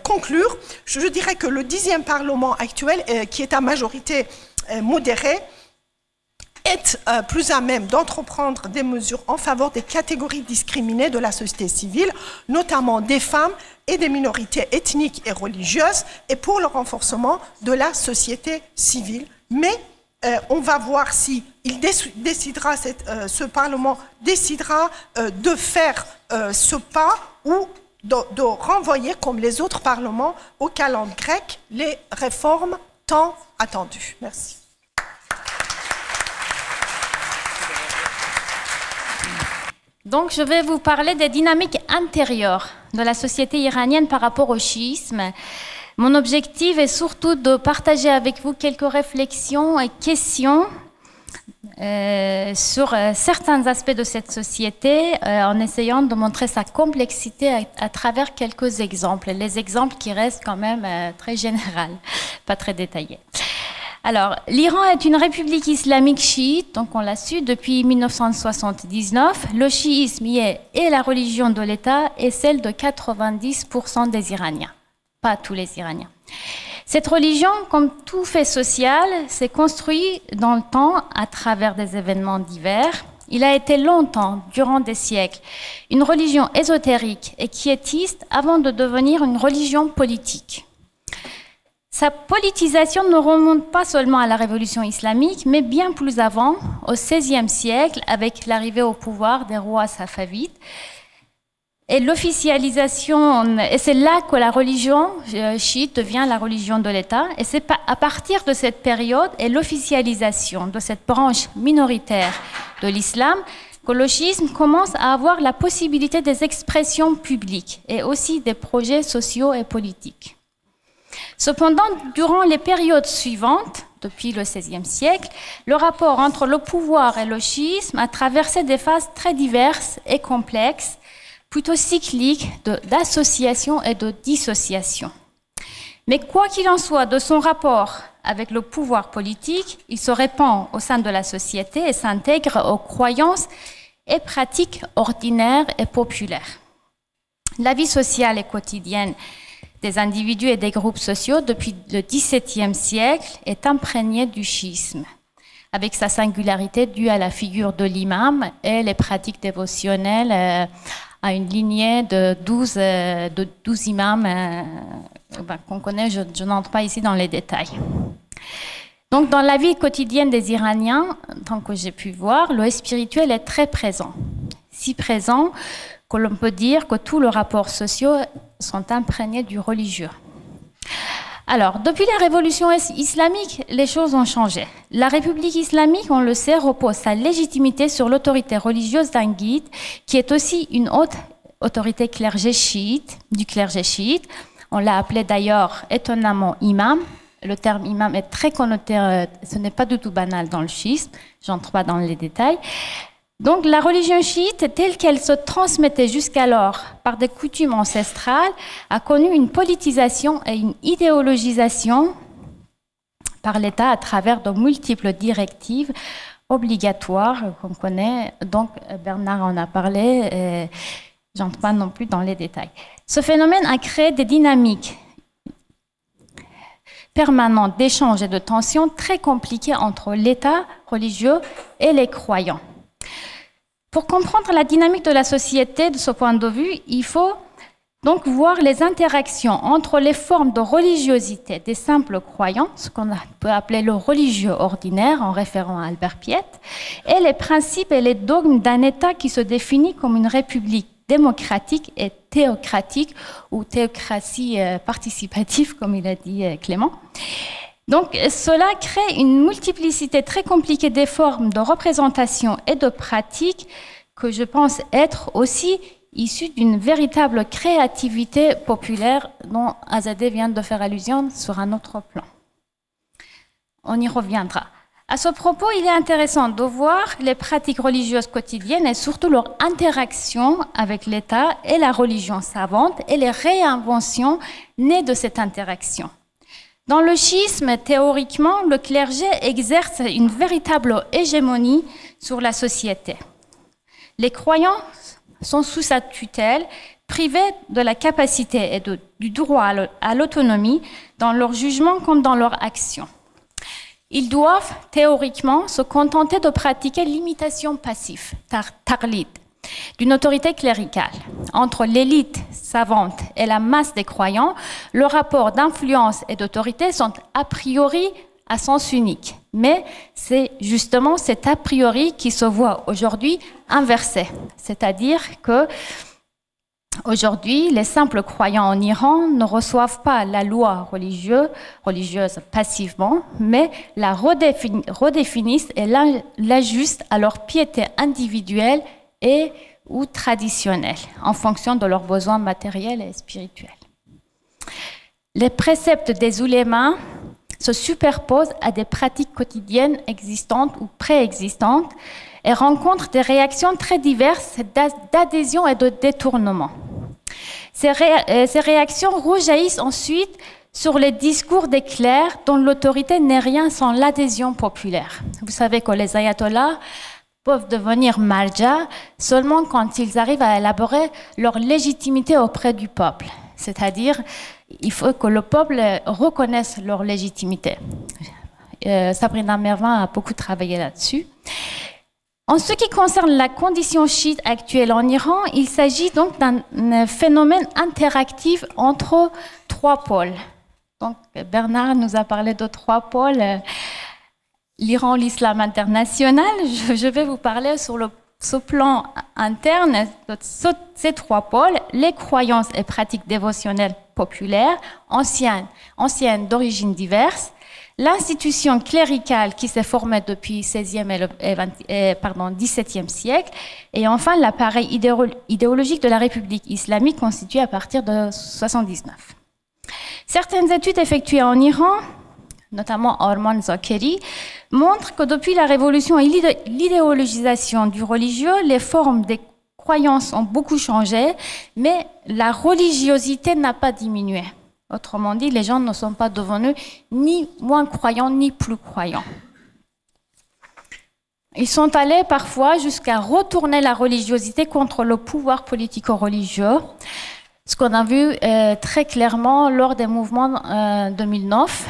conclure, je dirais que le 10e Parlement actuel, qui est à majorité modérée, est plus à même d'entreprendre des mesures en faveur des catégories discriminées de la société civile, notamment des femmes et des minorités ethniques et religieuses, et pour le renforcement de la société civile. Mais on va voir si ce Parlement décidera de faire ce pas ou de renvoyer, comme les autres parlements, au calendrier grec, les réformes tant attendues. Merci. Donc, je vais vous parler des dynamiques intérieures de la société iranienne par rapport au chiisme. Mon objectif est surtout de partager avec vous quelques réflexions et questions sur certains aspects de cette société, en essayant de montrer sa complexité à travers quelques exemples. Les exemples qui restent quand même très généraux, pas très détaillés. Alors, l'Iran est une république islamique chiite, donc on l'a su depuis 1979. Le chiisme y est et la religion de l'État et celle de 90% des Iraniens, pas tous les Iraniens. Cette religion, comme tout fait social, s'est construite dans le temps à travers des événements divers. Il a été longtemps, durant des siècles, une religion ésotérique et quiétiste avant de devenir une religion politique. Sa politisation ne remonte pas seulement à la révolution islamique, mais bien plus avant, au XVIe siècle, avec l'arrivée au pouvoir des rois safavides. Et l'officialisation, et c'est là que la religion chiite devient la religion de l'État. Et c'est à partir de cette période et l'officialisation de cette branche minoritaire de l'islam que le chiisme commence à avoir la possibilité des expressions publiques et aussi des projets sociaux et politiques. Cependant, durant les périodes suivantes, depuis le XVIe siècle, le rapport entre le pouvoir et le chiisme a traversé des phases très diverses et complexes, plutôt cycliques d'association et de dissociation. Mais quoi qu'il en soit de son rapport avec le pouvoir politique, il se répand au sein de la société et s'intègre aux croyances et pratiques ordinaires et populaires. La vie sociale et quotidienne des individus et des groupes sociaux depuis le XVIIe siècle est imprégnée du chiisme, avec sa singularité due à la figure de l'imam et les pratiques dévotionnelles à une lignée de 12 imams qu'on connaît, je n'entre pas ici dans les détails. Donc dans la vie quotidienne des Iraniens, tant que j'ai pu voir, le spirituel est très présent. Si présent que l'on peut dire que tous les rapports sociaux sont imprégnés du religieux. Alors, depuis la révolution islamique, les choses ont changé. La République islamique, on le sait, repose sa légitimité sur l'autorité religieuse d'un guide qui est aussi une haute autorité clergé chiite, du clergé chiite. On l'a appelé d'ailleurs étonnamment imam. Le terme imam est très connoté, ce n'est pas du tout banal dans le chiisme, j'entre pas dans les détails. Donc la religion chiite, telle qu'elle se transmettait jusqu'alors par des coutumes ancestrales, a connu une politisation et une idéologisation par l'État à travers de multiples directives obligatoires qu'on connaît. Donc Bernard en a parlé, j'entre pas non plus dans les détails. Ce phénomène a créé des dynamiques permanentes d'échanges et de tensions très compliquées entre l'État religieux et les croyants. Pour comprendre la dynamique de la société de ce point de vue, il faut donc voir les interactions entre les formes de religiosité des simples croyants, ce qu'on peut appeler le religieux ordinaire en référant à Albert Piette, et les principes et les dogmes d'un État qui se définit comme une république démocratique et théocratique, ou théocratie participative, comme il a dit Clément. Donc, cela crée une multiplicité très compliquée des formes de représentation et de pratiques que je pense être aussi issues d'une véritable créativité populaire dont Azadeh vient de faire allusion sur un autre plan. On y reviendra. À ce propos, il est intéressant de voir les pratiques religieuses quotidiennes et surtout leur interaction avec l'État et la religion savante et les réinventions nées de cette interaction. Dans le chiisme, théoriquement, le clergé exerce une véritable hégémonie sur la société. Les croyants sont sous sa tutelle, privés de la capacité et du droit à l'autonomie dans leur jugement comme dans leur action. Ils doivent, théoriquement, se contenter de pratiquer l'imitation passive, tarlid, d'une autorité cléricale. Entre l'élite savante et la masse des croyants, le rapport d'influence et d'autorité sont a priori à sens unique. Mais c'est justement cet a priori qui se voit aujourd'hui inversé. C'est-à-dire que aujourd'hui, les simples croyants en Iran ne reçoivent pas la loi religieuse passivement, mais la redéfinissent et l'ajustent à leur piété individuelle et ou traditionnelle, en fonction de leurs besoins matériels et spirituels. Les préceptes des oulémas se superposent à des pratiques quotidiennes existantes ou préexistantes et rencontrent des réactions très diverses d'adhésion et de détournement. Ces réactions rejaillissent ensuite sur les discours des clercs dont l'autorité n'est rien sans l'adhésion populaire. Vous savez que les ayatollahs peuvent devenir marja seulement quand ils arrivent à élaborer leur légitimité auprès du peuple. C'est-à-dire, il faut que le peuple reconnaisse leur légitimité. Sabrina Mervin a beaucoup travaillé là-dessus. En ce qui concerne la condition chiite actuelle en Iran, il s'agit donc d'un phénomène interactif entre trois pôles. Donc, Bernard nous a parlé de trois pôles. L'Iran, l'islam international. Je vais vous parler sur ce plan interne de ces trois pôles, les croyances et pratiques dévotionnelles populaires, anciennes d'origine diverse, l'institution cléricale qui s'est formée depuis XVIe et XVIIe siècle, et enfin l'appareil idéologique de la République islamique constitué à partir de 1979. Certaines études effectuées en Iran, notamment Arman Zakeri, montrent que depuis la révolution et l'idéologisation du religieux, les formes des croyances ont beaucoup changé, mais la religiosité n'a pas diminué. Autrement dit, les gens ne sont pas devenus ni moins croyants ni plus croyants. Ils sont allés parfois jusqu'à retourner la religiosité contre le pouvoir politico-religieux, ce qu'on a vu très clairement lors des mouvements 2009.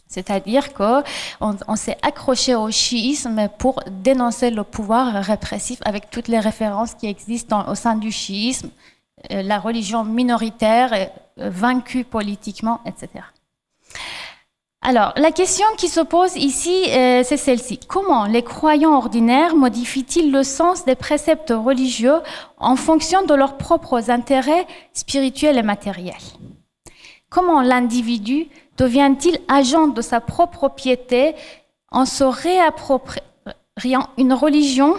C'est-à-dire qu'on s'est accroché au chiisme pour dénoncer le pouvoir répressif avec toutes les références qui existent au sein du chiisme, la religion minoritaire, vaincue politiquement, etc. Alors, la question qui se pose ici, c'est celle-ci. Comment les croyants ordinaires modifient-ils le sens des préceptes religieux en fonction de leurs propres intérêts spirituels et matériels? Comment l'individu devient-il agent de sa propre piété en se réappropriant une religion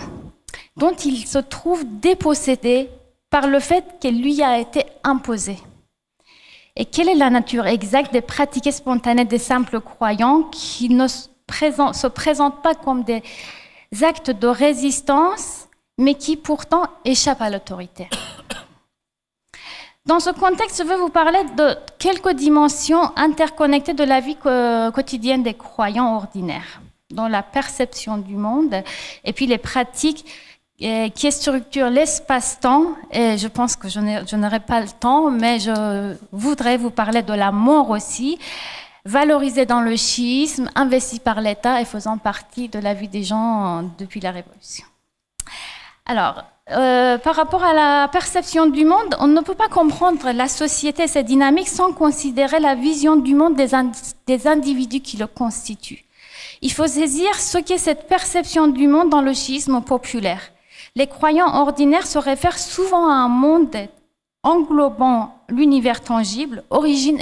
dont il se trouve dépossédé par le fait qu'elle lui a été imposée. Et quelle est la nature exacte des pratiques spontanées des simples croyants qui ne se présentent pas comme des actes de résistance, mais qui pourtant échappent à l'autorité? Dans ce contexte, je veux vous parler de quelques dimensions interconnectées de la vie quotidienne des croyants ordinaires, dans la perception du monde et puis les pratiques qui structurent l'espace-temps. Et je pense que je n'aurai pas le temps, mais je voudrais vous parler de la mort aussi, valorisée dans le chiisme, investie par l'État et faisant partie de la vie des gens depuis la Révolution. Alors, par rapport à la perception du monde, on ne peut pas comprendre la société et ses dynamiques sans considérer la vision du monde des individus qui le constituent. Il faut saisir ce qu'est cette perception du monde dans le chiisme populaire. Les croyants ordinaires se réfèrent souvent à un monde englobant l'univers tangible, origine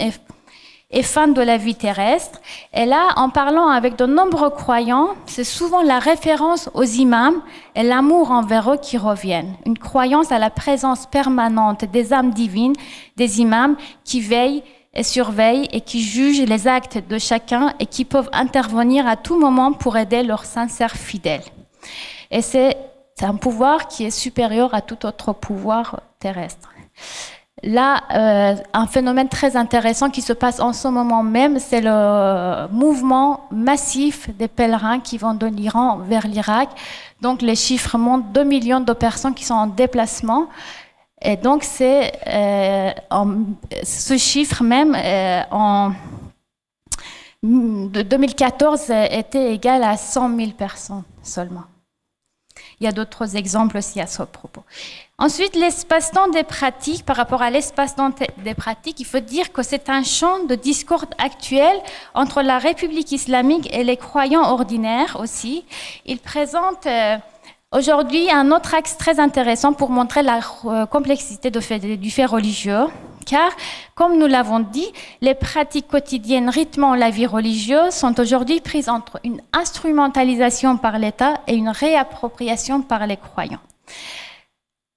et fin de la vie terrestre. Et là, en parlant avec de nombreux croyants, c'est souvent la référence aux imams et l'amour envers eux qui reviennent. Une croyance à la présence permanente des âmes divines, des imams qui veillent et surveillent et qui jugent les actes de chacun et qui peuvent intervenir à tout moment pour aider leurs sincères fidèles. Et c'est un pouvoir qui est supérieur à tout autre pouvoir terrestre. Là, un phénomène très intéressant qui se passe en ce moment même, c'est le mouvement massif des pèlerins qui vont de l'Iran vers l'Irak. Donc les chiffres montrent 2 millions de personnes qui sont en déplacement. Et donc c'est ce chiffre même de 2014 était égal à 100 000 personnes seulement. Il y a d'autres exemples aussi à ce propos. Ensuite, l'espace-temps des pratiques. Par rapport à l'espace-temps des pratiques, il faut dire que c'est un champ de discorde actuel entre la République islamique et les croyants ordinaires aussi. Il présente aujourd'hui un autre axe très intéressant pour montrer la complexité du fait religieux. Car, comme nous l'avons dit, les pratiques quotidiennes rythmant la vie religieuse sont aujourd'hui prises entre une instrumentalisation par l'État et une réappropriation par les croyants.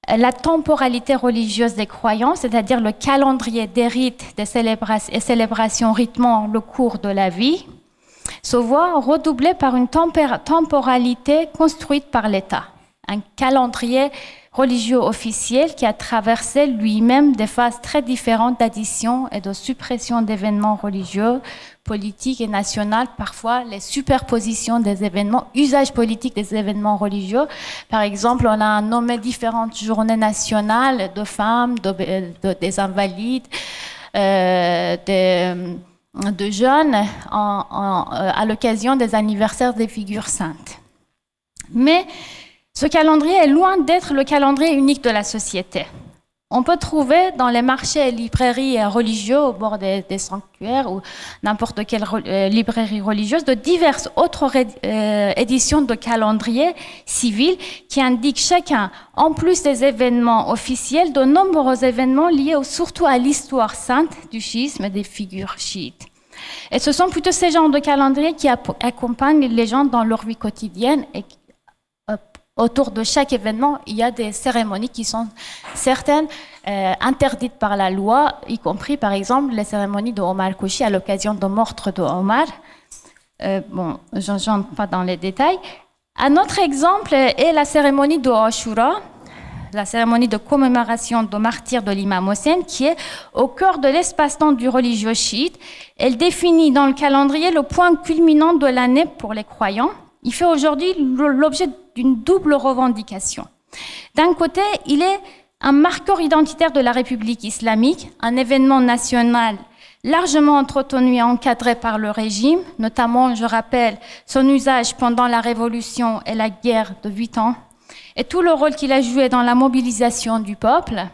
La temporalité religieuse des croyants, c'est-à-dire le calendrier des rites et célébrations rythmant le cours de la vie, se voit redoublée par une temporalité construite par l'État. Un calendrier religieux officiel qui a traversé lui-même des phases très différentes d'addition et de suppression d'événements religieux, politiques et nationaux, parfois les superpositions des événements, usage politique des événements religieux. Par exemple, on a nommé différentes journées nationales de femmes, des invalides, de jeunes à l'occasion des anniversaires des figures saintes. Mais ce calendrier est loin d'être le calendrier unique de la société. On peut trouver dans les marchés et librairies religieux au bord des sanctuaires ou n'importe quelle librairie religieuse de diverses autres éditions de calendrier civil qui indiquent chacun, en plus des événements officiels, de nombreux événements liés surtout à l'histoire sainte du chiisme et des figures chiites. Et ce sont plutôt ces genres de calendriers qui accompagnent les gens dans leur vie quotidienne et autour de chaque événement, il y a des cérémonies qui sont certaines interdites par la loi, y compris par exemple les cérémonies de Omar Kouchi à l'occasion de meurtre de Omar. Bon, je n'entre pas dans les détails. Un autre exemple est la cérémonie de Ashura, la cérémonie de commémoration de martyrs de l'imam Hossein, qui est au cœur de l'espace-temps du religieux chiite. Elle définit dans le calendrier le point culminant de l'année pour les croyants. Il fait aujourd'hui l'objet d'une double revendication. D'un côté, il est un marqueur identitaire de la République islamique, un événement national largement entretenu et encadré par le régime, notamment, je rappelle, son usage pendant la Révolution et la guerre de 8 ans, et tout le rôle qu'il a joué dans la mobilisation du peuple.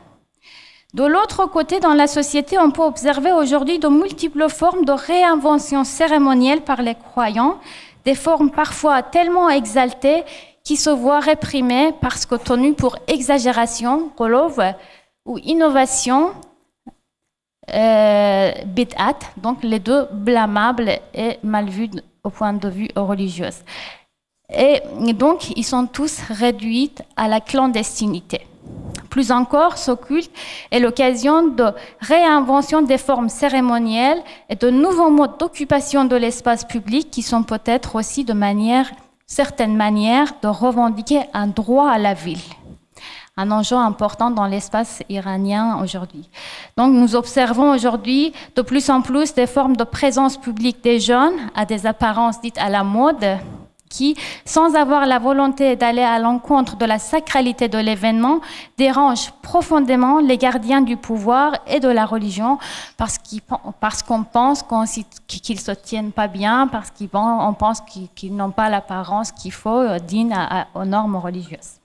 De l'autre côté, dans la société, on peut observer aujourd'hui de multiples formes de réinvention cérémonielle par les croyants, des formes parfois tellement exaltées qui se voient réprimées parce que tenues pour exagération, qulov, ou innovation, bid'at, donc les deux blâmables et mal vus au point de vue religieux. Et donc, ils sont tous réduits à la clandestinité. Plus encore, ce culte est l'occasion de réinvention des formes cérémonielles et de nouveaux modes d'occupation de l'espace public qui sont peut-être aussi certaines manières de revendiquer un droit à la ville. Un enjeu important dans l'espace iranien aujourd'hui. Donc nous observons aujourd'hui de plus en plus des formes de présence publique des jeunes à des apparences dites à la mode qui, sans avoir la volonté d'aller à l'encontre de la sacralité de l'événement, dérangent profondément les gardiens du pouvoir et de la religion parce qu'on pense qu'ils ne se tiennent pas bien, parce qu'on pense qu'ils n'ont pas l'apparence qu'il faut digne aux normes religieuses.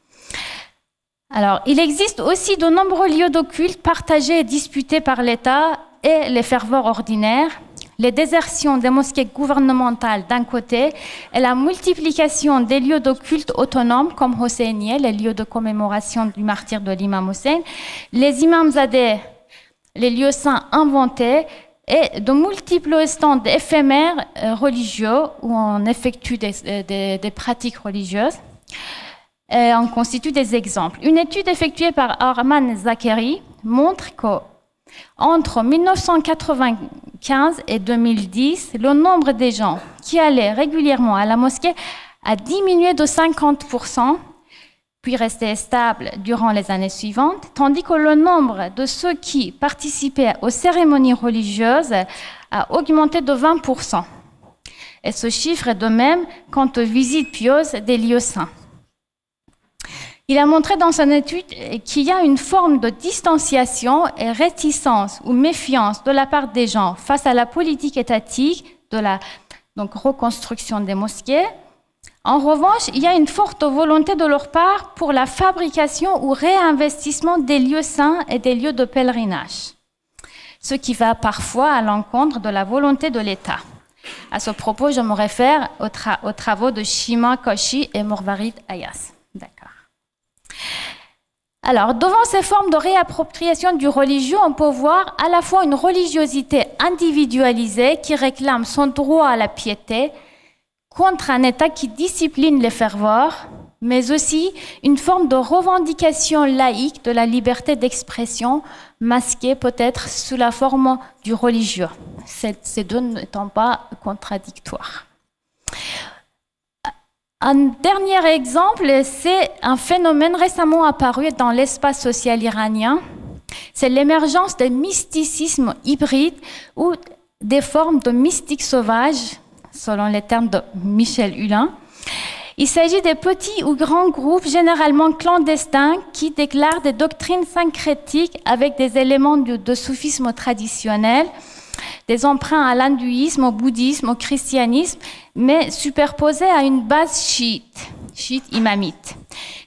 Alors, il existe aussi de nombreux lieux de culte partagés et disputés par l'État et les ferveurs ordinaires. Les désertions des mosquées gouvernementales d'un côté et la multiplication des lieux de culte autonomes comme Hosseinieh, les lieux de commémoration du martyre de l'imam Hossein, les imamzadeh, les lieux saints inventés et de multiples stands éphémères religieux où on effectue des pratiques religieuses. On constitue des exemples. Une étude effectuée par Arman Zakeri montre qu'entre 1995 et 2010, le nombre des gens qui allaient régulièrement à la mosquée a diminué de 50%, puis resté stable durant les années suivantes, tandis que le nombre de ceux qui participaient aux cérémonies religieuses a augmenté de 20%. Et ce chiffre est de même quant aux visites pieuses des lieux saints. Il a montré dans son étude qu'il y a une forme de distanciation et réticence ou méfiance de la part des gens face à la politique étatique de la reconstruction des mosquées. En revanche, il y a une forte volonté de leur part pour la fabrication ou réinvestissement des lieux saints et des lieux de pèlerinage, ce qui va parfois à l'encontre de la volonté de l'État. À ce propos, je me réfère aux travaux de Shima Koshi et Morvarid Ayas. D'accord. Alors, devant ces formes de réappropriation du religieux, on peut voir à la fois une religiosité individualisée qui réclame son droit à la piété contre un État qui discipline les ferveurs, mais aussi une forme de revendication laïque de la liberté d'expression, masquée peut-être sous la forme du religieux, ces deux n'étant pas contradictoires. Un dernier exemple, c'est un phénomène récemment apparu dans l'espace social iranien. C'est l'émergence des mysticismes hybrides ou des formes de mystique sauvage, selon les termes de Michel Hulin. Il s'agit de petits ou grands groupes, généralement clandestins, qui déclarent des doctrines syncrétiques avec des éléments de soufisme traditionnel, des emprunts à l'hindouisme, au bouddhisme, au christianisme, mais superposés à une base chiite imamite.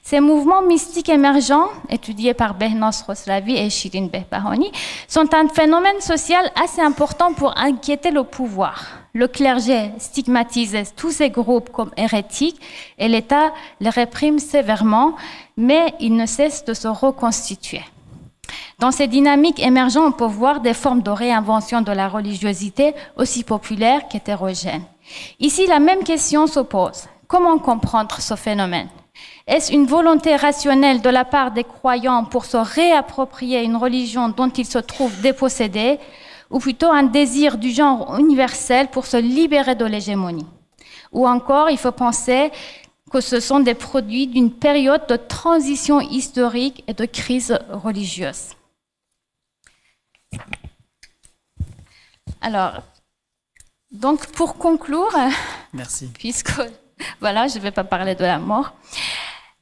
Ces mouvements mystiques émergents, étudiés par Behnaz Khoslavi et Shirin Behbahani, sont un phénomène social assez important pour inquiéter le pouvoir. Le clergé stigmatise tous ces groupes comme hérétiques et l'État les réprime sévèrement, mais ils ne cessent de se reconstituer. Dans ces dynamiques émergentes, on peut voir des formes de réinvention de la religiosité aussi populaires qu'hétérogènes. Ici, la même question se pose. Comment comprendre ce phénomène? Est-ce une volonté rationnelle de la part des croyants pour se réapproprier une religion dont ils se trouvent dépossédés, ou plutôt un désir du genre universel pour se libérer de l'hégémonie? Ou encore, il faut penser que ce sont des produits d'une période de transition historique et de crise religieuse. Alors, donc pour conclure, merci. Puisque voilà, je ne vais pas parler de la mort.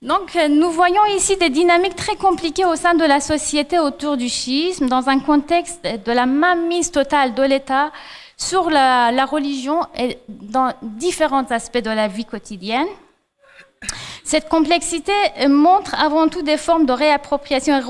Donc, nous voyons ici des dynamiques très compliquées au sein de la société autour du chiisme, dans un contexte de la mainmise totale de l'État sur la religion et dans différents aspects de la vie quotidienne. Cette complexité montre avant tout des formes de réappropriation et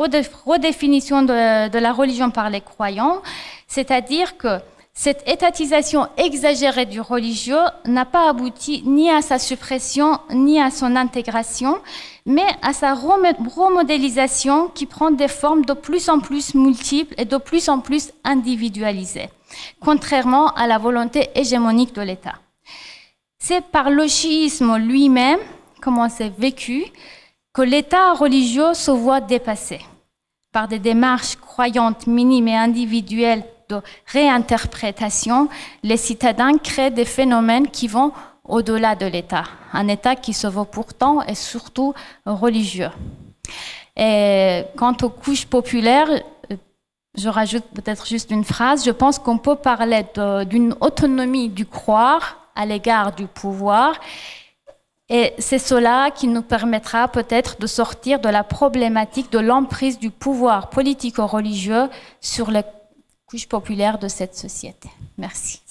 redéfinition de la religion par les croyants, c'est-à-dire que cette étatisation exagérée du religieux n'a pas abouti ni à sa suppression ni à son intégration, mais à sa remodélisation qui prend des formes de plus en plus multiples et de plus en plus individualisées, contrairement à la volonté hégémonique de l'État. C'est par le chiisme lui-même, comment c'est vécu, que l'État religieux se voit dépassé. par des démarches croyantes minimes et individuelles de réinterprétation, les citadins créent des phénomènes qui vont au-delà de l'État. Un État qui se veut pourtant et surtout religieux. Et quant aux couches populaires, je rajoute peut-être juste une phrase, je pense qu'on peut parler d'une autonomie du croire à l'égard du pouvoir, et c'est cela qui nous permettra peut-être de sortir de la problématique de l'emprise du pouvoir politico-religieux sur les couches populaires de cette société. Merci.